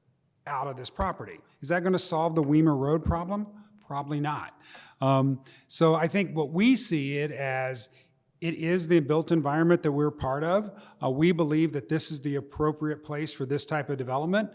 out of this property. Is that going to solve the Weimer Road problem? Probably not. So I think what we see it as, it is the built environment that we're part of. We believe that this is the appropriate place for this type of development.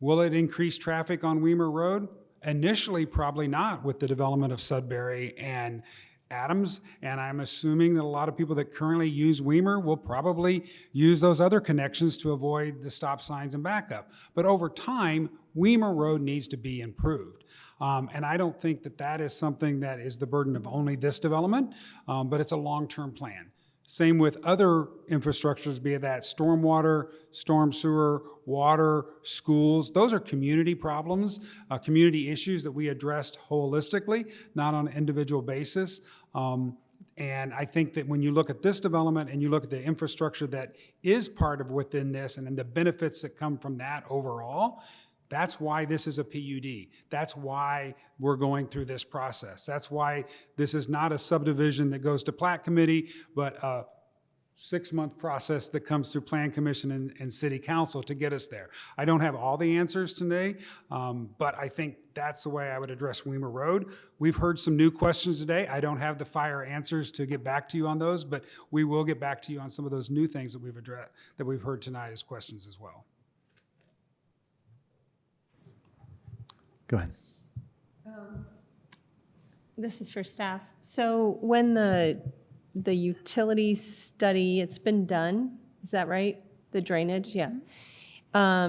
Will it increase traffic on Weimer Road? Initially, probably not with the development of Sudbury and Adams, and I'm assuming that a lot of people that currently use Weimer will probably use those other connections to avoid the stop signs and backup. But over time, Weimer Road needs to be improved. And I don't think that that is something that is the burden of only this development, but it's a long-term plan. Same with other infrastructures, be it that stormwater, storm sewer, water, schools. Those are community problems, community issues that we addressed holistically, not on an individual basis. And I think that when you look at this development and you look at the infrastructure that is part of within this and then the benefits that come from that overall, that's why this is a PUD. That's why we're going through this process. That's why this is not a subdivision that goes to Plat Committee, but a 6-month process that comes through Plan Commission and City Council to get us there. I don't have all the answers today, but I think that's the way I would address Weimer Road. We've heard some new questions today. I don't have the fire answers to get back to you on those, but we will get back to you on some of those new things that we've addressed, that we've heard tonight as questions as well. Go ahead. This is for staff. So when the utility study, it's been done, is that right? The drainage, yeah.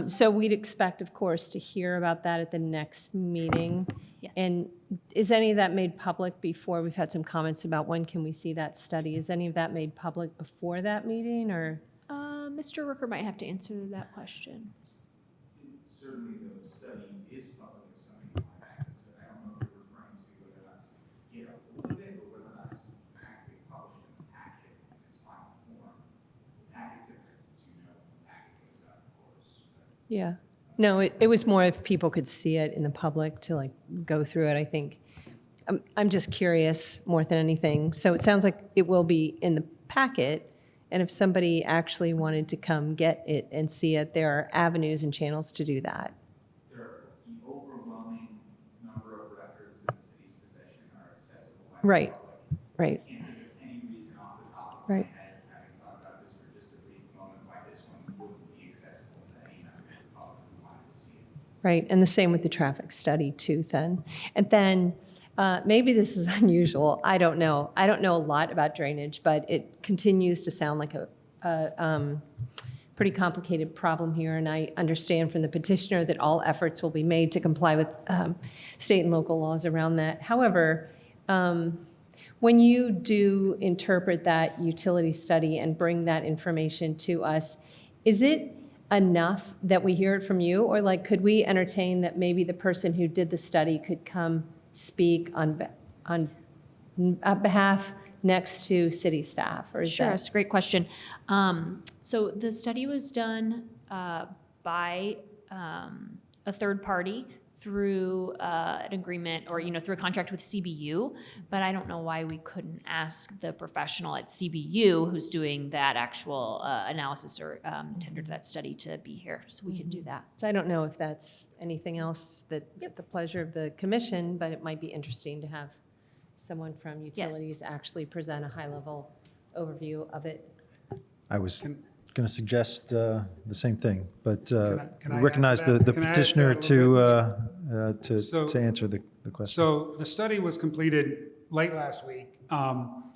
So we'd expect, of course, to hear about that at the next meeting. Yeah. And is any of that made public before? We've had some comments about when can we see that study. Is any of that made public before that meeting, or? Mr. Rooker might have to answer that question. Certainly the study is public if somebody wants access to it. I don't know if you're referring to whether that's get a hold of it or whether that's actually published in the packet in its final form. The packet's in there, as you know, when the packet goes out, of course. Yeah. No, it was more if people could see it in the public to like go through it, I think. I'm just curious more than anything. So it sounds like it will be in the packet. And if somebody actually wanted to come get it and see it, there are avenues and channels to do that. There are the overwhelming number of records in the city's possession are accessible by the Right, public. right. I can't think of any reason off the top of my Right. head, having thought about this for just a brief moment, why this one wouldn't be accessible to any member of the public who wanted to see it. Right, and the same with the traffic study too then. And then maybe this is unusual, I don't know. I don't know a lot about drainage, but it continues to sound like a pretty complicated problem here. And I understand from the petitioner that all efforts will be made to comply with state and local laws around that. However, when you do interpret that utility study and bring that information to us, is it enough that we hear it from you? Or like, could we entertain that maybe the person who did the study could come speak on behalf next to city staff? Or is Sure, that? that's a great question. So the study was done by a third party through an agreement or, through a contract with CBU, but I don't know why we couldn't ask the professional at CBU who's doing that actual analysis or tendered that study to be here, so we can do that. So I don't know if that's anything else that at the pleasure of the commission, but it might be interesting to have someone from utilities actually present a high-level overview of it. I was going to suggest the same thing, but Can I recognize add to that? the Can I add to petitioner that a to answer the question. So the study was completed late last week.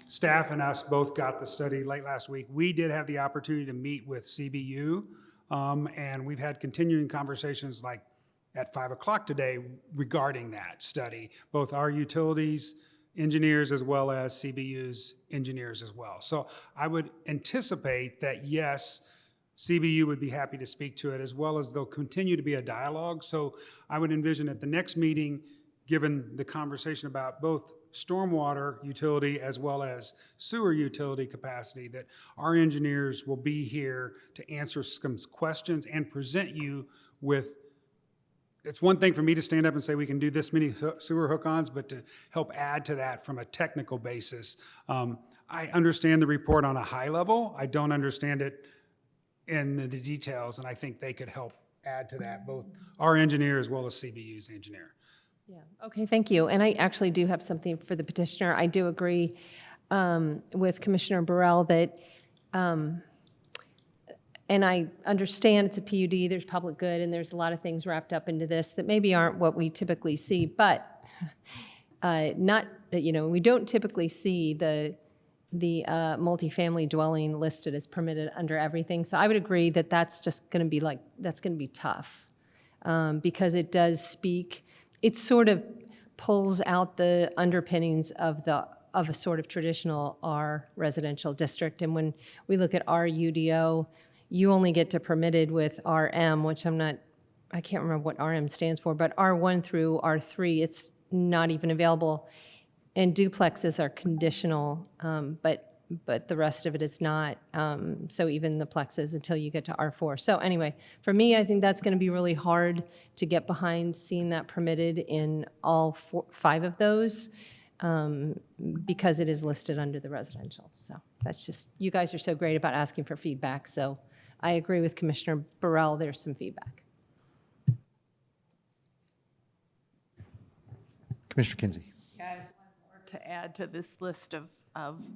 Staff and us both got the study late last week. We did have the opportunity to meet with CBU, and we've had continuing conversations like at 5 o'clock today regarding that study, both our utilities engineers as well as CBU's engineers as well. So I would anticipate that, yes, CBU would be happy to speak to it, as well as there'll continue to be a dialogue. So I would envision at the next meeting, given the conversation about both stormwater utility as well as sewer utility capacity, that our engineers will be here to answer some questions and present you with. It's one thing for me to stand up and say we can do this many sewer hook-ons, but to help add to that from a technical basis. I understand the report on a high level. I don't understand it in the details, and I think they could help add to that, both our engineer as well as CBU's engineer. Yeah, okay, thank you. And I actually do have something for the petitioner. I do agree with Commissioner Burrell that, and I understand it's a PUD, there's public good, and there's a lot of things wrapped up into this that maybe aren't what we typically see, but not, we don't typically see the multifamily dwelling listed as permitted under everything. So I would agree that that's just going to be that's going to be tough because it does speak, it sort of pulls out the underpinnings of a sort of traditional R residential district. And when we look at R UDO, you only get to permitted with RM, which I can't remember what RM stands for, but R1 through R3, it's not even available. And duplexes are conditional, but the rest of it is not. So even the plexes until you get to R4. So anyway, for me, I think that's going to be really hard to get behind seeing that permitted in all 5 of those because it is listed under the residential. So that's just, you guys are so great about asking for feedback. So I agree with Commissioner Burrell, there's some feedback. Commissioner Kinsey. Yeah, I have one more to add to this list of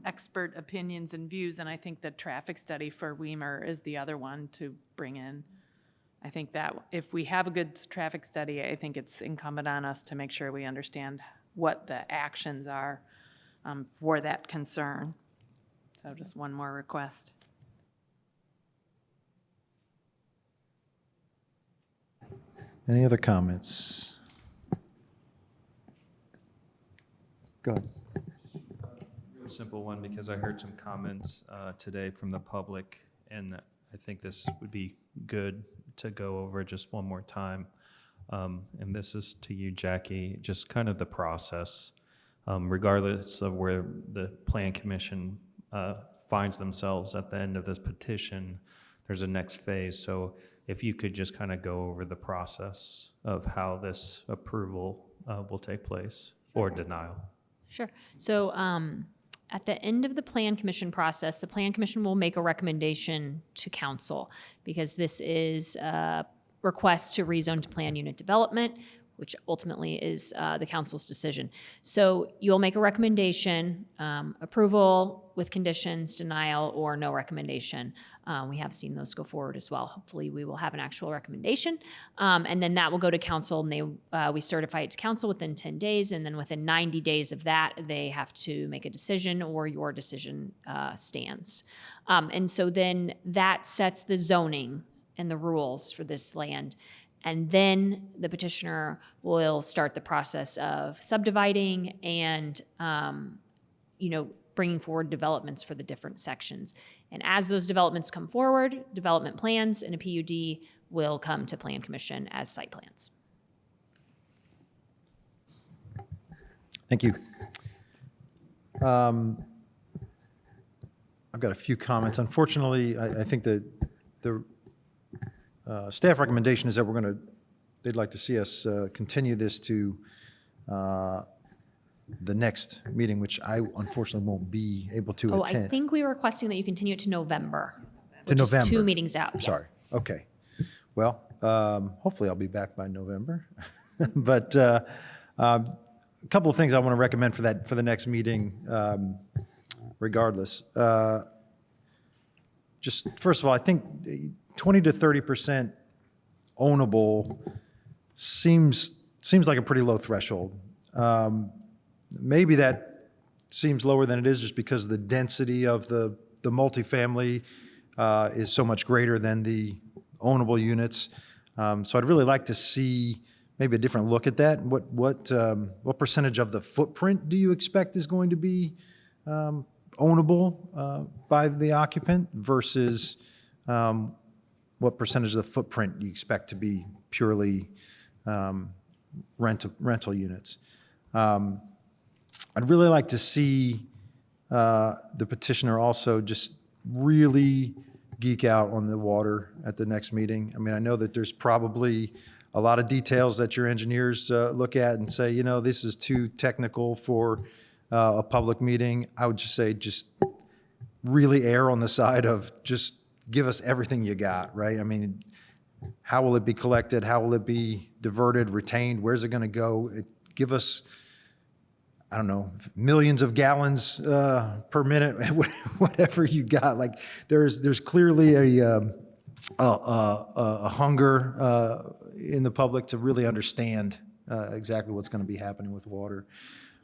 expert opinions and views, and I think the traffic study for Weimer is the other one to bring in. I think that if we have a good traffic study, I think it's incumbent on us to make sure we understand what the actions are for that concern. So just one more request. Any other comments? Go ahead. Real simple one, because I heard some comments today from the public, and I think this would be good to go over just one more time. And this is to you, Jackie, just kind of the process, regardless of where the Plan Commission finds themselves at the end of this petition, there's a next phase. So if you could just kind of go over the process of how this approval will take place or denial. Sure. So at the end of the Plan Commission process, the Plan Commission will make a recommendation to council because this is a request to rezone to plan unit development, which ultimately is the council's decision. So you'll make a recommendation, approval with conditions, denial, or no recommendation. We have seen those go forward as well. Hopefully we will have an actual recommendation. And then that will go to council, and we certify it to council within 10 days. And then within 90 days of that, they have to make a decision, or your decision stands. And so then that sets the zoning and the rules for this land. And then the petitioner will start the process of subdividing and, bringing forward developments for the different sections. And as those developments come forward, development plans and a PUD will come to Plan Commission as site plans. Thank you. I've got a few comments. Unfortunately, I think that the staff recommendation is that they'd like to see us continue this to the next meeting, which I unfortunately won't be able to attend. I think we were requesting that you continue it to November. To which November. is 2 meetings out. I'm yeah. sorry. Okay. Well, hopefully I'll be back by November. But a couple of things I want to recommend for the next meeting, regardless. Just first of all, I think 20 to 30% ownable seems like a pretty low threshold. Maybe that seems lower than it is just because the density of the multifamily is so much greater than the ownable units. So I'd really like to see maybe a different look at that. What percentage of the footprint do you expect is going to be ownable by the occupant versus what percentage of the footprint you expect to be purely rental units? I'd really like to see the petitioner also just really geek out on the water at the next meeting. I mean, I know that there's probably a lot of details that your engineers look at and say, this is too technical for a public meeting. I would just say, just really err on the side of just give us everything you got, right? I mean, how will it be collected? How will it be diverted, retained? Where's it going to go? give us, I don't know, millions of gallons per minute, whatever you got. Like there's clearly a hunger in the public to really understand exactly what's going to be happening with water.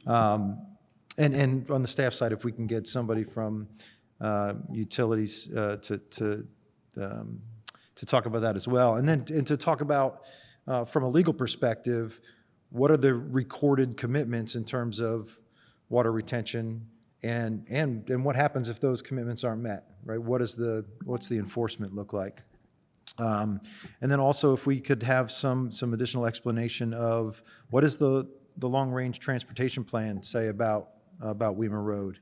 And on the staff side, if we can get somebody from utilities to talk about that as well, and then to talk about from a legal perspective, what are the recorded commitments in terms of water retention, and what happens if those commitments aren't met, right? What's the enforcement look like? And then also, if we could have some additional explanation of what is the long-range transportation plan say about Weimer Road?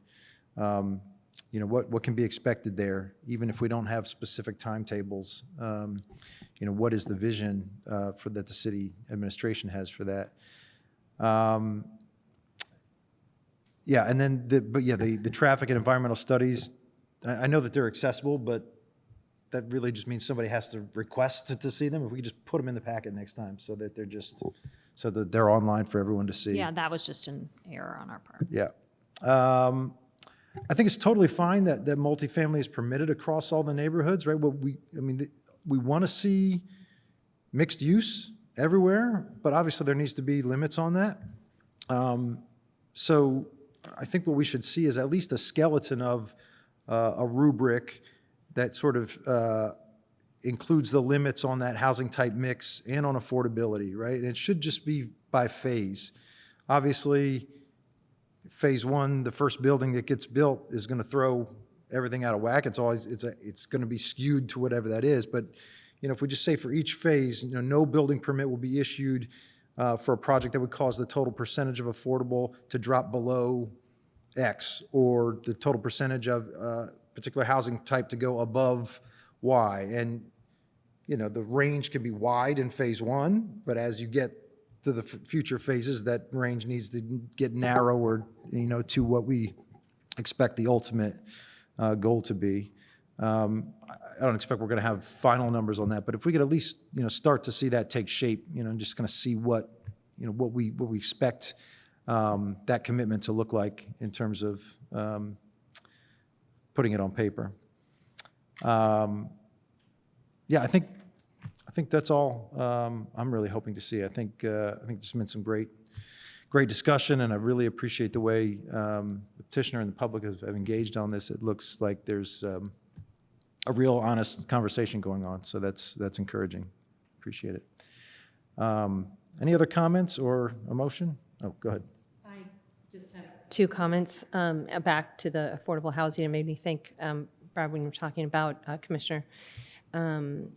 What can be expected there, even if we don't have specific timetables? What is the vision for that the city administration has for that? And then the traffic and environmental studies. I know that they're accessible, but that really just means somebody has to request to see them. If we could just put them in the packet next time, so that they're online for everyone to see. Yeah, that was just an error on our part. Yeah. I think it's totally fine that multifamily is permitted across all the neighborhoods, right? We want to see mixed use everywhere, but obviously there needs to be limits on that. So I think what we should see is at least a skeleton of a rubric that sort of includes the limits on that housing type mix and on affordability, right? And it should just be by phase. Obviously, phase one, the first building that gets built is going to throw everything out of whack. It's going to be skewed to whatever that is. But if we just say for each phase, no building permit will be issued for a project that would cause the total percentage of affordable to drop below X, or the total percentage of particular housing type to go above Y. And the range can be wide in phase one, but as you get to the future phases, that range needs to get narrower, to what we expect the ultimate goal to be. I don't expect we're going to have final numbers on that, but if we could at least, start to see that take shape, just kind of see what we expect that commitment to look like in terms of putting it on paper. I think that's all I'm really hoping to see. I think this has been some great discussion, and I really appreciate the way the petitioner and the public have engaged on this. It looks like there's a real honest conversation going on, so that's encouraging. Appreciate it. Any other comments or a motion? Oh, go ahead. I just have two comments back to the affordable housing. It made me think, Brad, when you were talking about Commissioner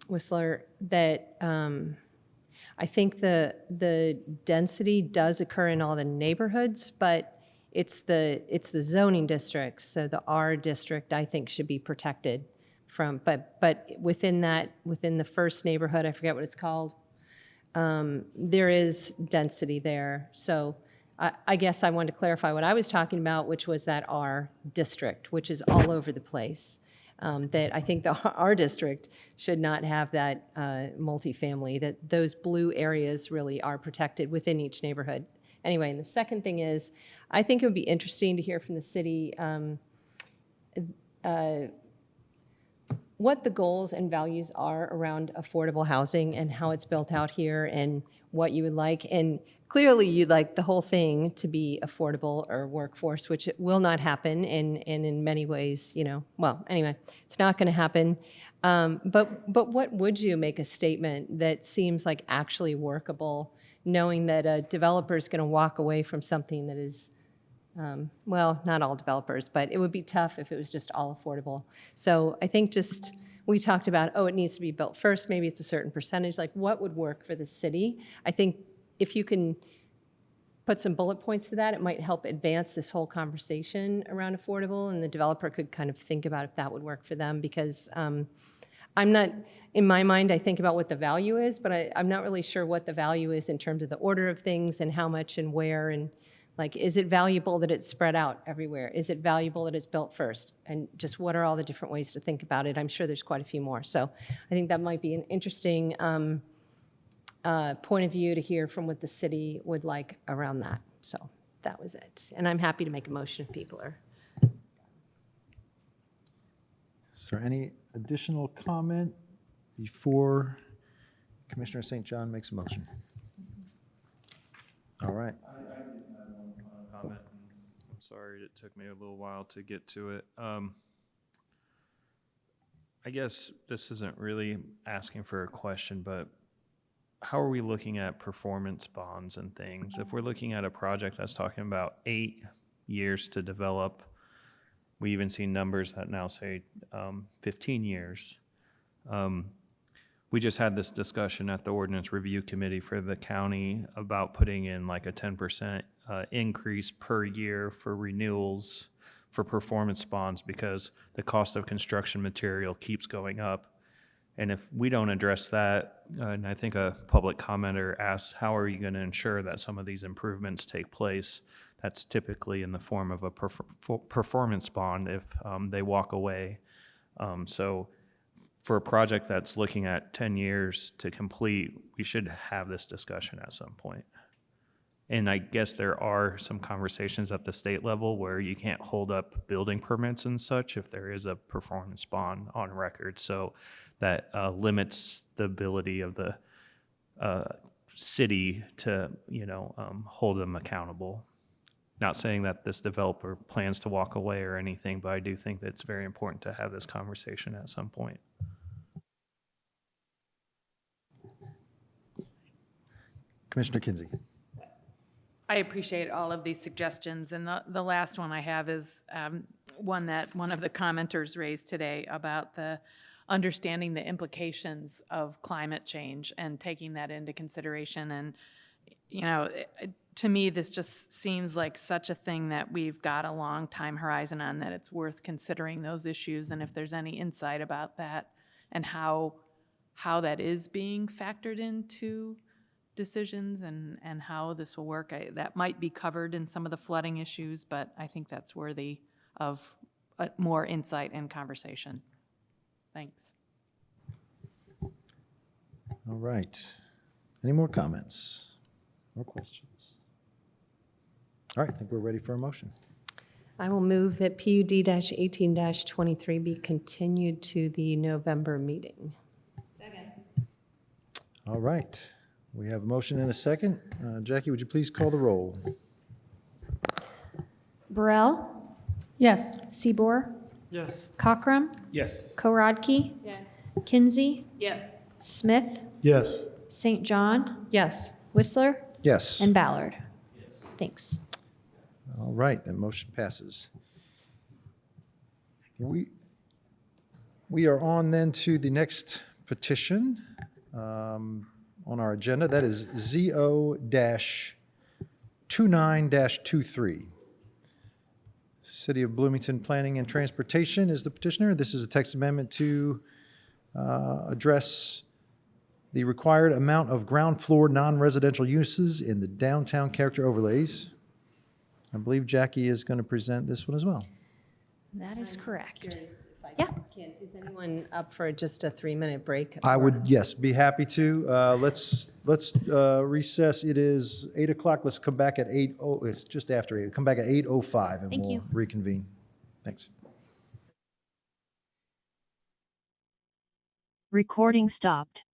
Whistler, that I think the density does occur in all the neighborhoods, but it's the zoning districts. So the R district, I think, should be protected from. But within the first neighborhood, I forget what it's called, there is density there. So I guess I wanted to clarify what I was talking about, which was that R district, which is all over the place. That I think the R district should not have that multifamily, that those blue areas really are protected within each neighborhood. Anyway, and the second thing is, I think it would be interesting to hear from the city what the goals and values are around affordable housing and how it's built out here and what you would like. And clearly you'd like the whole thing to be affordable or workforce, which it will not happen. And in many ways, well, anyway, it's not going to happen. But what would you make a statement that seems like actually workable, knowing that a developer is going to walk away from something that is, well, not all developers, but it would be tough if it was just all affordable. So I think we talked about, it needs to be built first. Maybe it's a certain percentage. Like, what would work for the city? I think if you can put some bullet points to that, it might help advance this whole conversation around affordable, and the developer could kind of think about if that would work for them, because I'm not, in my mind, I think about what the value is, but I'm not really sure what the value is in terms of the order of things and how much and where, and like, is it valuable that it's spread out everywhere? Is it valuable that it's built first? And just what are all the different ways to think about it? I'm sure there's quite a few more. So I think that might be an interesting point of view to hear from what the city would like around that. So that was it. And I'm happy to make a motion if people are. Is there any additional comment before Commissioner St. John makes a motion? All right. Comment. I'm sorry it took me a little while to get to it. I guess this isn't really asking for a question, but how are we looking at performance bonds and things? If we're looking at a project that's talking about 8 years to develop, we even see numbers that now say 15 years. We just had this discussion at the Ordinance Review Committee for the county about putting in like a 10% increase per year for renewals for performance bonds because the cost of construction material keeps going up. And if we don't address that, and I think a public commenter asked, how are you going to ensure that some of these improvements take place? That's typically in the form of a performance bond if they walk away. So for a project that's looking at 10 years to complete, we should have this discussion at some point. And I guess there are some conversations at the state level where you can't hold up building permits and such if there is a performance bond on record. So that limits the ability of the city to, hold them accountable. Not saying that this developer plans to walk away or anything, but I do think that it's very important to have this conversation at some point. Commissioner Kinsey. I appreciate all of these suggestions, and the last one I have is one that one of the commenters raised today about the understanding the implications of climate change and taking that into consideration. And, to me, this just seems like such a thing that we've got a long time horizon on, that it's worth considering those issues, and if there's any insight about that and how that is being factored into decisions and how this will work. That might be covered in some of the flooding issues, but I think that's worthy of more insight and conversation. Thanks. All right. Any more comments or questions? All right, I think we're ready for a motion. I will move that PUD-18-23 be continued to the November meeting. Second. All right. We have a motion and a second. Jackie, would you please call the roll? Burrell? Yes. Seabour? Yes. Cockrum? Yes. Korodke? Yes. Kinsey? Yes. Smith? Yes. St. John? Yes. Whistler? Yes. And Ballard? Thanks. All right, that motion passes. We are on then to the next petition on our agenda. That is ZO-29-23. City of Bloomington Planning and Transportation is the petitioner. This is a text amendment to address the required amount of ground floor non-residential uses in the downtown character overlays. I believe Jackie is going to present this one as well. That is correct. Curious if I Yeah. can. Is anyone up for just a 3-minute break? I would, yes, be happy to. Let's recess. It is 8 o'clock. Let's come back at 8. Oh, it's just after 8. Come back at 8:05 and Thank we'll you. reconvene. Thanks. Recording stopped.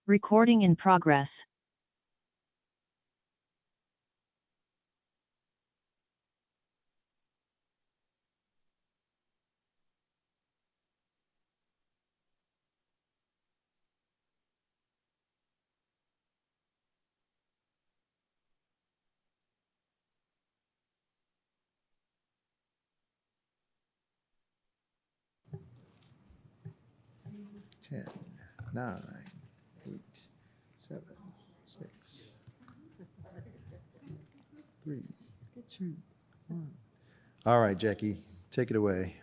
Recording in progress. Ten, 9, 8, 7, 6, 3, 2, 1. All right, Jackie, take it away.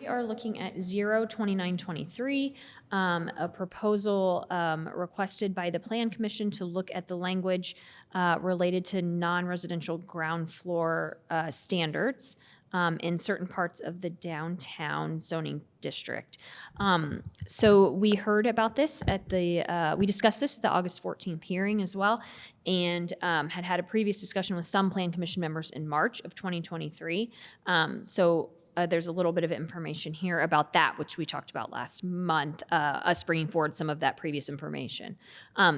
We are looking at 02923, a proposal requested by the Plan Commission to look at the language related to non-residential ground floor standards in certain parts of the downtown zoning district. So we heard about this at we discussed this at the August 14th hearing as well, and had a previous discussion with some Plan Commission members in March of 2023. There's a little bit of information here about that, which we talked about last month, us bringing forward some of that previous information.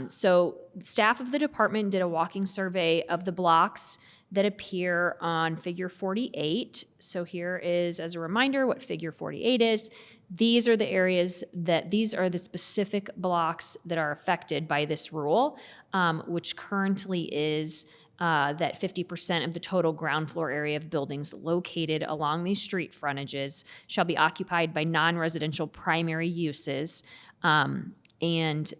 So staff of the department did a walking survey of the blocks that appear on figure 48. So here is, as a reminder, what figure 48 is. These are the areas these are the specific blocks that are affected by this rule, which currently is that 50% of the total ground floor area of buildings located along these street frontages shall be occupied by non-residential primary uses, and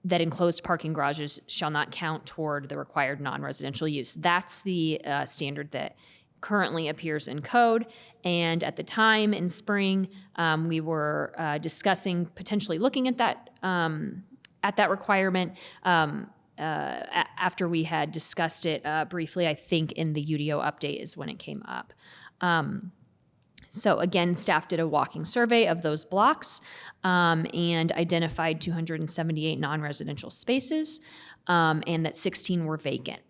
that enclosed parking garages shall not count toward the required non-residential use. That's the standard that currently appears in code. And at the time in spring, we were discussing potentially looking at that requirement. After we had discussed it briefly, I think in the UDO update is when it came up. So again, staff did a walking survey of those blocks and identified 278 non-residential spaces, and that 16 were vacant.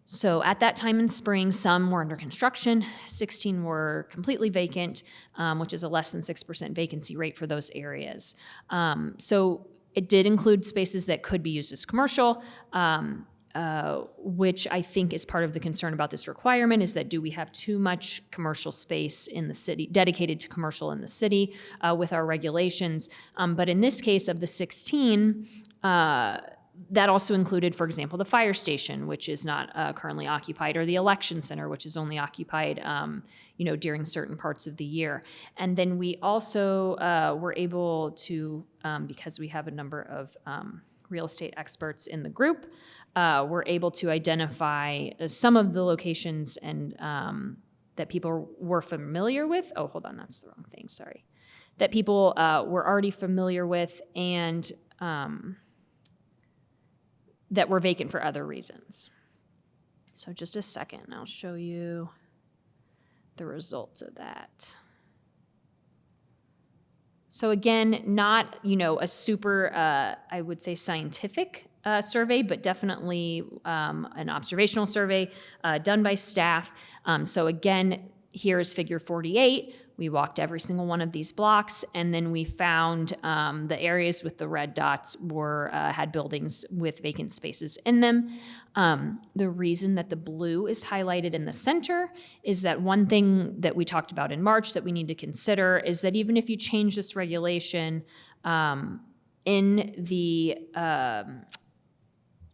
So at that time in spring, some were under construction, 16 were completely vacant, which is a less than 6% vacancy rate for those areas. So it did include spaces that could be used as commercial, which I think is part of the concern about this requirement, is that do we have too much commercial space in the city, dedicated to commercial in the city with our regulations. But in this case of the 16, that also included, for example, the fire station, which is not currently occupied, or the election center, which is only occupied during certain parts of the year. And then we also were able to, because we have a number of real estate experts in the group, we're able to identify some of the locations and that people were familiar with. Oh, hold on, that's the wrong thing, sorry. That people were already familiar with and that were vacant for other reasons. So just a second, and I'll show you the results of that. So again, not, a super, I would say, scientific survey, but definitely an observational survey done by staff. So again, here is figure 48. We walked every single one of these blocks, and then we found the areas with the red dots had buildings with vacant spaces in them. The reason that the blue is highlighted in the center is that one thing that we talked about in March that we need to consider is that even if you change this regulation in the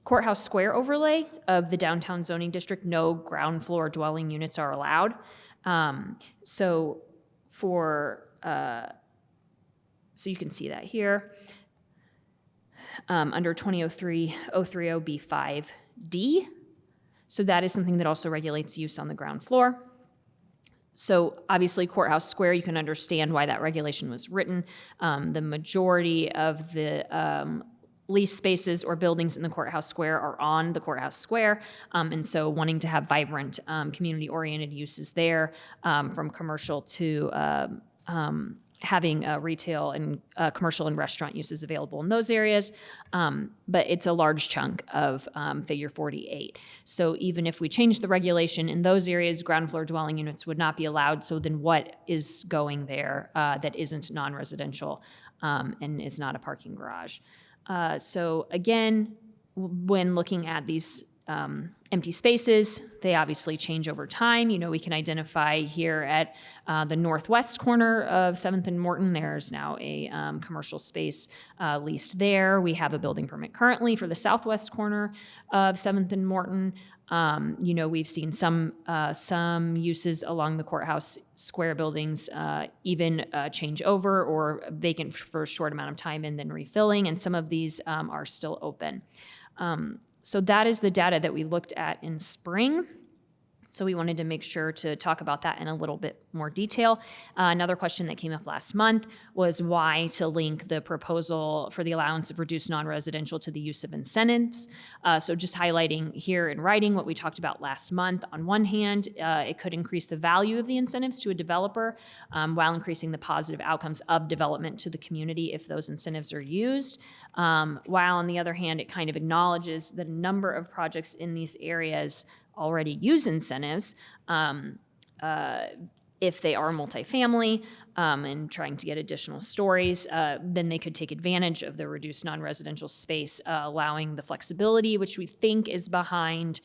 Courthouse Square overlay of the downtown zoning district, no ground floor dwelling units are allowed. So you can see that here under 2003-030B5D. So that is something that also regulates use on the ground floor. So obviously Courthouse Square, you can understand why that regulation was written. The majority of the lease spaces or buildings in the Courthouse Square are on the Courthouse Square. And so wanting to have vibrant community-oriented uses there, from commercial to having retail and commercial and restaurant uses available in those areas. But it's a large chunk of figure 48. So even if we change the regulation in those areas, ground floor dwelling units would not be allowed. So then what is going there that isn't non-residential? and is not a parking garage. So again, when looking at these empty spaces, they obviously change over time. We can identify here at the northwest corner of 7th and Morton, there's now a commercial space leased there. We have a building permit currently for the southwest corner of 7th and Morton. We've seen some uses along the courthouse square buildings even change over or vacant for a short amount of time and then refilling, and some of these are still open. So that is the data that we looked at in spring. So we wanted to make sure to talk about that in a little bit more detail. Another question that came up last month was why to link the proposal for the allowance of reduced non-residential to the use of incentives. So just highlighting here in writing what we talked about last month. On one hand, it could increase the value of the incentives to a developer while increasing the positive outcomes of development to the community if those incentives are used. While on the other hand, it kind of acknowledges the number of projects in these areas already use incentives if they are multifamily and trying to get additional stories, then they could take advantage of the reduced non-residential space, allowing the flexibility, which we think is behind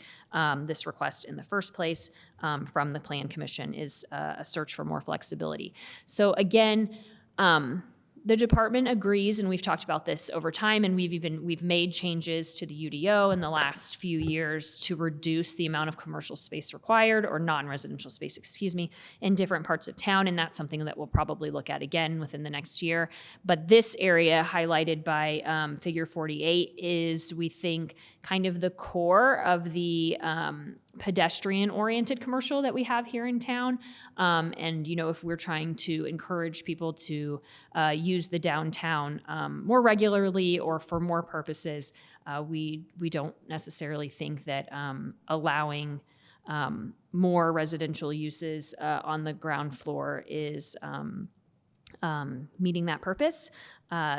this request in the first place from the Plan Commission, is a search for more flexibility. So again, the department agrees, and we've talked about this over time, and we've made changes to the UDO in the last few years to reduce the amount of commercial space required, or non-residential space, in different parts of town, and that's something that we'll probably look at again within the next year. But this area highlighted by figure 48 is, we think, kind of the core of the pedestrian-oriented commercial that we have here in town. And, if we're trying to encourage people to use the downtown more regularly or for more purposes, we don't necessarily think that allowing more residential uses on the ground floor is meeting that purpose.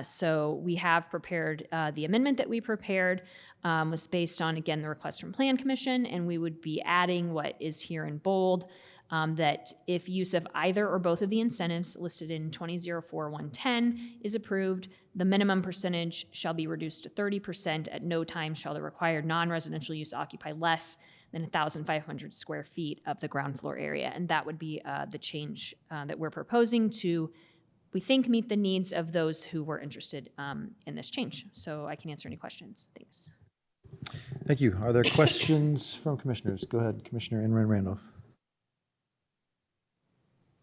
So we have prepared, the amendment that we prepared was based on, again, the request from Plan Commission, and we would be adding what is here in bold, that if use of either or both of the incentives listed in 20.04.110 is approved, the minimum percentage shall be reduced to 30%. At no time shall the required non-residential use occupy less than 1,500 square feet of the ground floor area. And that would be the change that we're proposing to, we think, meet the needs of those who were interested in this change. So I can answer any questions. Thanks. Thank you. Are there questions from commissioners? Go ahead, Commissioner Enran Randolph.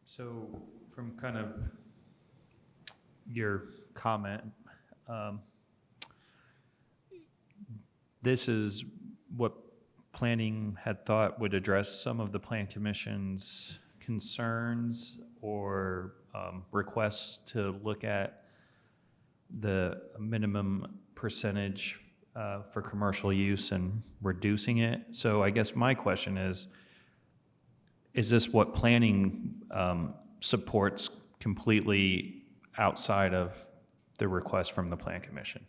So from kind of your comment, this is what planning had thought would address some of the Plan Commission's concerns or requests to look at the minimum percentage for commercial use and reducing it. So I guess my question is this what planning supports completely outside of the request from the Plan Commission?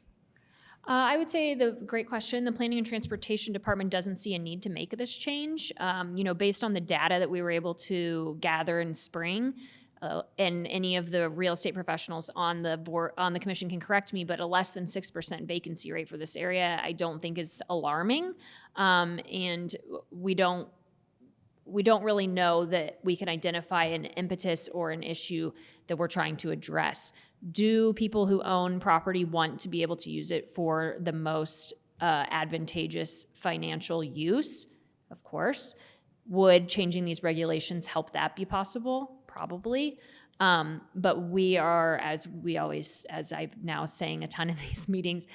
I would say great question. The Planning and Transportation Department doesn't see a need to make this change. Based on the data that we were able to gather in spring, and any of the real estate professionals on the board, on the commission, can correct me, but a less than 6% vacancy rate for this area, I don't think is alarming. And we don't really know that we can identify an impetus or an issue that we're trying to address. Do people who own property want to be able to use it for the most advantageous financial use? Of course. Would changing these regulations help that be possible? Probably. But we are, as I'm now saying a ton of these meetings,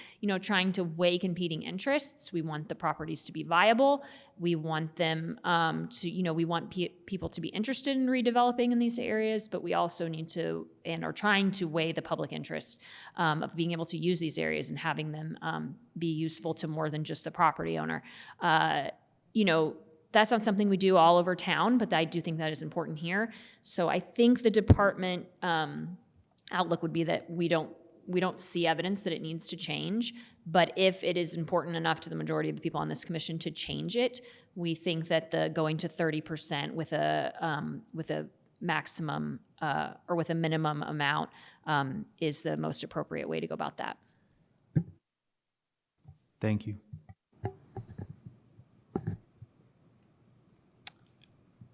trying to weigh competing interests. We want the properties to be viable. We want them we want people to be interested in redeveloping in these areas, but we also need to, and are trying to weigh the public interest of being able to use these areas and having them be useful to more than just the property owner. That's not something we do all over town, but I do think that is important here. So I think the department outlook would be that we don't see evidence that it needs to change, but if it is important enough to the majority of the people on this commission to change it, we think that the going to 30% with a maximum or with a minimum amount is the most appropriate way to go about that. Thank you.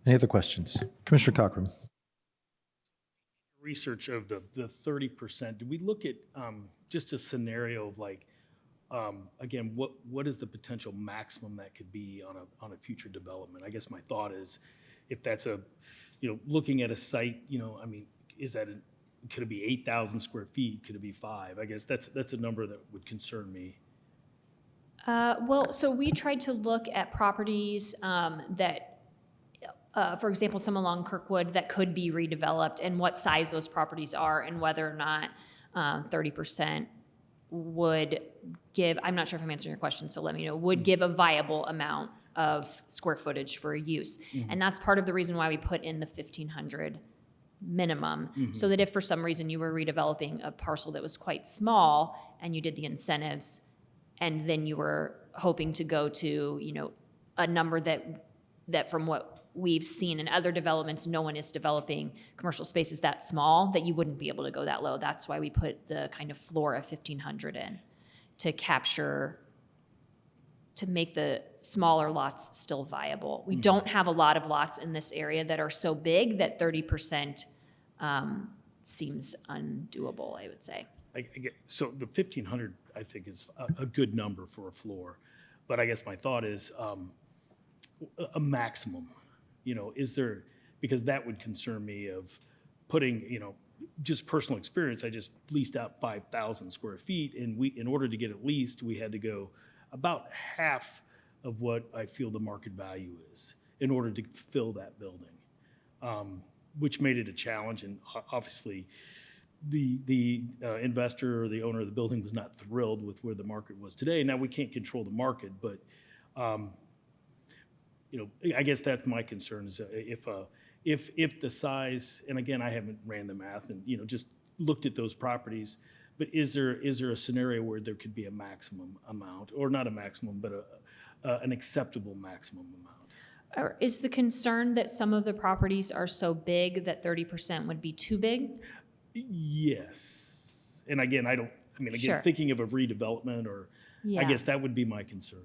Any other questions? Commissioner Cochran. Research of the 30%, did we look at just a scenario of like, again, what is the potential maximum that could be on a future development? I guess my thought is, if that's looking at a site, I mean, could it be 8,000 square feet? Could it be 5? I guess that's a number that would concern me. Well, so we tried to look at properties that, for example, some along Kirkwood that could be redeveloped and what size those properties are and whether or not 30% would give, I'm not sure if I'm answering your question, so let me know, would give a viable amount of square footage for a use. And that's part of the reason why we put in the 1,500 minimum, so that if for some reason you were redeveloping a parcel that was quite small and you did the incentives and then you were hoping to go to, a number that from what we've seen in other developments, no one is developing commercial spaces that small, that you wouldn't be able to go that low. That's why we put the kind of floor of 1,500 in to make the smaller lots still viable. We don't have a lot of lots in this area that are so big that 30% seems undoable, I would say. So the 1,500, I think, is a good number for a floor. But I guess my thought is a maximum. Is there, because that would concern me of putting, just personal experience. I just leased out 5,000 square feet, and in order to get it leased, we had to go about half of what I feel the market value is in order to fill that building, which made it a challenge. And obviously, the investor or the owner of the building was not thrilled with where the market was today. Now, we can't control the market, but I guess that's my concern is if the size, and again, I haven't ran the math and just looked at those properties, but is there a scenario where there could be a maximum amount, or not a maximum, but an acceptable maximum amount? Or is the concern that some of the properties are so big that 30% would be too big? Yes. And again, Sure. thinking of a redevelopment, or I guess that would be my concern.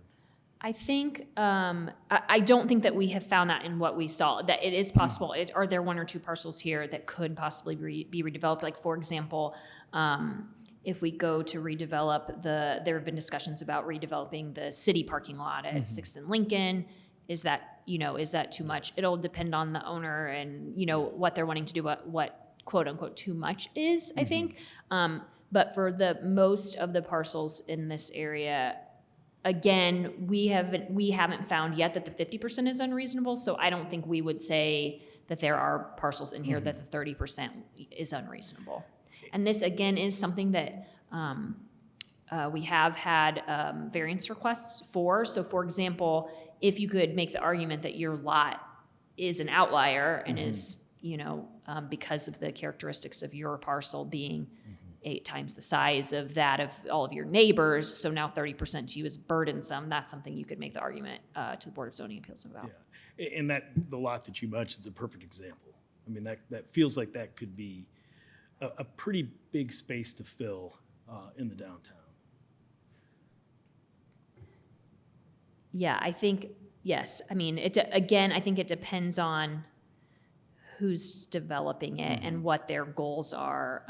I think, I don't think that we have found that in what we saw, that it is possible. Are there one or two parcels here that could possibly be redeveloped? Like, for example, if we go to redevelop there have been discussions about redeveloping the city parking lot at 6th and Lincoln. Is that too much? It'll depend on the owner and, what they're wanting to do, what quote unquote too much is, I think. But for the most of the parcels in this area, again, we haven't found yet that the 50% is unreasonable, so I don't think we would say that there are parcels in here that the 30% is unreasonable. And this, again, is something that we have had variance requests for. So, for example, if you could make the argument that your lot is an outlier and is, because of the characteristics of your parcel being 8 times the size of that of all of your neighbors, so now 30% to you is burdensome, that's something you could make the argument to the Board of Zoning Appeals about. Yeah. And the lot that you mentioned is a perfect example. I mean, that feels like that could be a pretty big space to fill in the downtown. Yeah, I think, yes. I mean, I think it depends on who's developing it and what their goals are,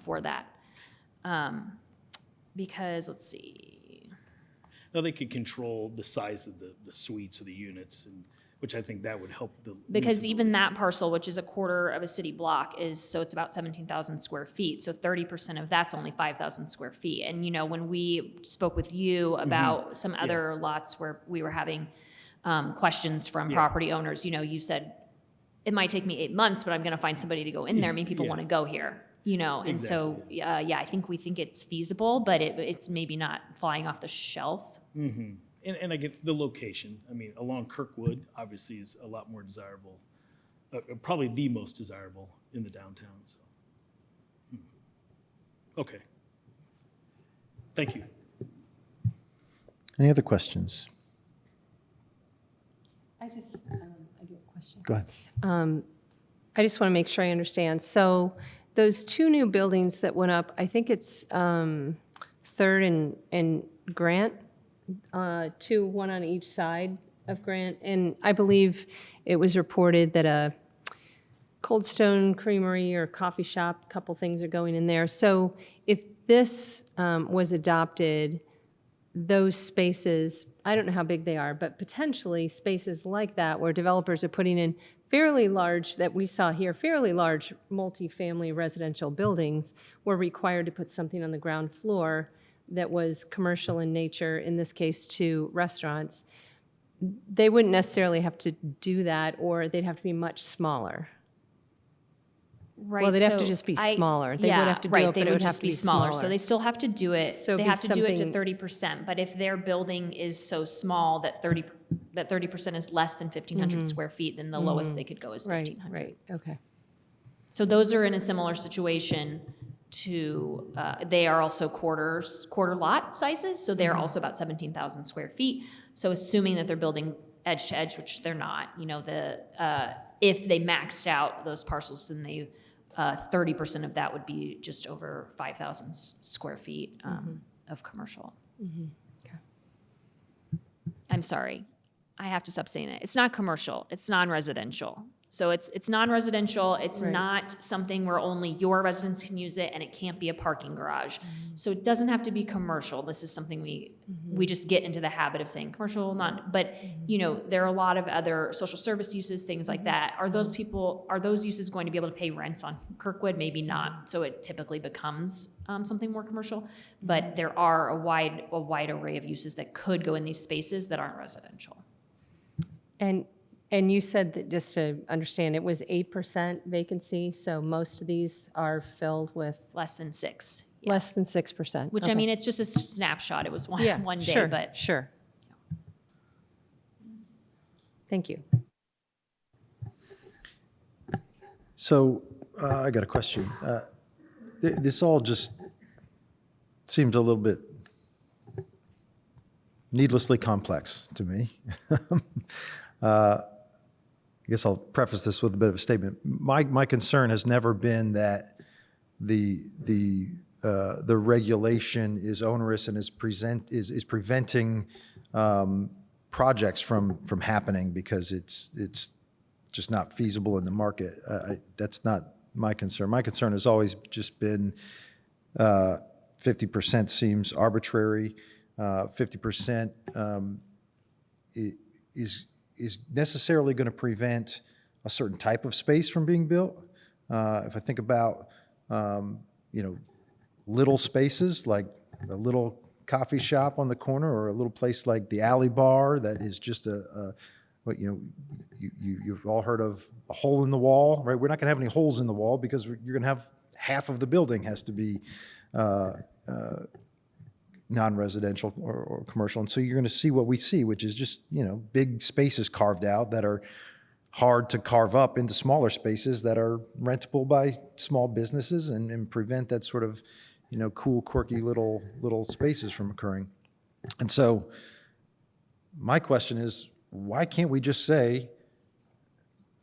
for that. Because, let's see. Now, they could control the size of the suites or the units, which I think that would help the. Because even that parcel, which is a quarter of a city block, it's about 17,000 square feet. So 30% of that's only 5,000 square feet. And, when we spoke with you about some other lots where we were having questions from property owners, you said, it might take me 8 months, but I'm going to find somebody to go in there. I mean, people want to go here, and so, I think we think it's feasible, but it's maybe not flying off the shelf. Mm-hmm. And I get the location. I mean, along Kirkwood, obviously, is a lot more desirable, probably the most desirable in the downtown. So, okay. Thank you. Any other questions? I do have a question. Go ahead. I just want to make sure I understand. So those two new buildings that went up, I think it's Third and Grant, one on each side of Grant. And I believe it was reported that a Cold Stone Creamery or coffee shop, a couple things are going in there. So if this was adopted, those spaces, I don't know how big they are, but potentially spaces like that where developers are putting in fairly large, that we saw here, fairly large multifamily residential buildings were required to put something on the ground floor that was commercial in nature, in this case to restaurants. They wouldn't necessarily have to do that, or they'd have to be much smaller. Right. Well, they'd have to so just be I- smaller. They would yeah, have to do right, it, they but it would have just to be smaller. So smaller. they still have to do it. So They be have to do it to something- 30%. But if their building is so small that 30% is less than 1,500 square feet, then the lowest they could go is 1,500. Right, okay. So those are in a similar situation to, they are also quarter lot sizes, so they're also about 17,000 square feet. So assuming that they're building edge to edge, which they're not, if they maxed out those parcels, then 30% of that would be just over 5,000 square feet of commercial. I'm sorry, I have to stop saying that. It's not commercial, it's non-residential. So it's non-residential, it's not something where only your residents can use it, and it can't be a parking garage. So it doesn't have to be commercial. This is something we just get into the habit of saying commercial, but there are a lot of other social service uses, things like that. Are those uses going to be able to pay rents on Kirkwood? Maybe not. So it typically becomes something more commercial, but there are a wide array of uses that could go in these spaces that aren't residential. And you said that, just to understand, it was 8% vacancy, so most of these are filled with? Less than 6. Less than 6%. Which, okay. I mean, it's just a snapshot. It was one day, sure, but. Sure. Thank you. So I got a question. This all just seems a little bit needlessly complex to me. I guess I'll preface this with a bit of a statement. My concern has never been that the regulation is onerous and is preventing projects from happening because it's just not feasible in the market. That's not my concern. My concern has always just been 50% seems arbitrary. 50% is necessarily going to prevent a certain type of space from being built. If I think about, little spaces like a little coffee shop on the corner, or a little place like the Alley Bar that is just you've all heard of a hole in the wall, right? We're not going to have any holes in the wall because you're going to have half of the building has to be non-residential or commercial. And so you're going to see what we see, which is just, big spaces carved out that are hard to carve up into smaller spaces that are rentable by small businesses and prevent that sort of, cool, quirky little spaces from occurring. And so my question is, why can't we just say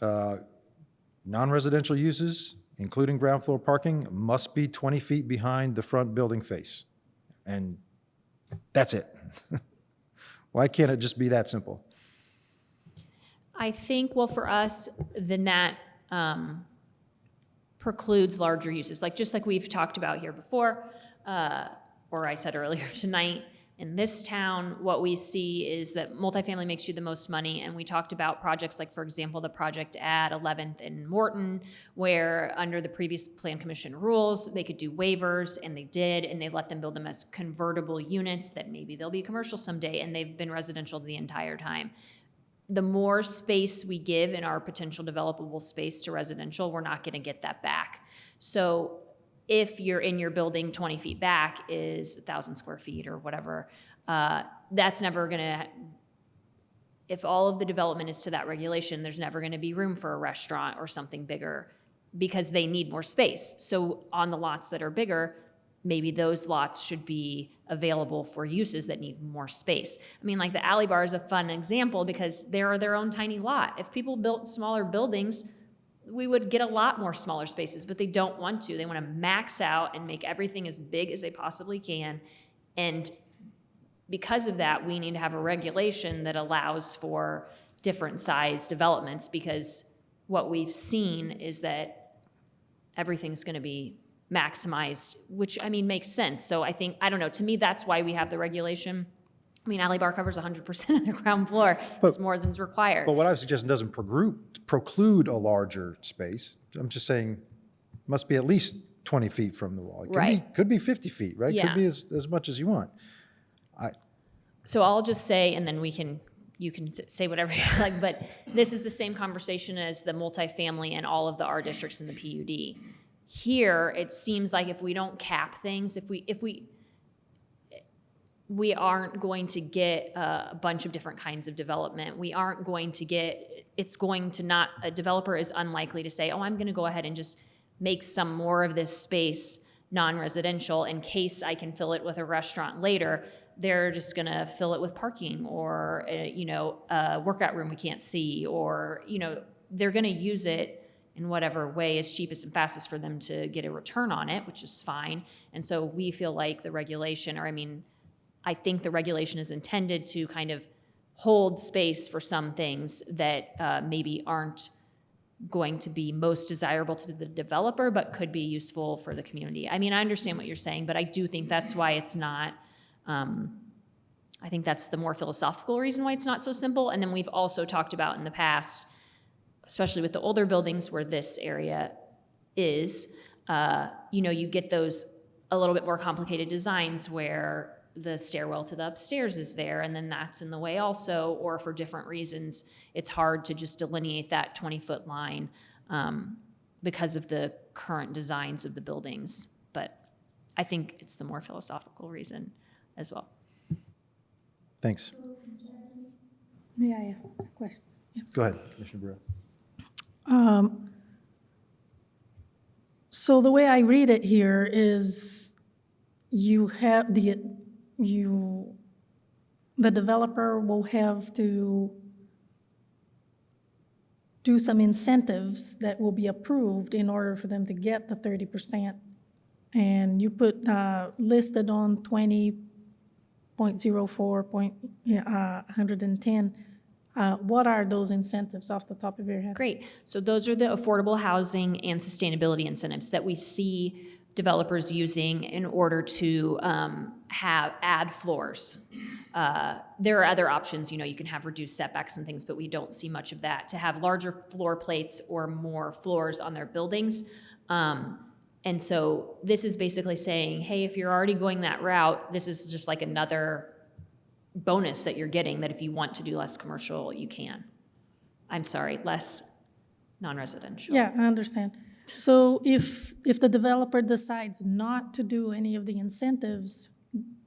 non-residential uses, including ground floor parking, must be 20 feet behind the front building face? And that's it. Why can't it just be that simple? I think, well, for us, then that precludes larger uses. Just like we've talked about here before, or I said earlier tonight, in this town, what we see is that multifamily makes you the most money, and we talked about projects like, for example, the project at 11th and Morton, where under the previous Plan Commission rules, they could do waivers, and they did, and they let them build them as convertible units that maybe they'll be commercial someday, and they've been residential the entire time. The more space we give in our potential developable space to residential, we're not gonna get that back. So if you're in your building 20 feet back is 1,000 square feet or whatever, that's never gonna, if all of the development is to that regulation, there's never gonna be room for a restaurant or something bigger because they need more space. So on the lots that are bigger, maybe those lots should be available for uses that need more space. I mean, like the Alley Bar is a fun example because they're their own tiny lot. If people built smaller buildings, we would get a lot more smaller spaces, but they don't want to. They want to max out and make everything as big as they possibly can. And because of that, we need to have a regulation that allows for different size developments, because what we've seen is that everything's going to be maximized, which, I mean, makes sense. So I think, I don't know, to me, that's why we have the regulation. I mean, Alley Bar covers 100% of the ground floor. It's more than's required. But what I was suggesting doesn't preclude a larger space. I'm just saying, must be at least 20 feet from the wall. It could be 50 feet, right? Yeah. Could be as much as you want. So I'll just say, and then you can say whatever you like, but this is the same conversation as the multifamily and all of the R districts in the PUD. Here, it seems like if we don't cap things, if we aren't going to get a bunch of different kinds of development. We aren't going to get, a developer is unlikely to say, oh, I'm going to go ahead and just make some more of this space non-residential in case I can fill it with a restaurant later. They're just going to fill it with parking or, a workout room we can't see, or, they're going to use it in whatever way is cheapest and fastest for them to get a return on it, which is fine. And so we feel like the regulation, I think the regulation is intended to kind of hold space for some things that maybe aren't going to be most desirable to the developer, but could be useful for the community. I mean, I understand what you're saying, but I do think that's why it's not, I think that's the more philosophical reason why it's not so simple. And then we've also talked about in the past, especially with the older buildings where this area is, you get those a little bit more complicated designs where the stairwell to the upstairs is there, and then that's in the way also, or for different reasons, it's hard to just delineate that 20-foot line because of the current designs of the buildings. But I think it's the more philosophical reason as well. Thanks. May I ask a question? Yes. Go ahead, Commissioner Brewer. So the way I read it here is you have the developer will have to do some incentives that will be approved in order for them to get the 30%. And you put listed on 20.04.110. What are those incentives off the top of your head? Great. So those are the affordable housing and sustainability incentives that we see developers using in order to add floors. There are other options, you can have reduced setbacks and things, but we don't see much of that. To have larger floor plates or more floors on their buildings. And so this is basically saying, hey, if you're already going that route, this is just like another bonus that you're getting, that if you want to do less commercial, you can. Less non-residential. Yeah, I understand. So if the developer decides not to do any of the incentives,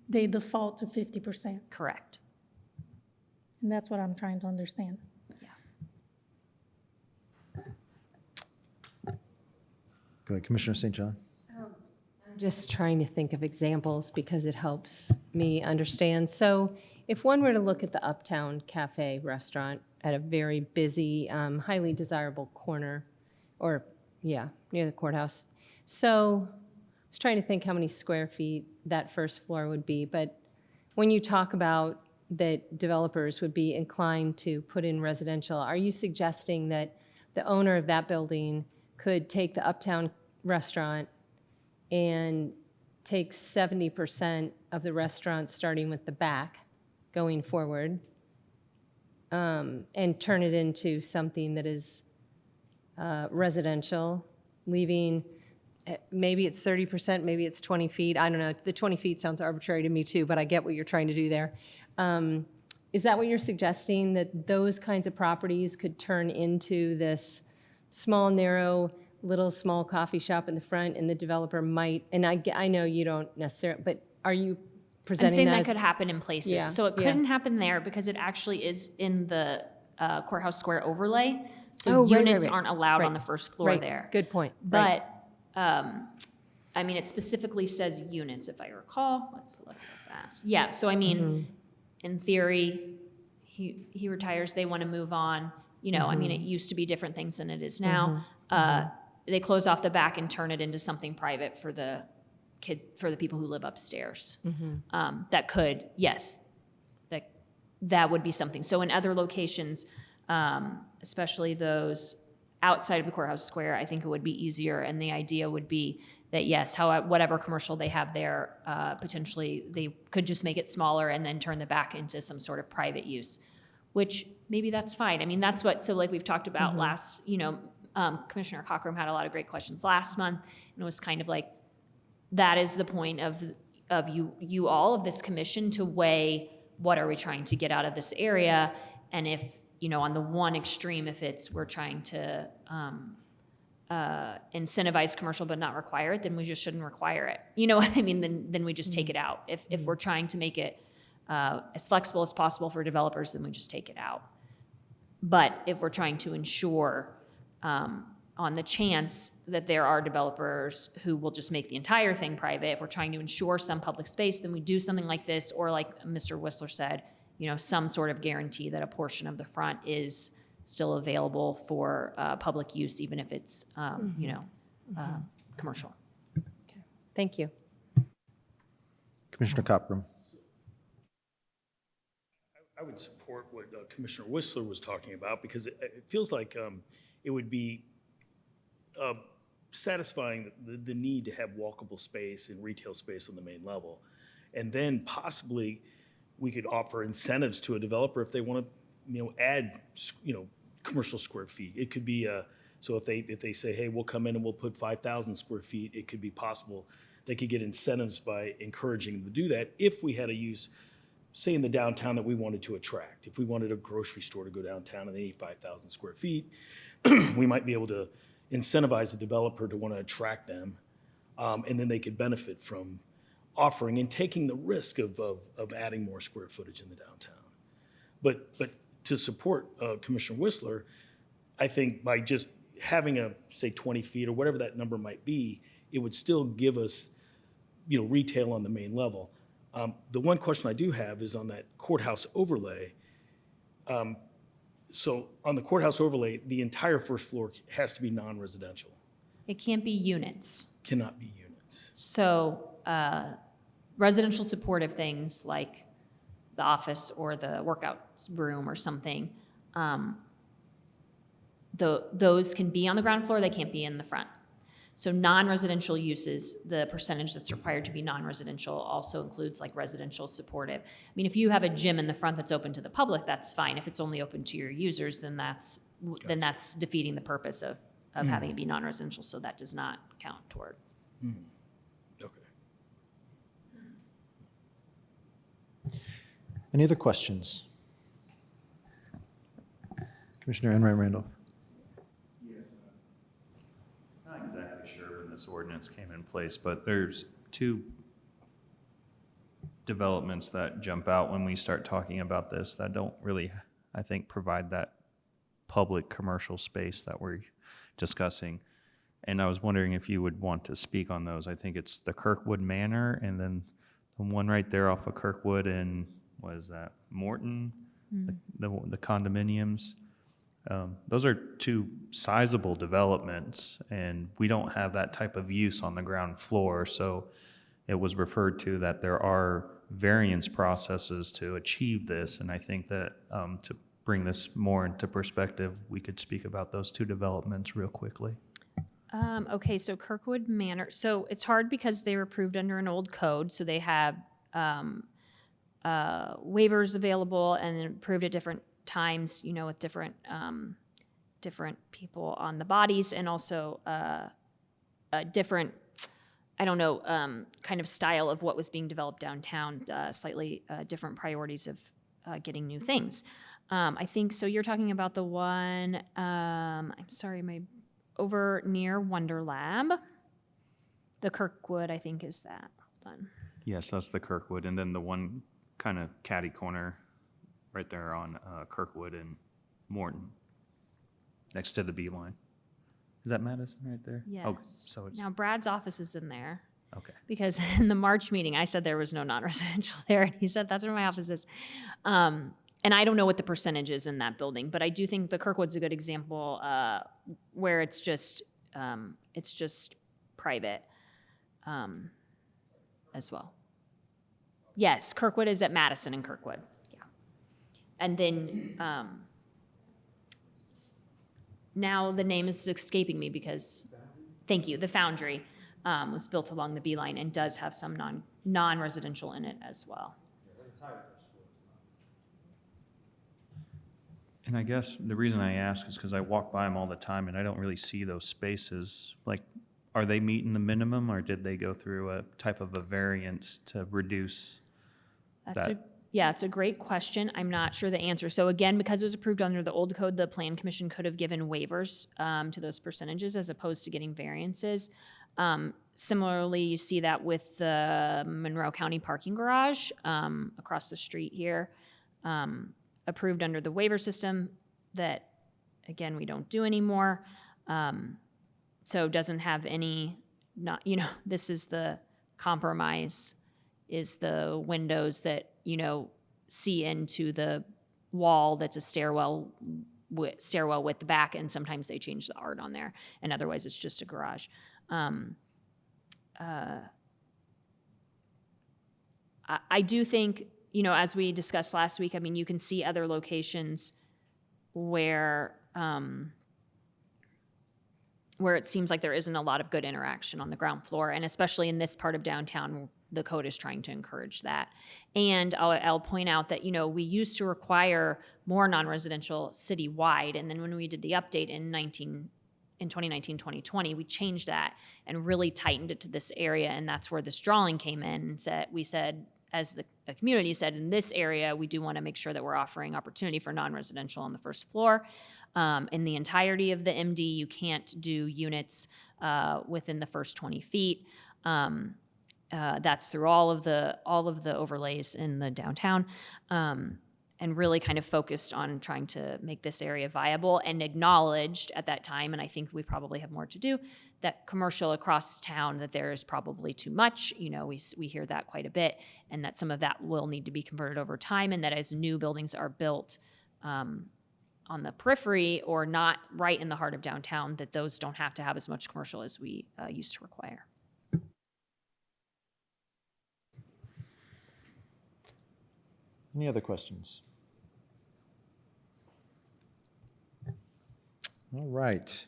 they default to 50%. Correct. And that's what I'm trying to understand. Go ahead, Commissioner St. John. I'm just trying to think of examples because it helps me understand. So if one were to look at the Uptown Cafe restaurant at a very busy, highly desirable corner, or near the courthouse. So I was trying to think how many square feet that first floor would be, but when you talk about that developers would be inclined to put in residential, are you suggesting that the owner of that building could take the Uptown restaurant and take 70% of the restaurant, starting with the back, going forward, and turn it into something that is residential, leaving, maybe it's 30%, maybe it's 20 feet. I don't know. The 20 feet sounds arbitrary to me too, but I get what you're trying to do there. Is that what you're suggesting, that those kinds of properties could turn into this small, narrow, small coffee shop in the front, and the developer might, and I know you don't necessarily, but are you presenting I'm saying that as- could happen in places. Yeah, So it yeah. couldn't happen there because it actually is in the Courthouse Square overlay. So Oh, right, units right. aren't allowed on Right. the first floor Right. there. Good point. But, it specifically says units, if I recall. Let's look real fast. Yeah, so in theory, he retires, they want to move on. You know, I mean, it used to be different things than it is now. They close off the back and turn it into something private for the for the people who live upstairs. That could, yes, that would be something. So in other locations, especially those outside of the courthouse square, I think it would be easier. And the idea would be that, yes, whatever commercial they have there, potentially they could just make it smaller and then turn the back into some sort of private use, which maybe that's fine. I mean, that's what, so like we've talked about last, you know, Commissioner Cockrum had a lot of great questions last month, and it was kind of like, that is the point of you all, of this commission, to weigh what are we trying to get out of this area. And if, you know, on the one extreme, if we're trying to incentivize commercial but not require it, then we just shouldn't require it. You know what I mean? Then we just take it out. If we're trying to make it as flexible as possible for developers, then we just take it out. But if we're trying to ensure on the chance that there are developers who will just make the entire thing private, if we're trying to ensure some public space, then we do something like this, or like Mr. Whistler said, you know, some sort of guarantee that a portion of the front is still available for public use, even if it's, you know, commercial. Okay. Thank you. Commissioner Cockrum. I would support what Commissioner Whistler was talking about, because it feels like it would be satisfying the need to have walkable space and retail space on the main level. And then possibly we could offer incentives to a developer if they want to, you know, add, you know, commercial square feet. It could be, so if they say, hey, we'll come in and we'll put 5,000 square feet, it could be possible they could get incentives by encouraging them to do that if we had a use, say in the downtown, that we wanted to attract. If we wanted a grocery store to go downtown and they need 5,000 square feet, we might be able to incentivize the developer to want to attract them, and then they could benefit from offering and taking the risk of adding more square footage in the downtown. But to support Commissioner Whistler, I think by just having a, say, 20 feet or whatever that number might be, it would still give us, you know, retail on the main level. The one question I do have is on that courthouse overlay. So on the courthouse overlay, the entire first floor has to be non-residential. It can't be units. Cannot be units. So residential supportive things like the office or the workout room or something, those can be on the ground floor, they can't be in the front. So non-residential uses, the percentage that's required to be non-residential also includes like residential supportive. I mean, if you have a gym in the front that's open to the public, that's fine. If it's only open to your users, then that's defeating the purpose of having it be non-residential, so that does not count toward. Okay. Any other questions? Commissioner Enright Randolph. Not exactly sure when this ordinance came in place, but there's two developments that jump out when we start talking about this that don't really, I think, provide that public commercial space that we're discussing. And I was wondering if you would want to speak on those. I think it's the Kirkwood Manor and then the one right there off of Kirkwood and, what is that, Morton, the condominiums. Those are two sizable developments, and we don't have that type of use on the ground floor. So it was referred to that there are variance processes to achieve this, and I think that to bring this more into perspective, we could speak about those two developments real quickly. Okay, so Kirkwood Manor, so it's hard because they were approved under an old code, so they have waivers available and approved at different times, you know, with different people on the bodies, and also a different, I don't know, kind of style of what was being developed downtown, slightly different priorities of getting new things. I think, so you're talking about the one, I'm sorry, over near Wonder Lab. The Kirkwood, I think, is that. Hold on. Yes, that's the Kirkwood, and then the one kind of catty corner right there on Kirkwood and Morton, next to the B line. Is that Madison right there? Yes. Okay, so it's, Now Brad's office is in there. okay. Because in the March meeting, I said there was no non-residential there, and he said, that's where my office is. and I don't know what the percentage is in that building, but I do think the Kirkwood's a good example where it's just private as well. Yes, Kirkwood is at Madison and Kirkwood. Yeah, and then now the name is escaping me because, thank you, the Foundry was built along the Beeline and does have some non-residential in it as well. And I guess the reason I ask is because I walk by them all the time and I don't really see those spaces. Like, are they meeting the minimum, or did they go through a type of a variance to reduce that? It's a great question. I'm not sure the answer. So again, because it was approved under the old code, the Plan Commission could have given waivers to those percentages as opposed to getting variances. Similarly, you see that with the Monroe County parking garage across the street here, approved under the waiver system that, again, we don't do anymore. So doesn't have any, this is the compromise, is the windows that, see into the wall that's a stairwell with the back, and sometimes they change the art on there, and otherwise it's just a garage. I do think, as we discussed last week, I mean, you can see other locations where it seems like there isn't a lot of good interaction on the ground floor, and especially in this part of downtown, the code is trying to encourage that. And I'll point out that, we used to require more non-residential citywide, and then when we did the update in 2019, 2020, we changed that and really tightened it to this area, and that's where this drawing came in. And we said, as the community said, in this area, we do want to make sure that we're offering opportunity for non-residential on the first floor. In the entirety of the MD, you can't do units within the first 20 feet. That's through all of the overlays in the downtown, and really kind of focused on trying to make this area viable, and acknowledged at that time, and I think we probably have more to do, that commercial across town, that there is probably too much. We hear that quite a bit, and that some of that will need to be converted over time, and that as new buildings are built on the periphery or not right in the heart of downtown, that those don't have to have as much commercial as we used to require. Any other questions? All right.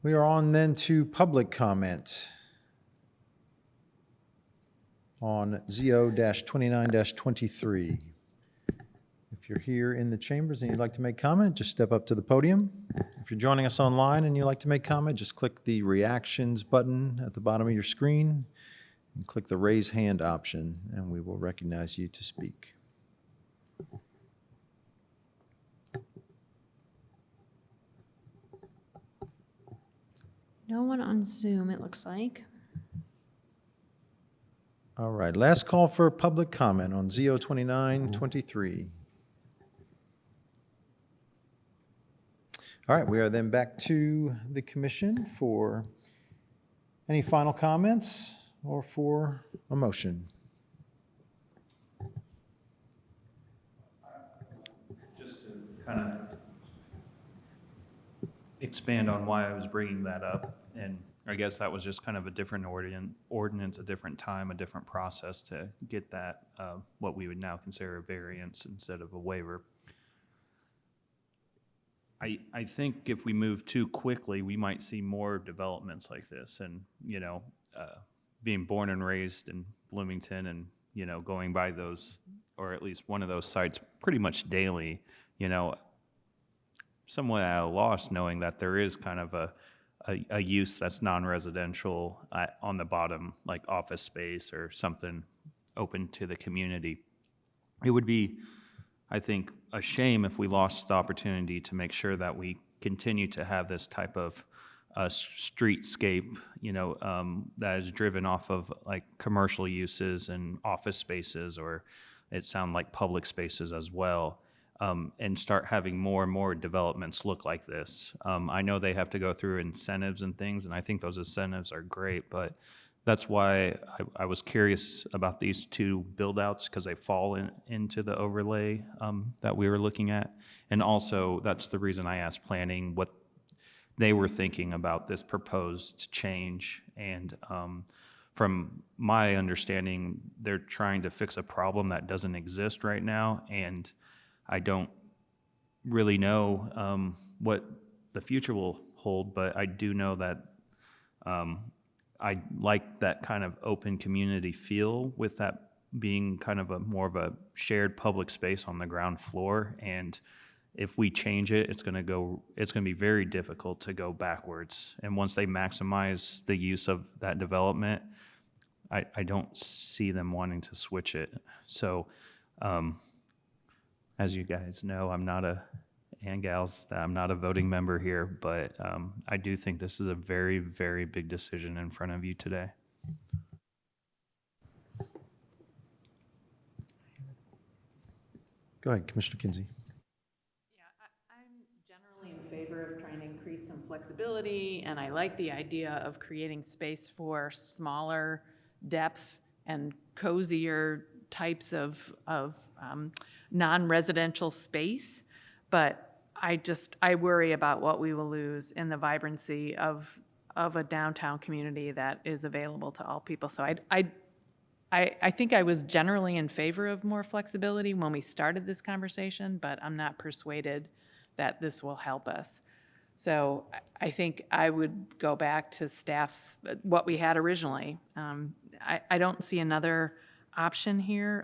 We are on then to public comment on ZO-29-23. If you're here in the chambers and you'd like to make comment, just step up to the podium. If you're joining us online and you'd like to make comment, just click the reactions button at the bottom of your screen and click the raise hand option, and we will recognize you to speak. No one on Zoom, it looks like. All right, last call for public comment on ZO-29-23. All right, we are then back to the commission for any final comments or for a motion. Just to kind of expand on why I was bringing that up, and I guess that was just kind of a different ordinance, a different time, a different process to get that, what we would now consider a variance instead of a waiver. I think if we move too quickly, we might see more developments like this. And, being born and raised in Bloomington and, going by those, or at least one of those sites pretty much daily, somewhat at a loss knowing that there is kind of a use that's non-residential on the bottom, like office space or something open to the community. It would be, I think, a shame if we lost the opportunity to make sure that we continue to have this type of streetscape, that is driven off of like commercial uses and office spaces, or it sound like public spaces as well, and start having more and more developments look like this. I know they have to go through incentives and things, and I think those incentives are great, but that's why I was curious about these two build-outs, because they fall into the overlay that we were looking at. And also, that's the reason I asked planning what they were thinking about this proposed change. And from my understanding, they're trying to fix a problem that doesn't exist right now. And I don't really know what the future will hold, but I do know that I like that kind of open community feel, with that being kind of more of a shared public space on the ground floor. And if we change it, it's going to be very difficult to go backwards. And once they maximize the use of that development, I don't see them wanting to switch it. So, as you guys know, I'm not I'm not a voting member here, but I do think this is a very, very big decision in front of you today. Go ahead, Commissioner Kinsey. I'm generally in favor of trying to increase some flexibility, and I like the idea of creating space for smaller depth and cozier types of non-residential space. But I worry about what we will lose in the vibrancy of a downtown community that is available to all people. So I think I was generally in favor of more flexibility when we started this conversation, but I'm not persuaded that this will help us. So I think I would go back to staff's, what we had originally. I don't see another option here.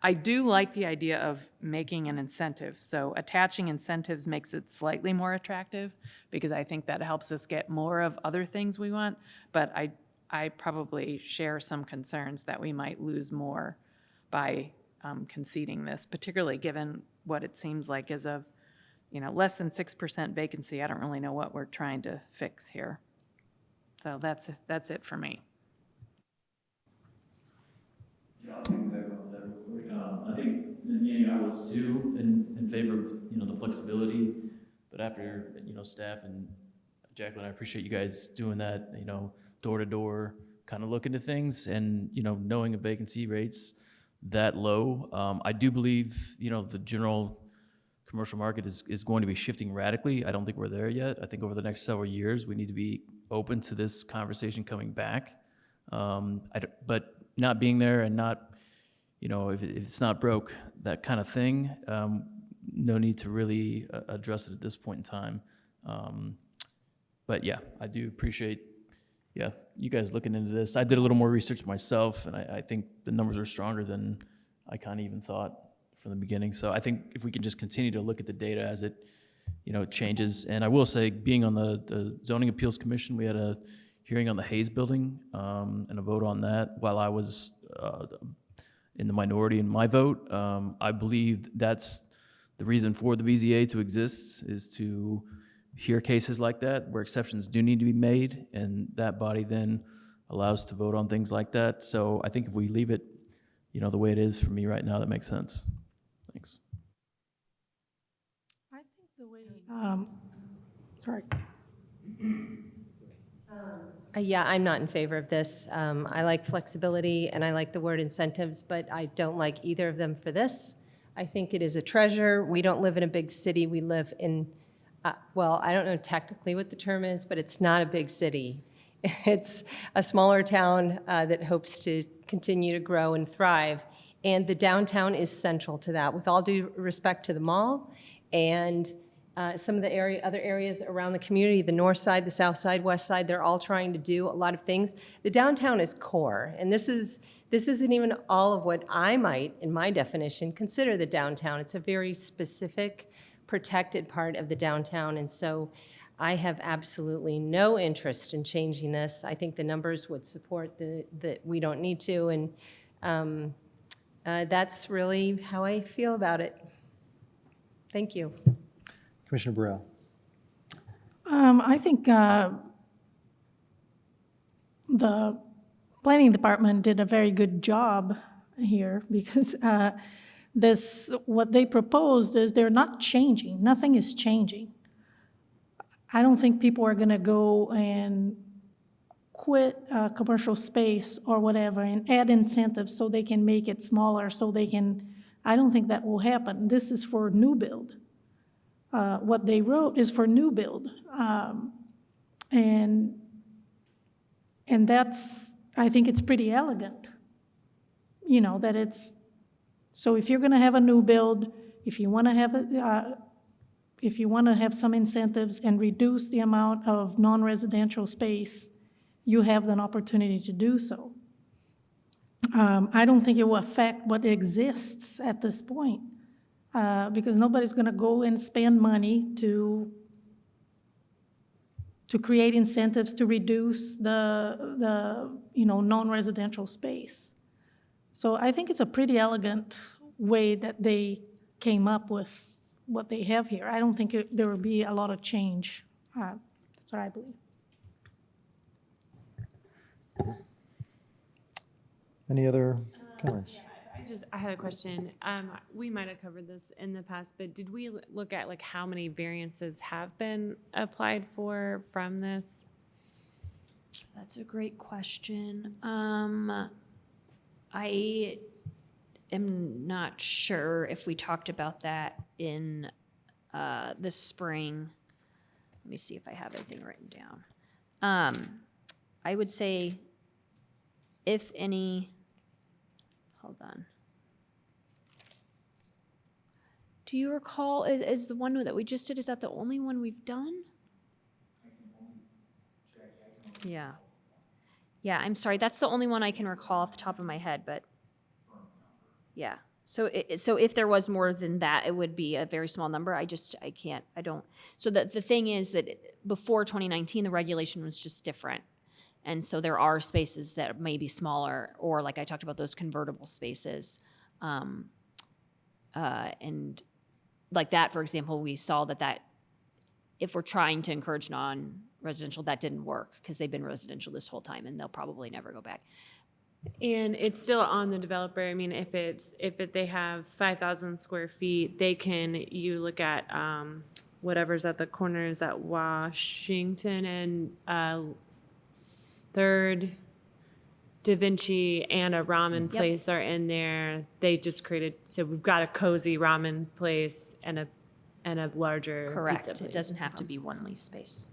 I do like the idea of making an incentive. So attaching incentives makes it slightly more attractive, because I think that helps us get more of other things we want. But I probably share some concerns that we might lose more by conceding this, particularly given what it seems like is a less than 6% vacancy. I don't really know what we're trying to fix here. So that's it for me. Yeah, I'll piggyback off that real quick. I think in the beginning I was too in favor of the flexibility, but after staff and Jacqueline, I appreciate you guys doing that. Door to door, kind of look into things, and knowing a vacancy rates that low. I do believe the general commercial market is going to be shifting radically. I don't think we're there yet. I think over the next several years we need to be open to this conversation coming back. But not being there and not, if it's not broke, that kind of thing, no need to really address it at this point in time. But yeah, I do appreciate, you guys looking into this. I did a little more research myself, and I think the numbers are stronger than I kind of even thought from the beginning. So I think if we can just continue to look at the data as it, changes. And I will say, being on the Zoning Appeals Commission, we had a hearing on the Hayes Building and a vote on that. While I was in the minority in my vote, I believe that's the reason for the BZA to exist, is to hear cases like that where exceptions do need to be made, and that body then allows to vote on things like that. So I think if we leave it, the way it is for me right now, that makes sense. Thanks. I think the way, sorry. Yeah, I'm not in favor of this. I like flexibility and I like the word incentives, but I don't like either of them for this. I think it is a treasure. We don't live in a big city. We live in, well, I don't know technically what the term is, but it's not a big city. It's a smaller town that hopes to continue to grow and thrive. And the downtown is central to that, with all due respect to the mall and some of the other areas around the community, the north side, the south side, west side, they're all trying to do a lot of things. The downtown is core, and this isn't even all of what I might, in my definition, consider the downtown. It's a very specific, protected part of the downtown, and so I have absolutely no interest in changing this. I think the numbers would support that we don't need to, and that's really how I feel about it. Thank you. Commissioner Burrell. I think the planning department did a very good job here, because what they proposed is they're not changing. Nothing is changing. I don't think people are going to go and quit commercial space or whatever and add incentives so they can make it smaller, so they can, I don't think that will happen. This is for new build. What they wrote is for new build. And that's, I think it's pretty elegant, you know, that it's, so if you're gonna have a new build, if you wanna have some incentives and reduce the amount of non-residential space, you have an opportunity to do so. I don't think it will affect what exists at this point, because nobody's gonna go and spend money to create incentives to reduce the non-residential space. So I think it's a pretty elegant way that they came up with what they have here. I don't think there will be a lot of change. That's what I believe. Any other comments? I had a question. We might have covered this in the past, but did we look at like how many variances have been applied for from this? That's a great question. I am not sure if we talked about that in the spring. Let me see if I have anything written down. I would say, if any, hold on. Do you recall, is the one that we just did, is that the only one we've done? Yeah. Yeah, I'm sorry, that's the only one I can recall off the top of my head, but yeah. So if there was more than that, it would be a very small number. I don't. So the thing is that before 2019, the regulation was just different. And so there are spaces that may be smaller, or like I talked about, those convertible spaces. And like that, for example, we saw that if we're trying to encourage non-residential, that didn't work because they've been residential this whole time and they'll probably never go back. And it's still on the developer. I mean, if they have 5,000 square feet, you look at whatever's at the corners at Washington and 3rd, Da Vinci and a ramen place are in there. They just created, so we've got a cozy ramen place and a larger Correct. pizza place. It doesn't have to be one lease space.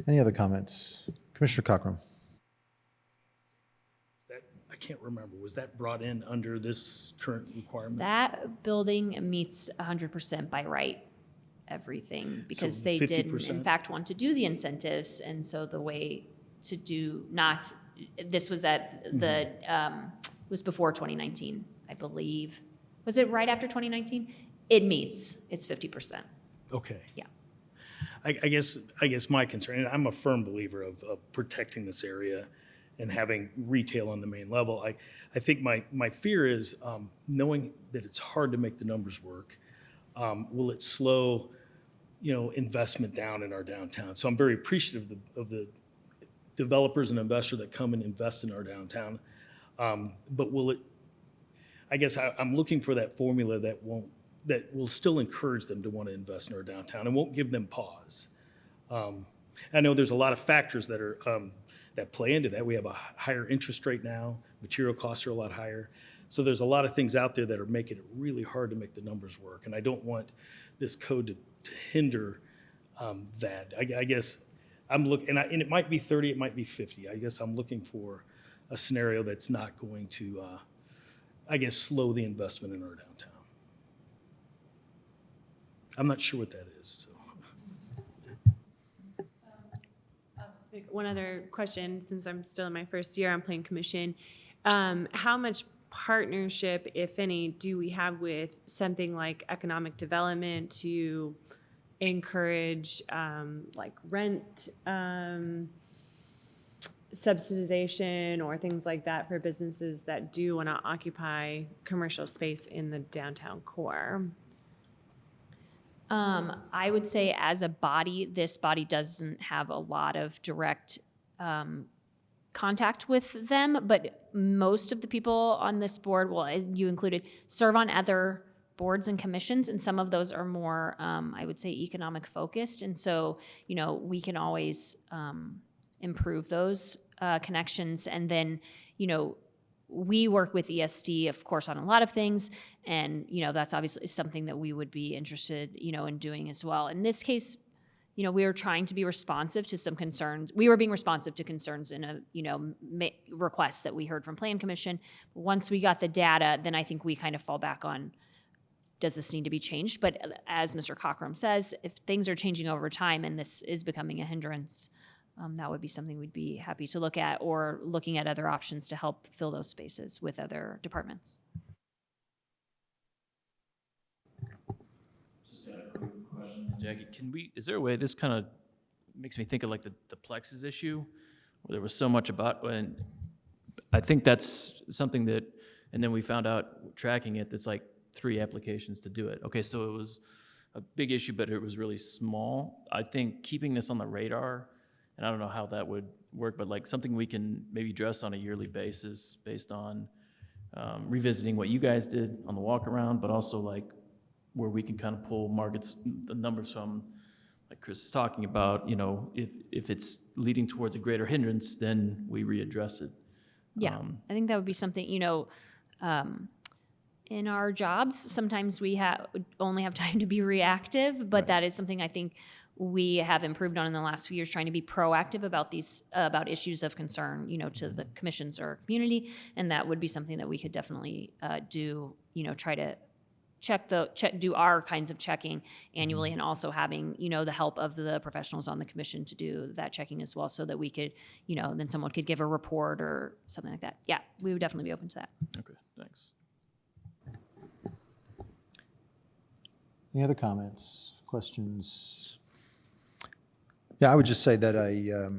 Any other comments? Commissioner Cockrum. I can't remember, was that brought in under this current requirement? That building meets 100% by right, everything, because So they did, in 50%? fact, want to do the incentives. And so the way to do, this was at the, was before 2019, I believe. Was it right after 2019? It meets, it's 50%. Okay. Yeah. I guess my concern, and I'm a firm believer of protecting this area and having retail on the main level. I think my fear is knowing that it's hard to make the numbers work. Will it slow, investment down in our downtown? So I'm very appreciative of the developers and investors that come and invest in our downtown. But will it? I guess I'm looking for that formula that will still encourage them to want to invest in our downtown and won't give them pause. I know there's a lot of factors that are that play into that. We have a higher interest rate now. Material costs are a lot higher. So there's a lot of things out there that are making it really hard to make the numbers work. And I don't want this code to hinder that. I guess I'm looking, and it might be 30, it might be 50. I guess I'm looking for a scenario that's not going to, slow the investment in our downtown. I'm not sure what that is. So. I'll just make one other question, since I'm still in my first year on Plan Commission. How much partnership, if any, do we have with something like economic development to encourage like rent subsidization or things like that for businesses that do want to occupy commercial space in the downtown core? I would say as a body, this body doesn't have a lot of direct contact with them, but most of the people on this board, well, you included, serve on other boards and commissions, and some of those are more, I would say, economic focused. And so, we can always improve those connections. And then, we work with ESD, of course, on a lot of things. And, that's obviously something that we would be interested, in doing as well. In this case, we were trying to be responsive to some concerns. We were being responsive to concerns in a, requests that we heard from Plan Commission. Once we got the data, then I think we kind of fall back on, does this need to be changed? But as Mr. Cockrum says, if things are changing over time and this is becoming a hindrance, that would be something we'd be happy to look at, or looking at other options to help fill those spaces with other departments. Just got a quick question, Jackie. Is there a way, this kind of makes me think of like the plexus issue, where there was so much about, and I think that's something that, and then we found out tracking it, that's like 3 applications to do it. Okay, so it was a big issue, but it was really small. I think keeping this on the radar, and I don't know how that would work, but like something we can maybe address on a yearly basis based on revisiting what you guys did on the walk around, but also like where we can kind of pull the numbers from, like Chris is talking about, if it's leading towards a greater hindrance, then we readdress it. Yeah, I think that would be something, in our jobs, sometimes we only have time to be reactive, but that is something I think we have improved on in the last few years, trying to be proactive about about issues of concern, to the commissions or community. And that would be something that we could definitely do, try to do our kinds of checking annually, and also having, the help of the professionals on the commission to do that checking as well, so that we could, then someone could give a report or something like that. Yeah, we would definitely be open to that. Okay, thanks. Any other comments, questions? Yeah, I would just say that a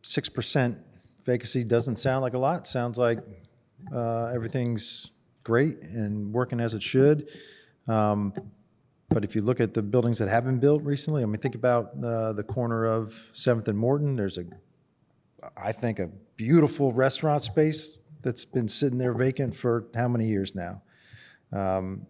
6% vacancy doesn't sound like a lot. Sounds like everything's great and working as it should. But if you look at the buildings that have been built recently, I mean, think about the corner of 7th and Morton. There's I think, a beautiful restaurant space that's been sitting there vacant for how many years now? And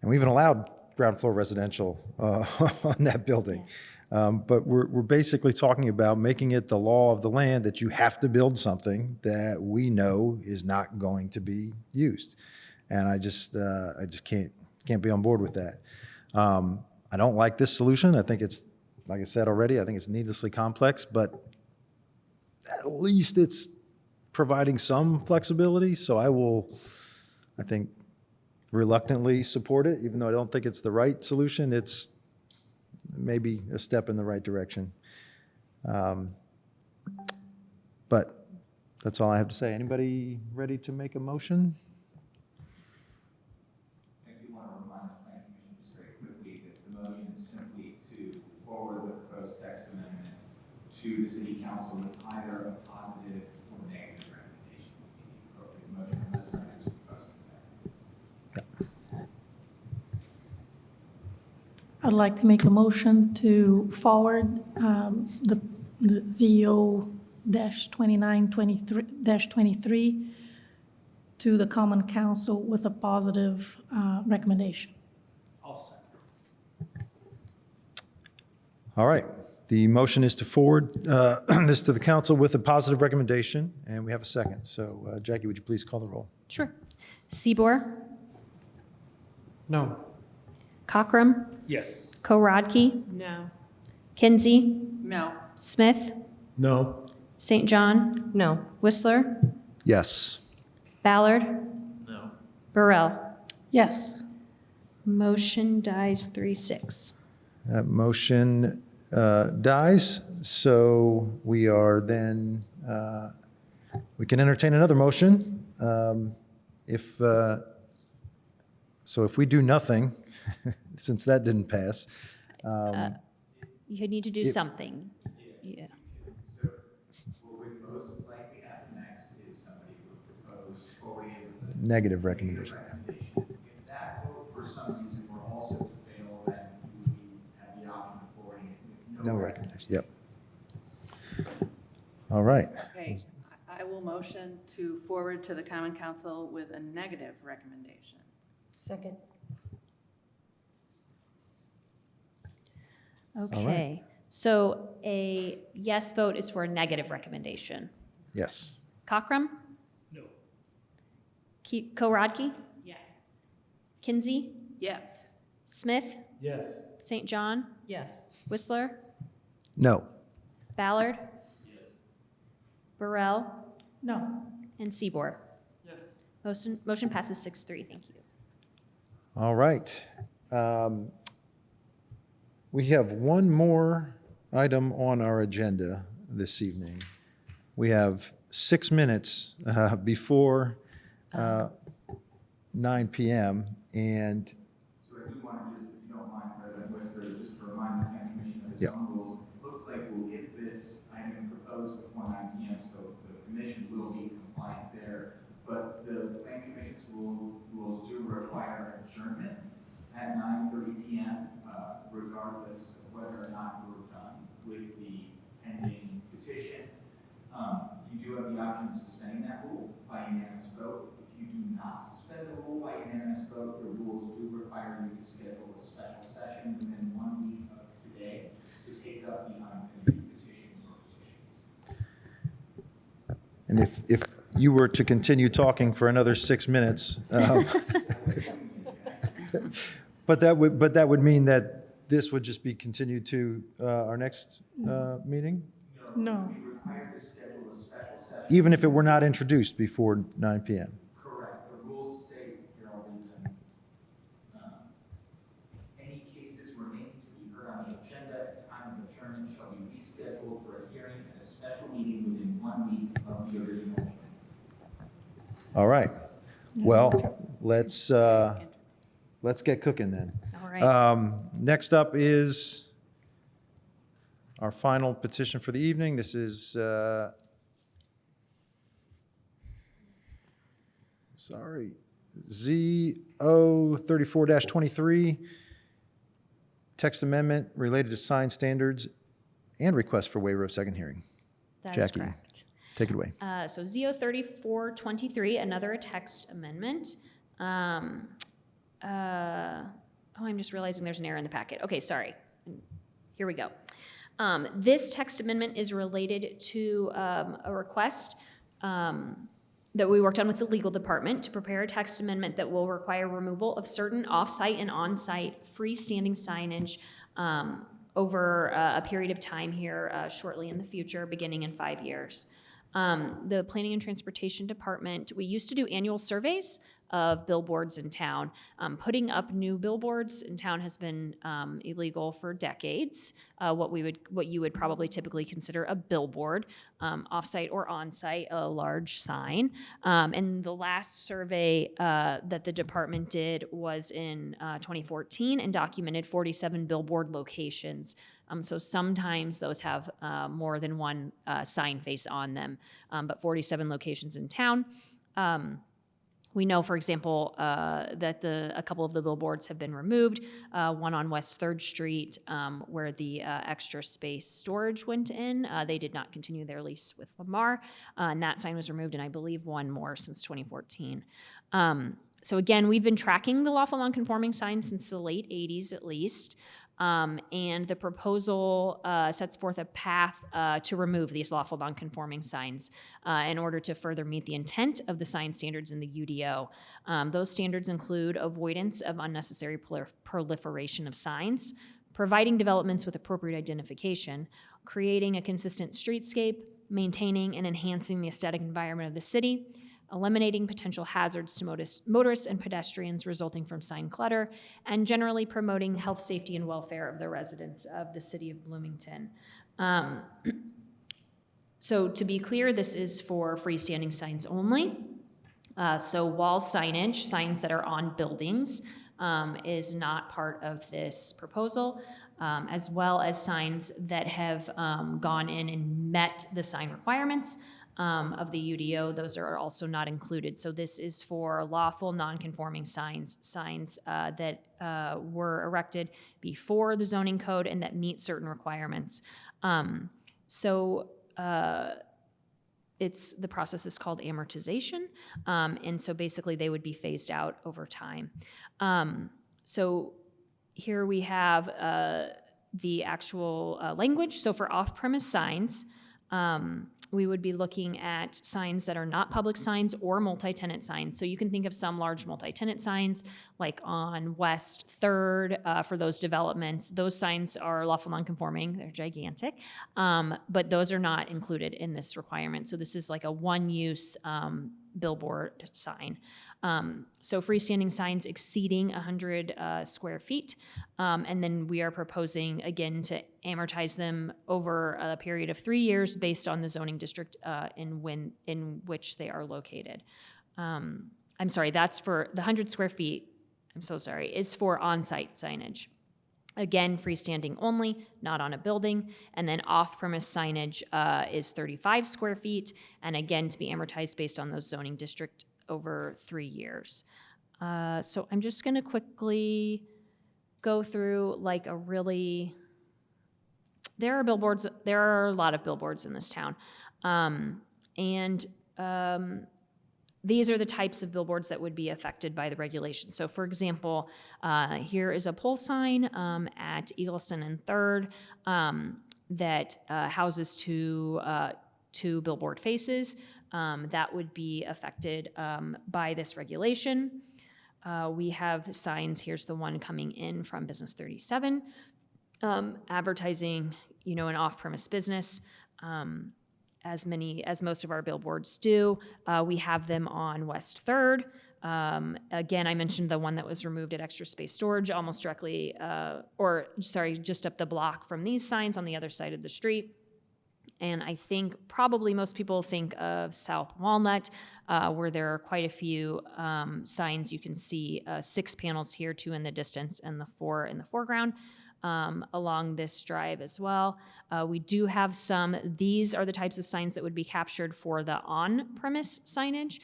we even allowed ground floor residential on that building. But we're basically talking about making it the law of the land that you have to build something that we know is not going to be used. And I just can't be on board with that. I don't like this solution. I think it's, like I said already, I think it's needlessly complex, but at least it's providing some flexibility. So I think, reluctantly support it, even though I don't think it's the right solution. It's maybe a step in the right direction. But that's all I have to say. Anybody ready to make a motion? I do want to remind the Planning Commission just very quickly that the motion is simply to forward the proposed text amendment to the City Council with either a positive or negative recommendation. The appropriate motion unless something is proposed. I'd like to make a motion to forward the ZO-2923-23 to the Common Council with a positive recommendation. I'll second. All right. The motion is to forward this to the council with a positive recommendation, and we have a second. So, Jackie, would you please call the roll? Sure. Seabour? No. Cockrum? Yes. Korodke? No. Kinsey? No. Smith? No. St. John? No. Whistler? Yes. Ballard? No. Burrell? Yes. Motion dies 3-6. That motion dies. So we are then, we can entertain another motion. So if we do nothing, since that didn't pass. You need to do something. Yeah. So what would most likely happen next is somebody would propose forwarding it with a Negative recommendation. If that vote for some reason were also to fail, then we would have the option of forwarding it with No recommendation. Yep. All right. Okay, I will motion to forward to the Common Council with a negative recommendation. Second. Okay, so a yes vote is for a negative recommendation. Yes. Cockrum? No. Korodke? Yes. Kinsey? Yes. Smith? Yes. St. John? Yes. Whistler? No. Ballard? Yes. Burrell? No. And Seaboard? Yes. Motion passes 6-3, thank you. All right. We have one more item on our agenda this evening. We have 6 minutes before 9 p.m. and So I do want to just, if you don't mind, President Whistler, just to remind the Plan Commission of its Yep. own rules. Looks like we'll get this item proposed before 9 p.m., so the commission will be compliant there. But the Plan Commission's rules do require adjournment at 9:30 p.m., regardless of whether or not we're done with the pending petition. You do have the option of suspending that rule by unanimous vote. If you do not suspend the rule by unanimous vote, the rules do require you to schedule a special session within 1 week of today to take up the unfinished petition or petitions. and if you were to continue talking for another 6 minutes, but that would mean that this would just be continued to our next meeting, No. You're required to schedule a special session. even if it were not introduced before 9 p.m. Correct. The rules state, here I'll read them. Any cases remaining to be heard on the agenda at time of adjournment shall be rescheduled for a hearing at a special meeting within 1 week of the original hearing. All right. Well, let's get cooking then. All right. Next up is our final petition for the evening. This is, ZO34-23, text amendment related to sign standards and request for waiver of second hearing. That is Jackie, correct. take it away. So ZO 3423, another text amendment. I'm just realizing there's an error in the packet. Okay, sorry. Here we go. This text amendment is related to a request that we worked on with the legal department to prepare a text amendment that will require removal of certain off-site and on-site freestanding signage over a period of time here shortly in the future, beginning in 5 years. The Planning and Transportation Department, we used to do annual surveys of billboards in town. Putting up new billboards in town has been illegal for decades. What you would probably typically consider a billboard, off-site or on-site, a large sign. And the last survey that the department did was in 2014 and documented 47 billboard locations. So sometimes those have more than one sign face on them, but 47 locations in town. We know, for example, that a couple of the billboards have been removed. One on West 3rd Street, where the extra space storage went in. They did not continue their lease with Lamar, and that sign was removed, and I believe one more since 2014. So again, we've been tracking the lawful nonconforming signs since the late 80s at least. And the proposal sets forth a path to remove these lawful nonconforming signs in order to further meet the intent of the sign standards in the UDO. Those standards include avoidance of unnecessary proliferation of signs, providing developments with appropriate identification, creating a consistent streetscape, maintaining and enhancing the aesthetic environment of the city, eliminating potential hazards to motorists and pedestrians resulting from sign clutter, and generally promoting health, safety, and welfare of the residents of the city of Bloomington. So to be clear, this is for freestanding signs only. So wall signage, signs that are on buildings, is not part of this proposal, as well as signs that have gone in and met the sign requirements of the UDO. Those are also not included. So this is for lawful non-conforming signs that were erected before the zoning code and that meet certain requirements. The process is called amortization, and so basically they would be phased out over time. So here we have the actual language. So for off-premise signs, we would be looking at signs that are not public signs or multi-tenant signs. So you can think of some large multi-tenant signs, like on West 3rd for those developments. Those signs are lawful non-conforming, they're gigantic, but those are not included in this requirement. So this is like a one-use billboard sign. So freestanding signs exceeding 100 square feet. And then we are proposing, again, to amortize them over a period of 3 years based on the zoning district in which they are located. I'm sorry, that's for the 100 square feet, I'm so sorry, is for on-site signage. Again, freestanding only, not on a building. And then off-premise signage is 35 square feet, and again, to be amortized based on those zoning district over 3 years. So I'm just gonna quickly go through like a really, there are a lot of billboards in this town. These are the types of billboards that would be affected by the regulation. So for example, here is a pole sign at Eagleson and 3rd that houses two billboard faces. That would be affected by this regulation. We have signs, here's the one coming in from Business 37, advertising, an off-premise business. As most of our billboards do. We have them on West 3rd. Again, I mentioned the one that was removed at Extra Space Storage, almost directly, just up the block from these signs on the other side of the street. And I think probably most people think of South Walnut, where there are quite a few signs. You can see 6 panels here, 2 in the distance and the 4 in the foreground. Along this drive as well. We do have these are the types of signs that would be captured for the on-premise signage.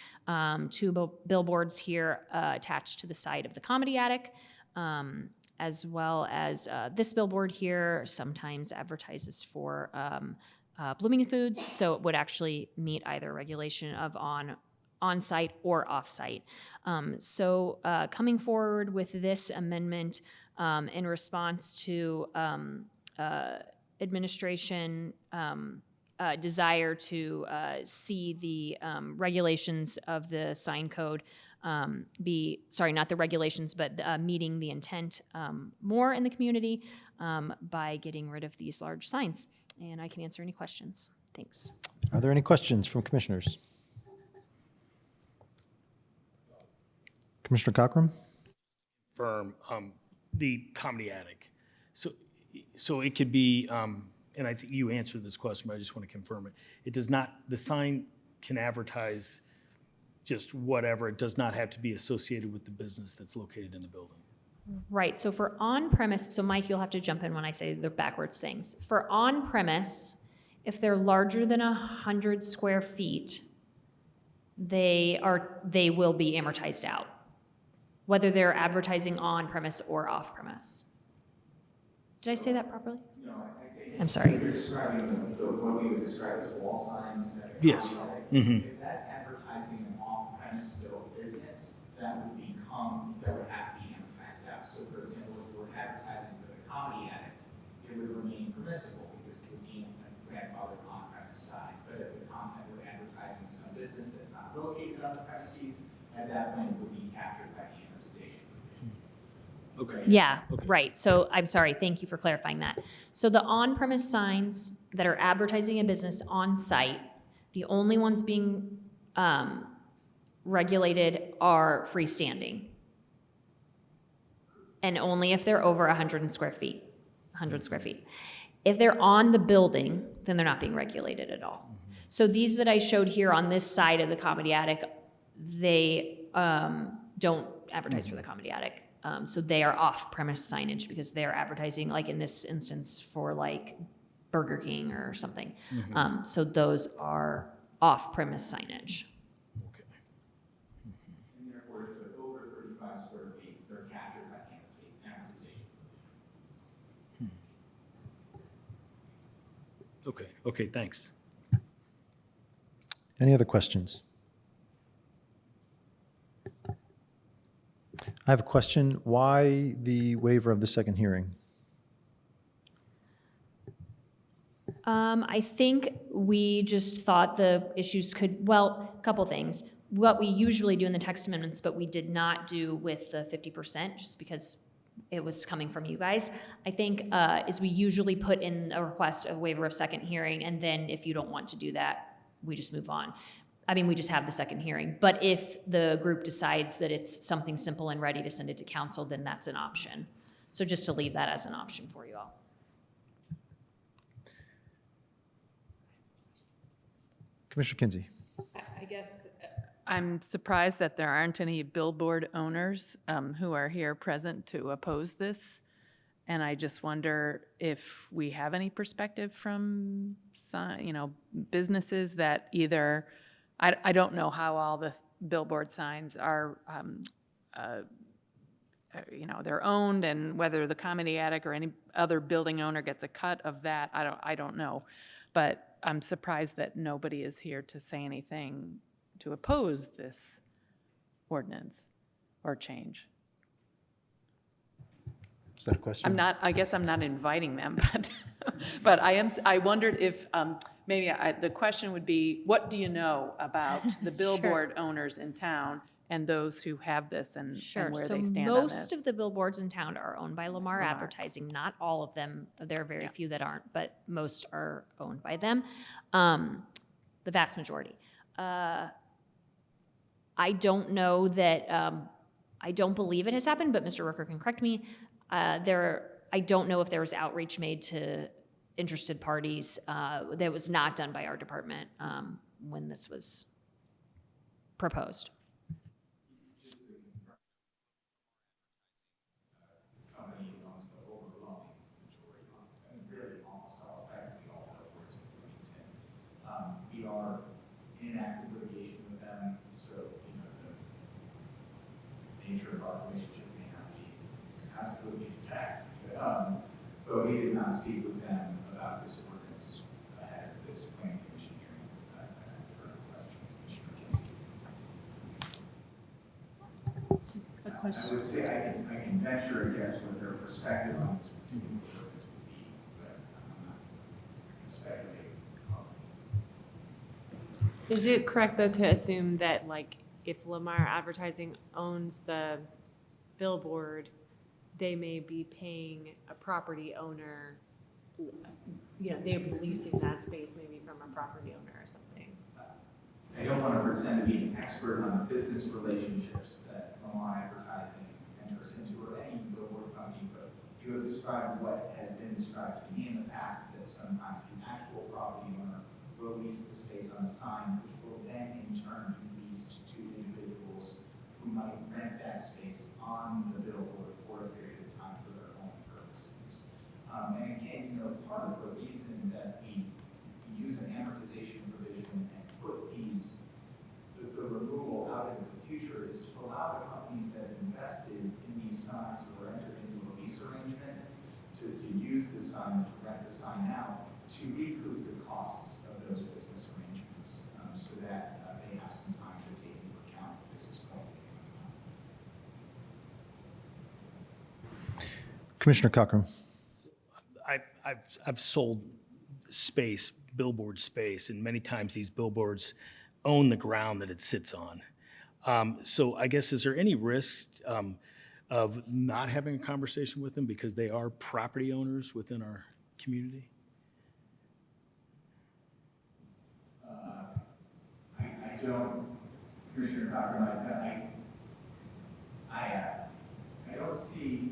2 billboards here attached to the side of the Comedy Attic, as well as this billboard here sometimes advertises for Bloomington Foods, so it would actually meet either regulation of on-site or off-site. So coming forward with this amendment, in response to administration desire to see the regulations of the sign code not the regulations, but meeting the intent more in the community by getting rid of these large signs. And I can answer any questions. Thanks. Are there any questions from commissioners? Commissioner Cochran? Firm. The Comedy Attic. So it could be, and I think you answered this question, but I just want to confirm it. It does not, the sign can advertise just whatever. It does not have to be associated with the business that's located in the building. Right, so for on-premise, so Mike, you'll have to jump in when I say the backwards things. For on-premise, if they're larger than 100 square feet, they will be amortized out, whether they're advertising on-premise or off-premise. Did I say that properly? No, I think. I'm sorry. You're describing what we would describe as wall signs. Yes. Mm-hmm. If that's advertising an off-premise built business, that would have to be amortized out. So for example, if we're advertising for the Comedy Attic, it would remain permissible because it would be a grandfathered on-premise sign. But if the content were advertising some business that's not located on the premises, at that point it would be captured by the amortization provision. Okay. Yeah, Okay. right. So I'm sorry, thank you for clarifying that. So the on-premise signs that are advertising a business on-site, the only ones being regulated are freestanding. And only if they're over 100 square feet. If they're on the building, then they're not being regulated at all. So these that I showed here on this side of the Comedy Attic, they don't advertise for the Comedy Attic. So they are off-premise signage because they're advertising, like in this instance, for like Burger King or something. Mm-hmm. So those are off-premise signage. Okay. And therefore, if they're over 35 square feet, they're captured by amortization provision. Okay, thanks. Any other questions? I have a question. Why the waiver of the second hearing? I think we just thought the issues could, well, a couple things. What we usually do in the text amendments, but we did not do with the 50%, just because it was coming from you guys, I think, is we usually put in a request of waiver of second hearing, and then if you don't want to do that, we just move on. I mean, we just have the second hearing. But if the group decides that it's something simple and ready to send it to council, then that's an option. So just to leave that as an option for you all. Commissioner Kinsey. I guess I'm surprised that there aren't any billboard owners who are here present to oppose this. And I just wonder if we have any perspective from, businesses that either, I don't know how all the billboard signs are, they're owned, and whether the Comedy Attic or any other building owner gets a cut of that, I don't know. But I'm surprised that nobody is here to say anything to oppose this ordinance or change. Is that a question? I guess I'm not inviting them, but I wondered if maybe the question would be, what do you know about the billboard owners in town and those who have this and where they stand on this? Most of the billboards in town are owned by Lamar Advertising. Not all of them. There are very few that aren't, but most are owned by them. The vast majority. I don't know that, I don't believe it has happened, but Mr. Rooker can correct me. I don't know if there was outreach made to interested parties that was not done by our department when this was proposed. Company owns the overwhelming majority of, and really almost all, practically all billboards in Bloomington. We are in active litigation with them, so the nature of our relationship may not be absolutely text. But we did not speak with them about this ordinance ahead of this planning commission hearing. That's the current question, Commissioner Kinsey. Just a I question. would say I can venture a guess what their perspective on this particular ordinance would be, but I'm not going to speculate. Is it correct though to assume that like if Lamar Advertising owns the billboard, they may be paying a property owner, they'd be leasing that space maybe from a property owner or something? I don't want to pretend to be an expert on the business relationships that Lamar Advertising enters into or any billboard company, but you have described what has been described to me in the past, that sometimes the actual property owner will lease the space on a sign, which will then in turn be leased to individuals who might rent that space on the billboard for a period of time for their own purposes. And again, part of the reason that we use an amortization provision and put the removal out into the future is to allow the companies that have invested in these signs or entered into a lease arrangement to use the sign, to rent the sign out, to recoup the costs of those business arrangements so that they have some time to take into account that this is going to be coming up. Commissioner Cochran. I've sold space, billboard space, and many times these billboards own the ground that it sits on. So I guess, is there any risk of not having a conversation with them because they are property owners within our community? I don't, Commissioner Cochran, I don't see,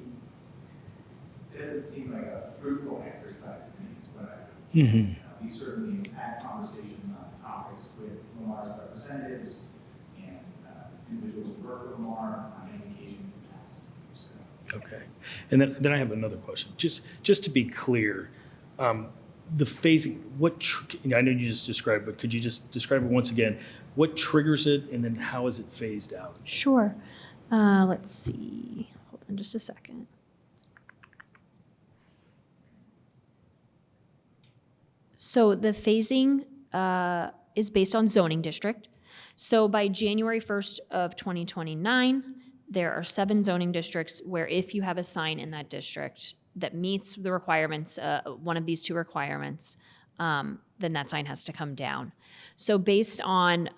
it doesn't seem like a fruitful exercise to me, is what I would We certainly have had conversations on topics with Lamar's representatives and individuals who work with Lamar on many occasions in the past. So. Okay. And then I have another question. Just to be clear, the phasing, I know you just described, but could you just describe it once again? What triggers it, and then how is it phased out? Sure. Let's see. Hold on just a second. So the phasing is based on zoning district. So by January 1st of 2029, there are 7 zoning districts where if you have a sign in that district that meets the requirements, one of these 2 requirements, then that sign has to come down. So based on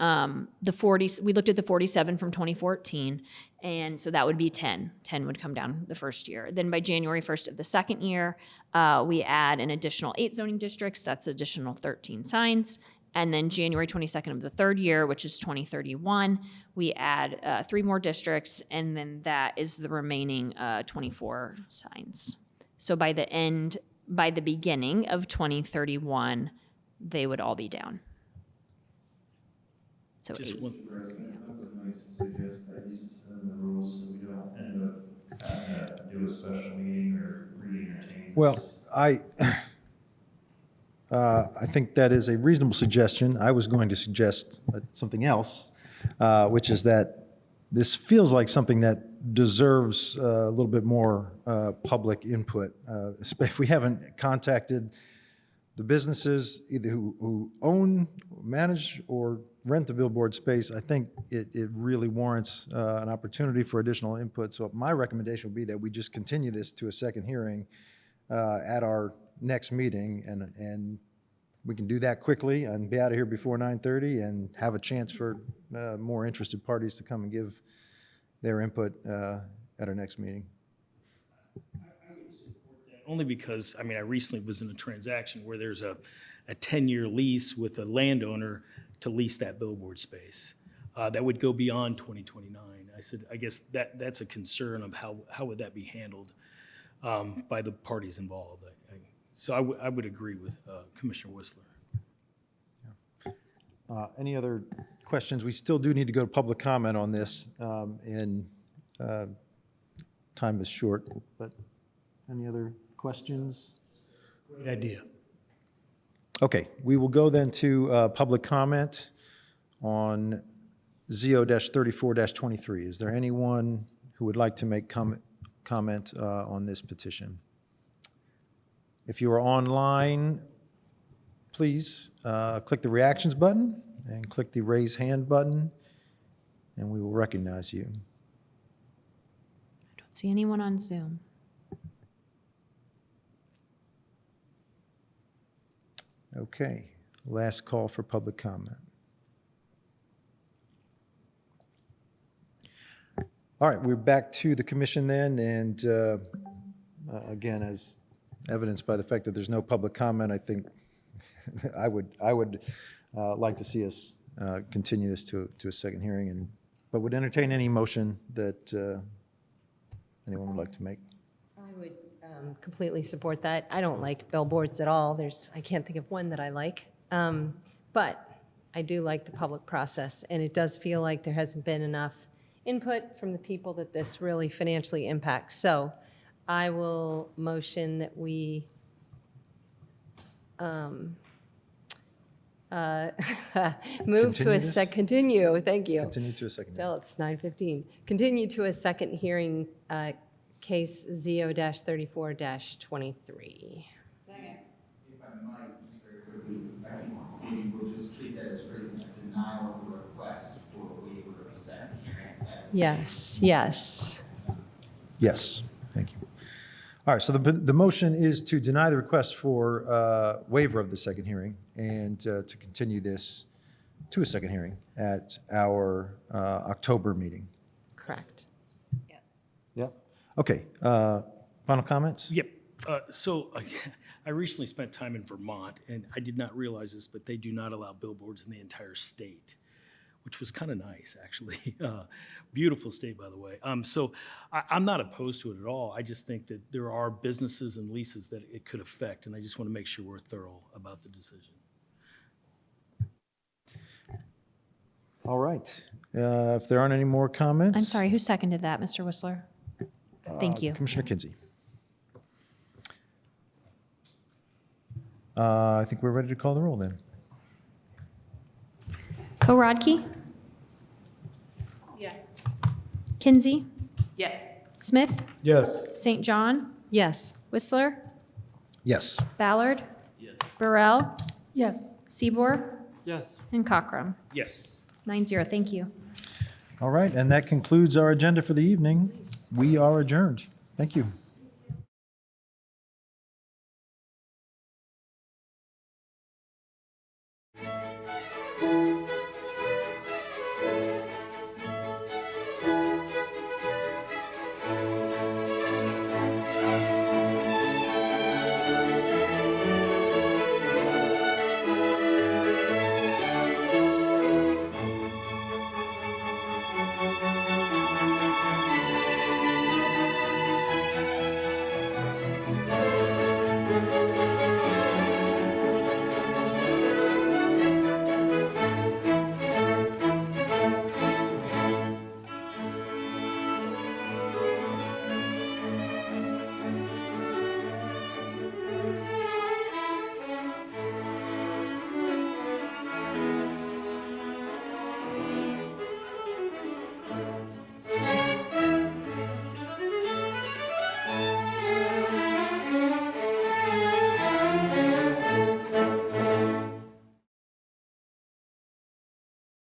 the 40, we looked at the 47 from 2014, and so that would be 10. 10 would come down the first year. Then by January 1st of the second year, we add an additional 8 zoning districts. That's additional 13 signs. And then January 22nd of the third year, which is 2031, we add 3 more districts, and then that is the remaining 24 signs. So by the beginning of 2031, they would all be down. So Just 8. one- I would like to suggest that you suspend the rules so we don't end up having to do a special meeting or re-entertain. Well, I think that is a reasonable suggestion. I was going to suggest something else, which is that this feels like something that deserves a little bit more public input. If we haven't contacted the businesses either who own, manage, or rent the billboard space, I think it really warrants an opportunity for additional input. So my recommendation would be that we just continue this to a second hearing at our next meeting, and we can do that quickly and be out of here before 9:30 and have a chance for more interested parties to come and give their input at our next meeting. Only because, I mean, I recently was in a transaction where there's a 10-year lease with a landowner to lease that billboard space that would go beyond 2029. I said, I guess that's a concern of how would that be handled by the parties involved. So I would agree with Commissioner Whistler. Any other questions? We still do need to go to public comment on this, and time is short, but any other questions? Great idea. Okay, we will go then to public comment on ZO-34-23. Is there anyone who would like to make comment on this petition? If you are online, please click the reactions button and click the raise hand button, and we will recognize you. I don't see anyone on Zoom. Okay, last call for public comment. All right, we're back to the commission then, and again, as evidenced by the fact that there's no public comment, I think I would like to see us continue this to a second hearing, but would entertain any motion that anyone would like to make. I would completely support that. I don't like billboards at all. I can't think of one that I like. But I do like the public process, and it does feel like there hasn't been enough input from the people that this really financially impacts. So I will motion that we move to a continue, thank you. Continue to a second hearing. Till it's 9:15. Continue to a second hearing, case ZO-34-23. If I might, just very quickly, I think maybe we'll just treat that as phrasing a denial of the request for a waiver of second hearing. Is that? Yes, yes. Yes, thank you. All right, so the motion is to deny the request for waiver of the second hearing and to continue this to a second hearing at our October meeting. Correct. Yes. Yep. Okay, final comments? Yep. So I recently spent time in Vermont, and I did not realize this, but they do not allow billboards in the entire state, which was kind of nice, actually. Beautiful state, by the way. So I'm not opposed to it at all. I just think that there are businesses and leases that it could affect, and I just want to make sure we're thorough about the decision. All right. If there aren't any more comments. I'm sorry, who seconded that, Mr. Whistler? Thank you. Commissioner Kinsey. I think we're ready to call the roll then. Korodke? Yes. Kinsey? Yes. Smith? Yes. St. John? Yes. Whistler? Yes. Ballard? Yes. Burrell? Yes. Seaboard? Yes. And Cockrum? Yes. 9-0, thank you. All right, and that concludes our agenda for the evening. We are adjourned. Thank you.